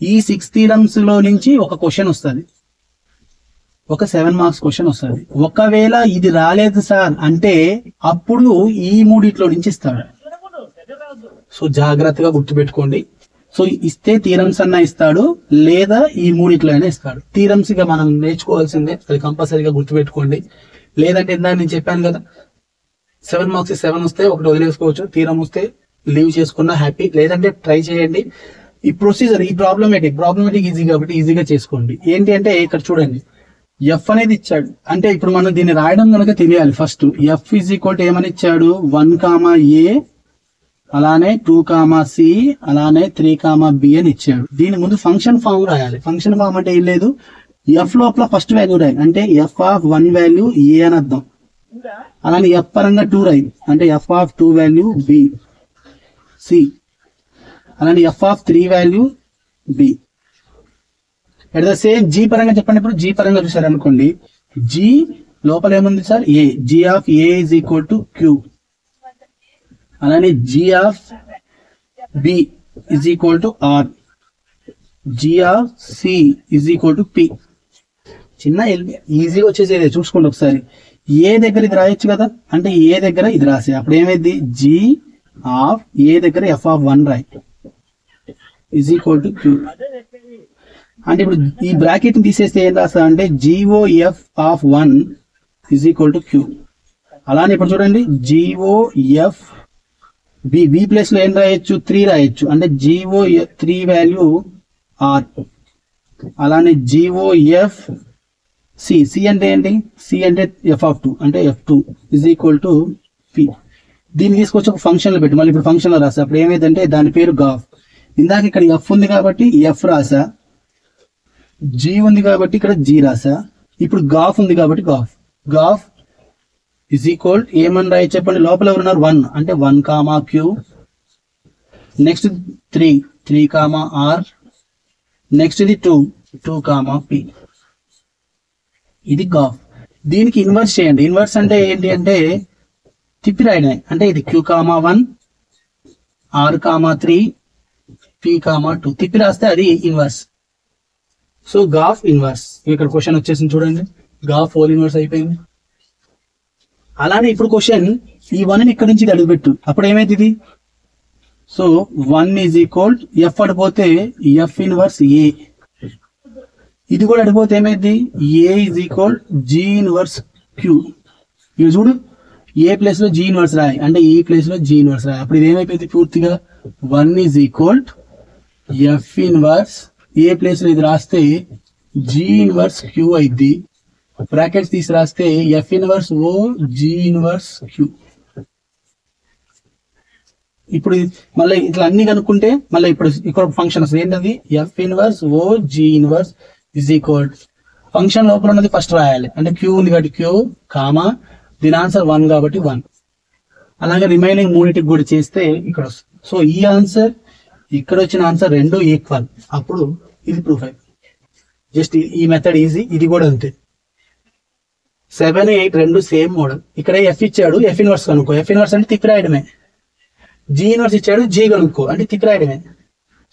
ఈ 6 థీరమ్స్ లో నుంచి ఒక క్వశ్చన్ వస్తుంది, ఒక 7 మార్క్స్ క్వశ్చన్ వస్తుంది. ఒకవేళ ఇది రాలేదు సార్ అంటే అప్పుడు ఈ మూడిట్లో నుంచి ఇస్తాడు. సో జాగ్రత్తగా గుర్తుపెట్టుకోండి. సో ఇస్తే థీరమ్స్ అన్నా ఇస్తాడు, లేదా ఈ మూడిట్లో అయినా ఇస్తాడు. థీరమ్స్ గా మనం నేర్చుకోవాల్సిందే, అది కంపల్సరీగా గుర్తుపెట్టుకోండి. లేదంటే ఇందాక నేను చెప్పాను కదా 7 మార్క్స్ 7 వస్తే ఒకటి వదిలేసుకోవచ్చు, థీరం వస్తే లీవ్ చేసుకున్నా హ్యాపీ. లేదంటే ట్రై చేయండి. ఈ ప్రొసీజర్ ఈ ప్రాబ్లమేటిక్ ఈజీ కాబట్టి ఈజీగా చేసుకోండి. ఏంటి అంటే ఇక్కడ చూడండి ఎఫ్ అనేది ఇచ్చాడు. అంటే ఇప్పుడు మనం దీన్ని రాయడం కనుక తెలియాలి. First F is equal to ఏమని ఇచ్చాడు, 1, A అలానే 2, C, అలానే 3, B అని ఇచ్చాడు. దీని ముందు ఫంక్షన్ ఫామ్ రాయాలి. ఫంక్షన్ ఫామ్ అంటే ఏం లేదు, ఎఫ్ లోపల ఫస్ట్ వాల్యూ రాయాలి, అంటే f(1) వాల్యూ A అని అర్థం. అలానే ఎఫ్ పరంగా 2 రాయి, అంటే f(2) వాల్యూ B, C. అలానే f(3) value B. At the same G పరంగా చెప్పండి. ఇప్పుడు G పరంగా చూసారు అనుకోండి, G లోపల ఏముంది sir, A. G of A is equal to Q. అలానే G of B is equal to R. G of C is equal to P. చిన్న ఈజీగా వచ్చేసేది, చూసుకోండి ఒకసారి. ఏ దగ్గర ఇది రాయొచ్చు కదా, అంటే ఏ దగ్గర ఇది రాసే, అప్పుడు ఏమైంది, G ఆఫ్ ఏ దగ్గర f(1) రాయి ఈజ్ ఈక్వల్ టు Q. అంటే ఇప్పుడు ఈ బ్రాకెట్ తీసేస్తే ఏం రాస్తా అంటే GOF(1) is equal to Q. అలానే ఇప్పుడు చూడండి, GOF B ప్లేస్ లో ఏం రాయొచ్చు, 3 రాయొచ్చు, అంటే GO3 వాల్యూ R. అలానే GOF C అంటే ఏంటి, C అంటే f(2), అంటే f2 is equal to P. దీన్ని తీసుకొచ్చి ఒక ఫంక్షన్ లో పెట్టి మళ్ళీ ఇప్పుడు ఫంక్షన్ లో రాసా, అప్పుడు ఏమైందంటే దాని పేరు గాఫ్. ఇందాక ఇక్కడ F ఉంది కాబట్టి F రాసా, G ఉంది కాబట్టి ఇక్కడ G రాసా, ఇప్పుడు గాఫ్ ఉంది కాబట్టి గాఫ్ ఈజ్ ఈక్వల్ ఏమని రాయి చెప్పండి, లోపల ఎవరున్నారు 1, అంటే 1, Q. Next 3, R. నెక్స్ట్ ఇది 2, P. ఇది గాఫ్. దీనికి ఇన్వర్స్ చేయండి. ఇన్వర్స్ అంటే ఏంటి అంటే తిప్పి రాయడమే, అంటే ఇది Q(1), R(3), P(2). తిప్పి రాస్తే అది ఇన్వర్స్. So graph inverse. ఇక్కడ క్వశ్చన్ వచ్చేసింది చూడండి, గాఫ్ హోల్ ఇన్వర్స్ అయిపోయింది. అలానే ఇప్పుడు క్వశ్చన్ ఈ 1ని ఇక్కడ నుంచి అడుగుపెట్టు, అప్పుడు ఏమైంది ఇది, so 1 is equal F అడిపోతే F inverse A. ఇది కూడా అడిపోతే ఏమైంది, A is equal G inverse Q. ఇది చూడు, ఏ ప్లేస్ లో G ఇన్వర్స్ రాయి, అంటే ఈ ప్లేస్ లో G ఇన్వర్స్ రాయి, అప్పుడు ఇది ఏమైపోయింది పూర్తిగా 1 is equal F inverse A place లో ఇది రాస్తే G ఇన్వర్స్ Q అయింది. బ్రాకెట్స్ తీసి రాస్తే F inverse O G inverse Q. ఇప్పుడు మళ్ళీ ఇట్లా అన్ని కనుక్కుంటే మళ్ళీ ఇప్పుడు ఇక్కడ ఫంక్షన్ వస్తుంది, ఏంటది, F inverse O G inverse is equal function లోపల ఉన్నది ఫస్ట్ రాయాలి, అంటే Q ఉంది కాబట్టి Q, దీని ఆన్సర్ 1 కాబట్టి 1. అలాగే రిమైనింగ్ మూడింటికి కూడా చేస్తే ఇక్కడ వస్తుంది. సో ఈ ఆన్సర్ ఇక్కడ వచ్చిన ఆన్సర్ 2 ఈక్వల్, అప్పుడు ఇది ప్రూఫ్ అయిపోయింది. జస్ట్ ఈ మెథడ్ ఈజీ, ఇది కూడా అంతే. 7, 8 రెండు సేమ్ మోడల్. ఇక్కడ F ఇచ్చాడు, F ఇన్వర్స్ కనుక్కో, F ఇన్వర్స్ అంటే తిప్పి రాయడమే. G ఇన్వర్స్ ఇచ్చాడు, G కనుక్కో అంటే తిప్పి రాయడమే.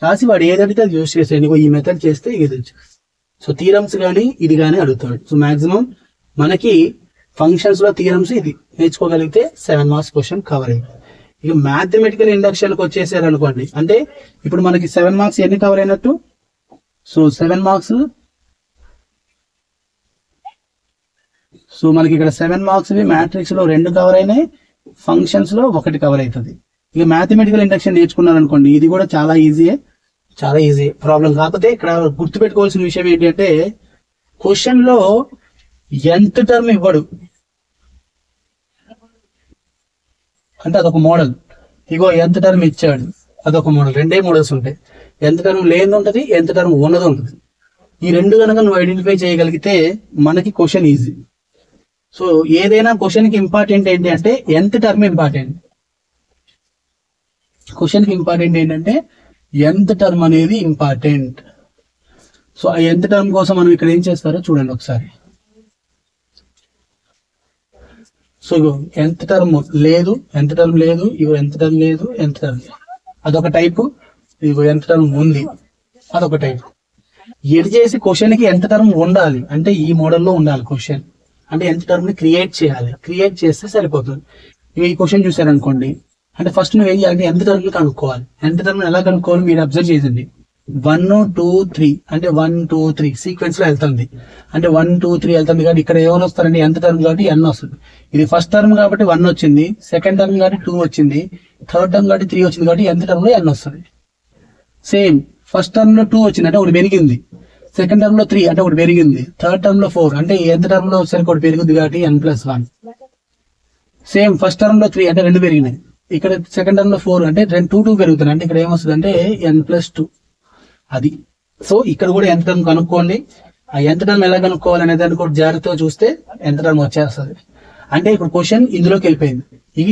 రాసి వాడు ఏదైతే అది యూస్ చేసాడు, ఈ మెథడ్ చేస్తే ఇది వచ్చు. సో థీరమ్స్ కానీ ఇది కానీ అడుగుతాడు. సో మాక్సిమం మనకి ఫంక్షన్స్ లో థీరమ్స్ ఇది నేర్చుకోగలిగితే 7 మార్క్స్ క్వశ్చన్ కవర్ అయ్యింది. ఇక మ్యాథమెటికల్ ఇండక్షన్ కి వచ్చేసారు అనుకోండి, అంటే ఇప్పుడు మనకి 7 మార్క్స్ ఎన్ని కవర్ అయినట్టు, సో 7 మార్క్స్, సో మనకి ఇక్కడ 7 మార్క్స్ మ్యాట్రిక్స్ లో 2 కవర్ అయినాయి, ఫంక్షన్స్ లో 1 కవర్ అవుతుంది. ఇక మ్యాథమెటికల్ ఇండక్షన్ నేర్చుకున్నారు అనుకోండి, ఇది కూడా చాలా ఈజీ ప్రాబ్లం. కాకపోతే ఇక్కడ గుర్తుపెట్టుకోవాల్సిన విషయం ఏంటి అంటే క్వశ్చన్ లో nth టర్మ్ ఇవ్వడు, అంటే అదొక మోడల్. ఇగో nth టర్మ్ ఇచ్చాడు, అదొక మోడల్. 2 మోడల్స్ ఉంటాయి, nth టర్మ్ లేనిది ఉంటుంది, nth టర్మ్ ఉన్నది ఉంటుంది. ఈ 2 కనుక నువ్వు ఐడెంటిఫై చేయగలిగితే మనకి క్వశ్చన్ ఈజీ. సో ఏదైనా క్వశ్చన్ కి ఇంపార్టెంట్ ఏంటి అంటే nth టర్మ్ ఇంపార్టెంట్. క్వశ్చన్ కి ఇంపార్టెంట్ ఏంటంటే nth టర్మ్ అనేది ఇంపార్టెంట్. సో ఆ nth టర్మ్ కోసం మనం ఇక్కడ ఏం చేస్తారో చూడండి ఒకసారి. సో nth టర్మ్ లేదు, nth టర్మ్ లేదు, ఇగో nth టర్మ్ లేదు, nth టర్మ్ అదొక టైపు, ఇగో nth టర్మ్ ఉంది అదొక టైపు. ఎడ్ చేసి క్వశ్చన్ కి nth టర్మ్ ఉండాలి, అంటే ఈ మోడల్లో ఉండాలి క్వశ్చన్, అంటే nth టర్మ్ ని క్రియేట్ చేయాలి. క్రియేట్ చేస్తే సరిపోతుంది. ఇక ఈ క్వశ్చన్ చూసారనుకోండి, అంటే ఫస్ట్ నువ్వు ఏం చేయాలంటే nth టర్మ్ ని కనుక్కోవాలి. nth టర్మ్ ఎలా కనుక్కోవాలి మీరు అబ్జర్వ్ చేసింది, 1, 2, 3 అంటే 1, 2, 3 సీక్వెన్స్ లో వెళ్తుంది, అంటే 1, 2, 3 వెళ్తుంది కాబట్టి ఇక్కడ ఎవరు వస్తారండి, nth టర్మ్ కాబట్టి n వస్తుంది. ఇది ఫస్ట్ టర్మ్ కాబట్టి 1 వచ్చింది, సెకండ్ టర్మ్ కాబట్టి 2 వచ్చింది, థర్డ్ టర్మ్ కాబట్టి 3 వచ్చింది, కాబట్టి nth టర్మ్ లో n వస్తుంది. సేమ్ ఫస్ట్ టర్మ్ లో 2 వచ్చింది అంటే ఒకటి పెరిగింది, సెకండ్ టర్మ్ లో 3 అంటే ఒకటి పెరిగింది, థర్డ్ టర్మ్ లో 4 అంటే nth టర్మ్ లో ఒకసారి ఒకటి పెరుగుతుంది కాబట్టి n+1. సేమ్ ఫస్ట్ టర్మ్ లో 3 అంటే 2 పెరిగినాయి, ఇక్కడ సెకండ్ టర్మ్ లో 4 అంటే 2 పెరుగుతుంది, అంటే ఇక్కడ ఏమొస్తుంది అంటే n+2 అది. సో ఇక్కడ కూడా ఎంత టర్మ్ కనుక్కోండి, ఆ ఎంత టర్మ్ ఎలా కనుక్కోవాలి అనే దాన్ని కూడా జాగ్రత్తగా చూస్తే ఎంత టర్మ్ వచ్చేస్తుంది. అంటే ఇప్పుడు క్వశ్చన్ ఇందులోకి వెళ్ళిపోయింది.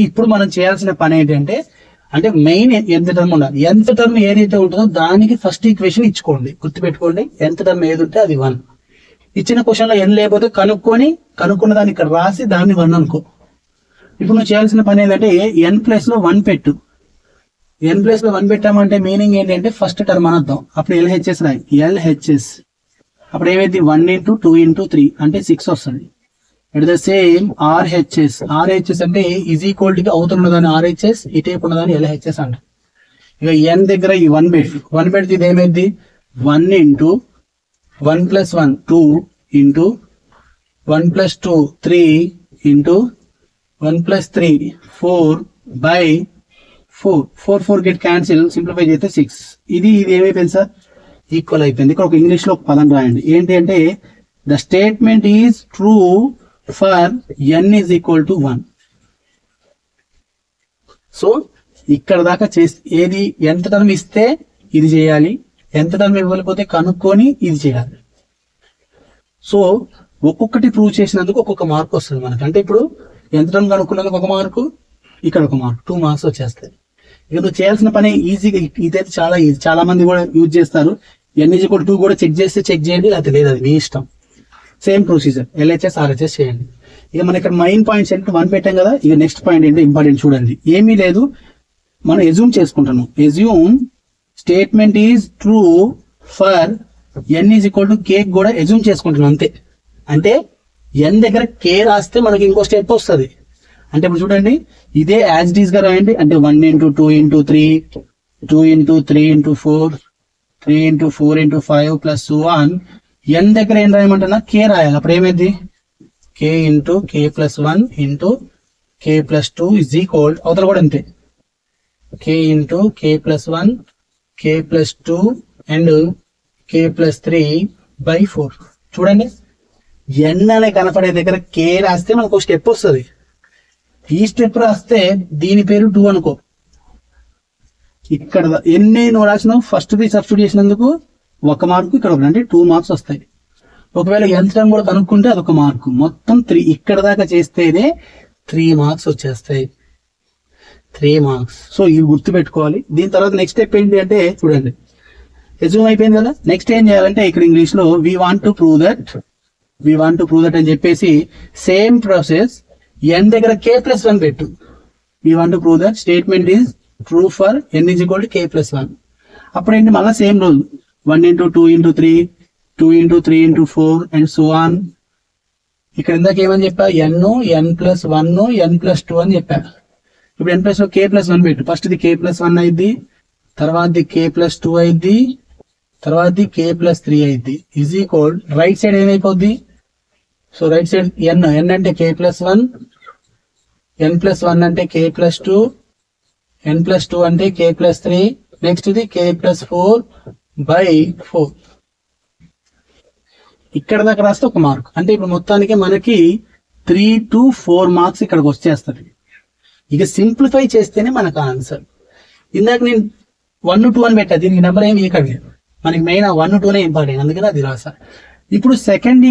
ఇప్పుడు మనం చేయాల్సిన పని ఏంటంటే, అంటే మెయిన్ ఎంత టర్మ్ ఉండాలి, ఎంత టర్మ్ ఏదైతే ఉంటుందో దానికి ఫస్ట్ ఈక్వేషన్ ఇచ్చుకోండి, గుర్తుపెట్టుకోండి. ఎంత టర్మ్ ఏది ఉంటే అది 1. ఇచ్చిన క్వశ్చన్ లో n లేకపోతే కనుక్కున్న దాన్ని ఇక్కడ రాసి దాన్ని 1 అనుకో. ఇప్పుడు నువ్వు చేయాల్సిన పని ఏంటంటే n ప్లస్ లో 1 పెట్టు. n ప్లస్ లో 1 పెట్టామంటే మీనింగ్ ఏంటంటే ఫస్ట్ టర్మ్ అనర్థం. అప్పుడు LHS రాయి, LHS అప్పుడు ఏమైంది 1 × 2 × 3 అంటే 6 వస్తుంది. ఇట్ ద సేమ్ RHS అంటే ఈజ్ ఈక్వల్ టు అవుతున్న దాన్ని RHS, ఇటేపు ఉన్నదాన్ని LHS అంట. ఇక n దగ్గర ఈ 1 పెడితే ఇది ఏమైంది 1 × 1 + 1 2 × 1 + 2 3 × 1 + 3 4/4 4 గెట్ క్యాన్సిల్, సింప్లిఫై చేస్తే 6. ఇది ఏమైపోయింది సార్, ఈక్వల్ అయిపోయింది. ఇక్కడ ఒక ఇంగ్లీష్ లో ఒక పదం రాయండి, ఏంటి అంటే the statement is true for n = 1. So ఇక్కడ దాకా ఏది ఎంత టర్మ్ ఇస్తే ఇది చేయాలి, ఎంత టర్మ్ ఇవ్వకపోతే కనుక్కొని ఇది చేయాలి. సో ఒక్కొక్కటి ప్రూవ్ చేసినందుకు ఒక్కొక్క మార్క్ వస్తుంది మనకి. అంటే ఇప్పుడు ఎంత టర్మ్ కనుక్కున్నందుకు 1 మార్కు, ఇక్కడ 1 మార్క్, 2 మార్క్స్ వచ్చేస్తాయి. ఇక నువ్వు చేయాల్సిన పని ఈజీగా, ఇదైతే చాలా ఈజీ, చాలా మంది కూడా యూజ్ చేస్తారు. n = 2 కూడా చెక్ చేయండి, లేకపోతే లేదు, అది మీ ఇష్టం. సేమ్ ప్రొసీజర్ LHS RHS చేయండి. ఇక మన ఇక్కడ మెయిన్ పాయింట్స్ ఏంటంటే 1 పెట్టాం కదా. ఇక నెక్స్ట్ పాయింట్ ఏంటో ఇంపార్టెంట్ చూడండి. ఏమీ లేదు, మనం ఎజ్యూమ్ చేసుకుంటాను. Assume statement is true for n = k కూడా ఎజ్యూమ్ చేసుకుంటున్నాం అంతే. అంటే n దగ్గర k రాస్తే మనకి ఇంకో స్టెప్ వస్తుంది. అంటే ఇప్పుడు చూడండి, ఇదే యాజ్ ఇట్ ఈస్ గా రాయండి. అంటే 1 × 2 × 3 2 × 3 × 4 3 × 4 × 5 + so on. n దగ్గర ఏం రాయమంటున్నా, k రాయాలి. అప్పుడు ఏమైంది k × k + 1 × k + 2 = అవతల కూడా అంతే, k × k + 1 k + 2 and k + 3/4. చూడండి, n అనే కనపడే దగ్గర k రాస్తే మనకు ఒక స్టెప్ వస్తుంది. ఈ స్టెప్ రాస్తే దీని పేరు 2 అనుకో. ఇక్కడ ఎన్ని నువ్వు రాసినావు, ఫస్ట్ సబ్స్టిట్యూట్ చేసినందుకు 1 మార్కు, ఇక్కడ 1 అంటే 2 మార్క్స్ వస్తాయి. ఒకవేళ ఎంత టైం కూడా కనుక్కుంటే అదొక మార్కు, మొత్తం 3. ఇక్కడ దాకా చేస్తేనే 3 మార్క్స్ వచ్చేస్తాయి, 3 మార్క్స్. సో ఇవి గుర్తు పెట్టుకోవాలి. దీని తర్వాత నెక్స్ట్ స్టెప్ ఏంటి అంటే చూడండి, ఎజ్యూమ్ అయిపోయింది కదా. నెక్స్ట్ ఏం చేయాలంటే ఇక్కడ ఇంగ్లీష్ లో we want to prove that అని చెప్పేసి సేమ్ ప్రాసెస్ n దగ్గర k + 1 పెట్టు. We want to prove that statement is true for n = k + 1. అప్పుడు ఏంటి మళ్ళీ same rule, 1 × 2 × 3 2 × 3 × 4 and so on. ఇక్కడ ఇందాక ఏమని చెప్పా, n + 1 n + 2 అని చెప్పా. ఇప్పుడు n + k + 1 పెట్టు. ఫస్ట్ ఇది k + 1 అయింది, తర్వాతది k + 2 అయింది, తర్వాతది k + 3 అయింది. = రైట్ సైడ్ ఏమైపోద్ది, సో రైట్ సైడ్ n అంటే k + 1, n + 1 అంటే k + 2, n + 2 అంటే k + 3, నెక్స్ట్ ఇది k + 4/4. ఇక్కడ దాకా రాస్తే 1 మార్క్. అంటే ఇప్పుడు మొత్తానికి మనకి 3 to 4 మార్క్స్ ఇక్కడికి వచ్చేస్తుంది. ఇక సింప్లిఫై చేస్తేనే మనకు ఆన్సర్. ఇందాక నేను 1 2 అని పెట్టా, దీనికి నెంబర్ ఏమి ఇక్కడ మనకి మెయిన్ 1 2నే ఇంపార్టెంట్, అందుకని అది రాసా. ఇప్పుడు సెకండ్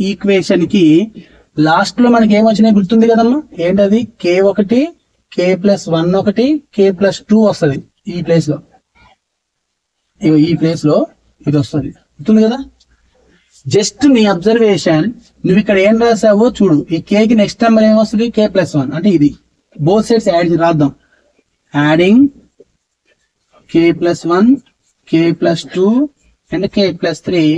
ఈక్వేషన్ కి లాస్ట్ లో మనకి ఏమొచ్చినాయి గుర్తుంది కదమ్మా, ఏంటది k1 k + 1 1 k + 2 వస్తుంది. ఈ ప్లేస్ లో ఇది వస్తుంది, గుర్తుంది కదా. జస్ట్ నీ అబ్జర్వేషన్, నువ్వు ఇక్కడ ఏం రాసావో చూడు. ఈ k కి నెక్స్ట్ నెంబర్ ఏమొస్తుంది, k + 1 అంటే ఇది. బోత్ సైడ్స్ యాడ్ రాద్దాం, adding k + 1 k + 2 and k + 3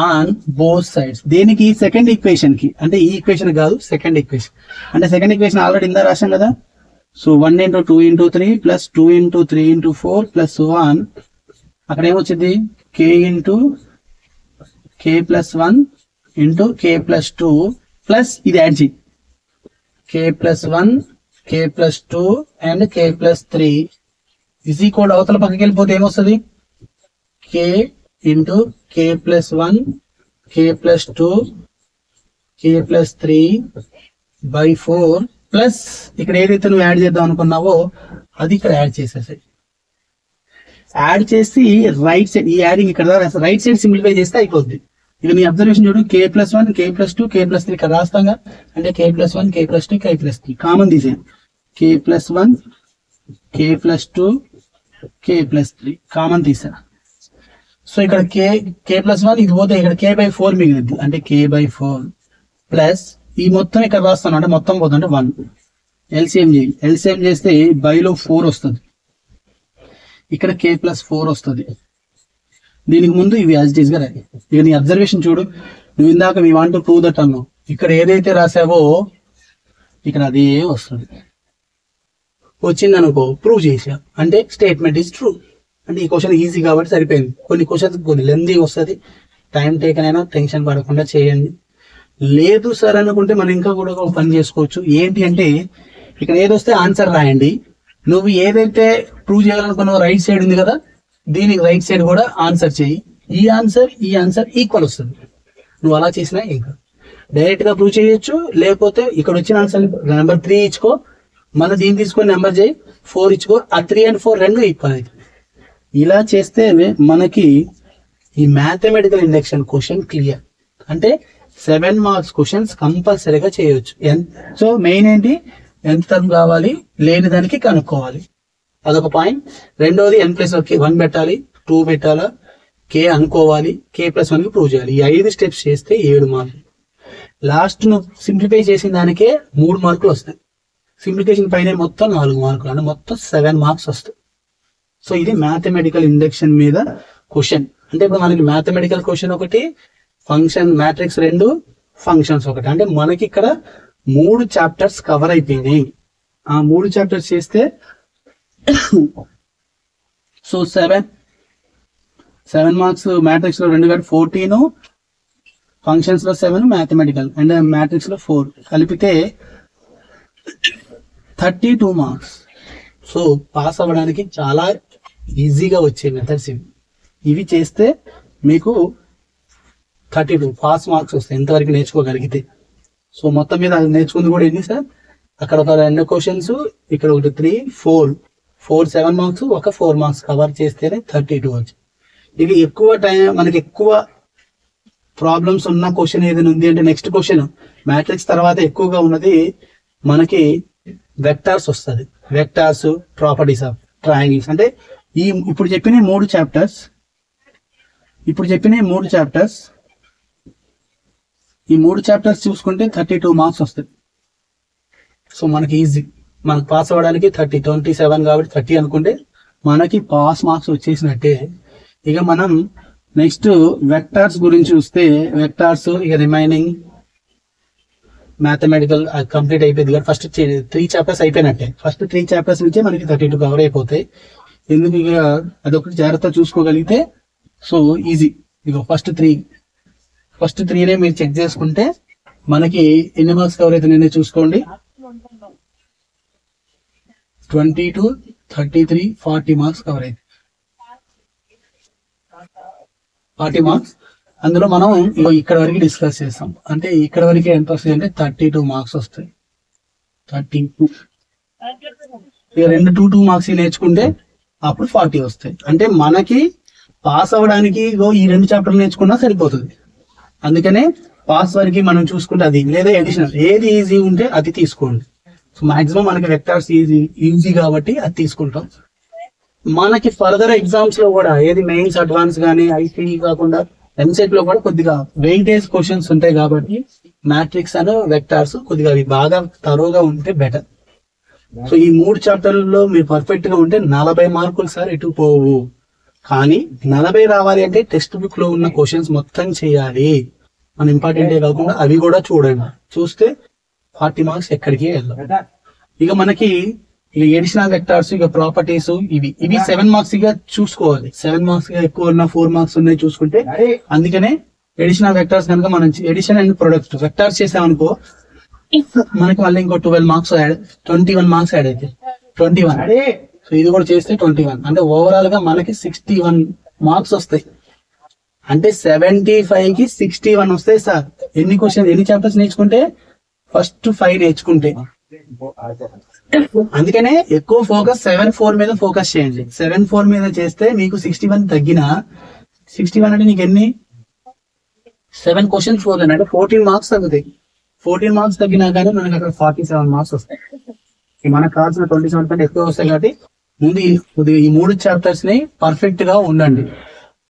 on both sides. దేనికి, సెకండ్ ఈక్వేషన్ కి. అంటే ఈ ఈక్వేషన్ కాదు, సెకండ్ ఈక్వేషన్. అంటే సెకండ్ ఈక్వేషన్ ఆల్రెడీ ఇందా రాసాం కదా. So 1 × 2 × 3 + 2 × 3 × 4 + so on. అక్కడ ఏమొచ్చింది, k + 1 × k + 2 ప్లస్ ఇది యాడ్ చేయి, k + 1 k + 2 అండ్ k + 3 = అవతల పక్కకి వెళ్ళిపోతే ఏమొస్తుంది, k × k + 1 k + 2 k + 3/4 plus ఇక్కడ ఏదైతే నువ్వు యాడ్ చేద్దాం అనుకున్నావో అది ఇక్కడ యాడ్ చేసేసాయి. యాడ్ చేసి రైట్ సైడ్ ఈ యాడింగ్ ఇక్కడ రైట్ సైడ్ సింప్లిఫై చేస్తే అయిపోద్ది. ఇక నీ అబ్జర్వేషన్ చూడు, k+1 k+2 k+3 ఇక్కడ రాస్తాంగా, అంటే k+1 k+2 k+3 కామన్ తీసేయండి. k+1 k+2 k+3 కామన్ తీసా. సో ఇక్కడ k+1 ఇది పోతే ఇక్కడ k/4 మిగిలింది, అంటే k/4 ప్లస్ ఈ మొత్తం ఇక్కడ రాస్తాను, అంటే మొత్తం పోతుంది, అంటే 1. ఎల్సిఎం చేయి, ఎల్సిఎం చేస్తే బైలో 4 వస్తుంది, ఇక్కడ k+4 వస్తుంది. దీనికి ముందు ఇవి యాజ్ ఇట్ ఈస్ గా రాయి. ఇక నీ అబ్జర్వేషన్ చూడు, నువ్వు ఇందాక me want to prove that అన్నావు, ఇక్కడ ఏదైతే రాసావో ఇక్కడ అదే వస్తుంది. వచ్చింది అనుకో ప్రూవ్ చేసా, అంటే స్టేట్మెంట్ ఈజ్ ట్రూ. అంటే ఈ క్వశ్చన్ ఈజీ కాబట్టి సరిపోయింది. కొన్ని క్వశ్చన్స్ కొన్ని లెందీ వస్తుంది, టైం టేకన్ అయినా టెన్షన్ పడకుండా చేయండి. లేదు సార్ అనుకుంటే మనం ఇంకా కూడా ఒక పని చేసుకోవచ్చు. ఏంటి అంటే ఇక్కడ ఏదొస్తే ఆన్సర్ రాయండి. నువ్వు ఏదైతే ప్రూవ్ చేయాలనుకున్నావు రైట్ సైడ్ ఉంది కదా, దీనికి రైట్ సైడ్ కూడా ఆన్సర్ చేయి. ఈ ఆన్సర్ ఈక్వల్ వస్తుంది. నువ్వు అలా చేసినా ఇంకా డైరెక్ట్ గా ప్రూవ్ చేయొచ్చు, లేకపోతే ఇక్కడ వచ్చిన ఆన్సర్ నెంబర్ 3 ఇచ్చుకో, మన దీన్ని తీసుకొని నెంబర్ చేయి 4 ఇచ్చుకో, ఆ 3 and 4 రెండు ఈక్వల్ అవుతుంది. ఇలా చేస్తే మనకి ఈ మ్యాథమెటికల్ ఇండక్షన్ క్వశ్చన్ క్లియర్. అంటే 7 మార్క్స్ క్వశ్చన్స్ కంపల్సరీగా చేయొచ్చు. సో మెయిన్ ఏంటి, ఎంత టర్మ్ కావాలి లేని దానికి కనుక్కోవాలి, అదొక పాయింట్. రెండోది n+1 పెట్టాలి, 2 పెట్టాలా, k అనుకోవాలి, k+1 కి ప్రూవ్ చేయాలి. ఈ 5 స్టెప్స్ చేస్తే 7 మార్కులు. లాస్ట్ నువ్వు సింప్లిఫై చేసిన దానికే 3 మార్కులు వస్తాయి. సింప్లిఫికేషన్ పైన మొత్తం 4 మార్కులు, అంటే మొత్తం 7 మార్క్స్ వస్తాయి. సో ఇది మ్యాథమెటికల్ ఇండక్షన్ మీద క్వశ్చన్. అంటే ఇప్పుడు మనకి మ్యాథమెటికల్ క్వశ్చన్ ఒకటి, ఫంక్షన్ మ్యాట్రిక్స్ 2, ఫంక్షన్స్ ఒకటి. అంటే మనకి ఇక్కడ 3 చాప్టర్స్ కవర్ అయిపోయినాయి. ఆ 3 చాప్టర్స్ చేస్తే సో 7 మార్క్స్ మ్యాట్రిక్స్ లో 2 కాబట్టి 14, ఫంక్షన్స్ లో 7, మ్యాథమెటికల్ అండ్ మ్యాట్రిక్స్ లో 4 కలిపితే 32 మార్క్స్. సో పాస్ అవ్వడానికి చాలా ఈజీగా వచ్చే మెథడ్స్ ఇవి చేస్తే మీకు 32 పాస్ మార్క్స్ వస్తాయి, ఎంతవరకు నేర్చుకోగలిగితే. సో మొత్తం మీద అది నేర్చుకుంది కూడా ఎన్ని సార్, అక్కడ ఒక 2 క్వశ్చన్స్, ఇక్కడ ఒకటి 3, 4 7 మార్క్స్, ఒక 4 మార్క్స్ కవర్ చేస్తేనే 32 వచ్చి. ఇక ఎక్కువ టైం మనకి ఎక్కువ ప్రాబ్లమ్స్ ఉన్న క్వశ్చన్ ఏదైనా ఉంది అంటే నెక్స్ట్ క్వశ్చన్ మ్యాట్రిక్స్ తర్వాత ఎక్కువగా ఉన్నది మనకి వెక్టార్స్ వస్తుంది. Vectors, properties of triangles. అంటే ఇప్పుడు చెప్పిన 3 చాప్టర్స్, ఈ 3 చాప్టర్స్ చూసుకుంటే 32 మార్క్స్ వస్తాయి. సో మనకి ఈజీ, మనకు పాస్ అవ్వడానికి 27 కాబట్టి 30 అనుకుంటే మనకి పాస్ మార్క్స్ వచ్చేసినట్టే. ఇక మనం నెక్స్ట్ వెక్టార్స్ గురించి చూస్తే, వెక్టార్స్ ఇక రిమైనింగ్ మ్యాథమెటికల్ కంప్లీట్ అయిపోయింది కాబట్టి ఫస్ట్ 3 చాప్టర్స్ అయిపోయినట్టే. ఫస్ట్ 3 చాప్టర్స్ నుంచే మనకి 32 కవర్ అయిపోతాయి. ఎందుకు ఇక అదొకటి జాగ్రత్త చూసుకోగలిగితే సో ఈజీ. ఇక ఫస్ట్ 3నే మీరు చెక్ చేసుకుంటే మనకి ఎన్ని మార్క్స్ కవర్ అవుతున్నాయో చూసుకోండి. 22, 33, 40 మార్క్స్ కవర్ అయింది. 40 మార్క్స్ అందులో మనం ఇక్కడ వరకు డిస్కస్ చేస్తాం. అంటే ఇక్కడ వరకు ఎంత వస్తాయి అంటే 32 మార్క్స్ వస్తాయి. 32 ఇక 2 మార్క్స్ నేర్చుకుంటే అప్పుడు 40 వస్తాయి. అంటే మనకి పాస్ అవ్వడానికి ఈ 2 చాప్టర్లు నేర్చుకున్నా సరిపోతుంది. అందుకనే పాస్ వరకు మనం చూసుకుంటే అది, లేదా ఎడిషనల్ ఏది ఈజీ ఉంటే అది తీసుకోండి. సో మాక్సిమం మనకి వెక్టార్స్ ఈజీ కాబట్టి అది తీసుకుంటాం. మనకి ఫర్దర్ ఎగ్జామ్స్ లో కూడా ఏది మెయిన్స్, అడ్వాన్స్ కానీ ఐసీఈ కాకుండా ఎంసెట్ లో కూడా కొద్దిగా వెయిటేజ్ క్వశ్చన్స్ ఉంటాయి కాబట్టి మ్యాట్రిక్స్ అను వెక్టార్స్ కొద్దిగా అవి బాగా తరోగా ఉంటే బెటర్. సో ఈ 3 చాప్టర్లలో మీరు పర్ఫెక్ట్ గా ఉంటే 40 మార్కులు సార్ ఎటు పోవు. కానీ 40 రావాలి అంటే టెక్స్ట్ బుక్ లో ఉన్న క్వశ్చన్స్ మొత్తం చేయాలి. మన ఇంపార్టెంటే కాకుండా అవి కూడా చూడండి. చూస్తే 40 మార్క్స్ ఎక్కడికి వెళ్ళాం. ఇక మనకి ఎడిషనల్ వెక్టార్స్, ఇక ప్రాపర్టీస్ ఇవి 7 మార్క్స్ గా చూసుకోవాలి. 7 మార్క్స్ గా ఎక్కువ ఉన్న 4 మార్క్స్ ఉన్నాయి చూసుకుంటే. అందుకనే ఎడిషనల్ వెక్టార్స్ కనుక మనం ఎడిషన్ అండ్ ప్రొడక్ట్ వెక్టార్స్ చేసామనుకో మనకి మళ్ళీ ఇంకో 12 మార్క్స్ 21 మార్క్స్ యాడ్ అయితే 21. సో ఇది కూడా చేస్తే 21, అంటే ఓవరాల్ గా మనకి 61 మార్క్స్ వస్తాయి. అంటే 75 కి 61 వస్తాయి సార్. ఎన్ని చాప్టర్స్ నేర్చుకుంటే, ఫస్ట్ 5 నేర్చుకుంటే అందుకనే ఎక్కువ ఫోకస్ 7-4 మీద ఫోకస్ చేయండి. 7-4 మీద చేస్తే మీకు 61 తగ్గిన 61 అంటే నీకు ఎన్ని 7 క్వశ్చన్స్ 4 అంటే 14 మార్క్స్ తగ్గుతాయి. 14 మార్క్స్ తగ్గినా కానీ మనకి అక్కడ 47 మార్క్స్ వస్తాయి. మనకు కావాల్సిన 27 కంటే ఎక్కువ వస్తాయి. కాబట్టి ముందు ఈ 3 చాప్టర్స్ ని పర్ఫెక్ట్ గా ఉండండి.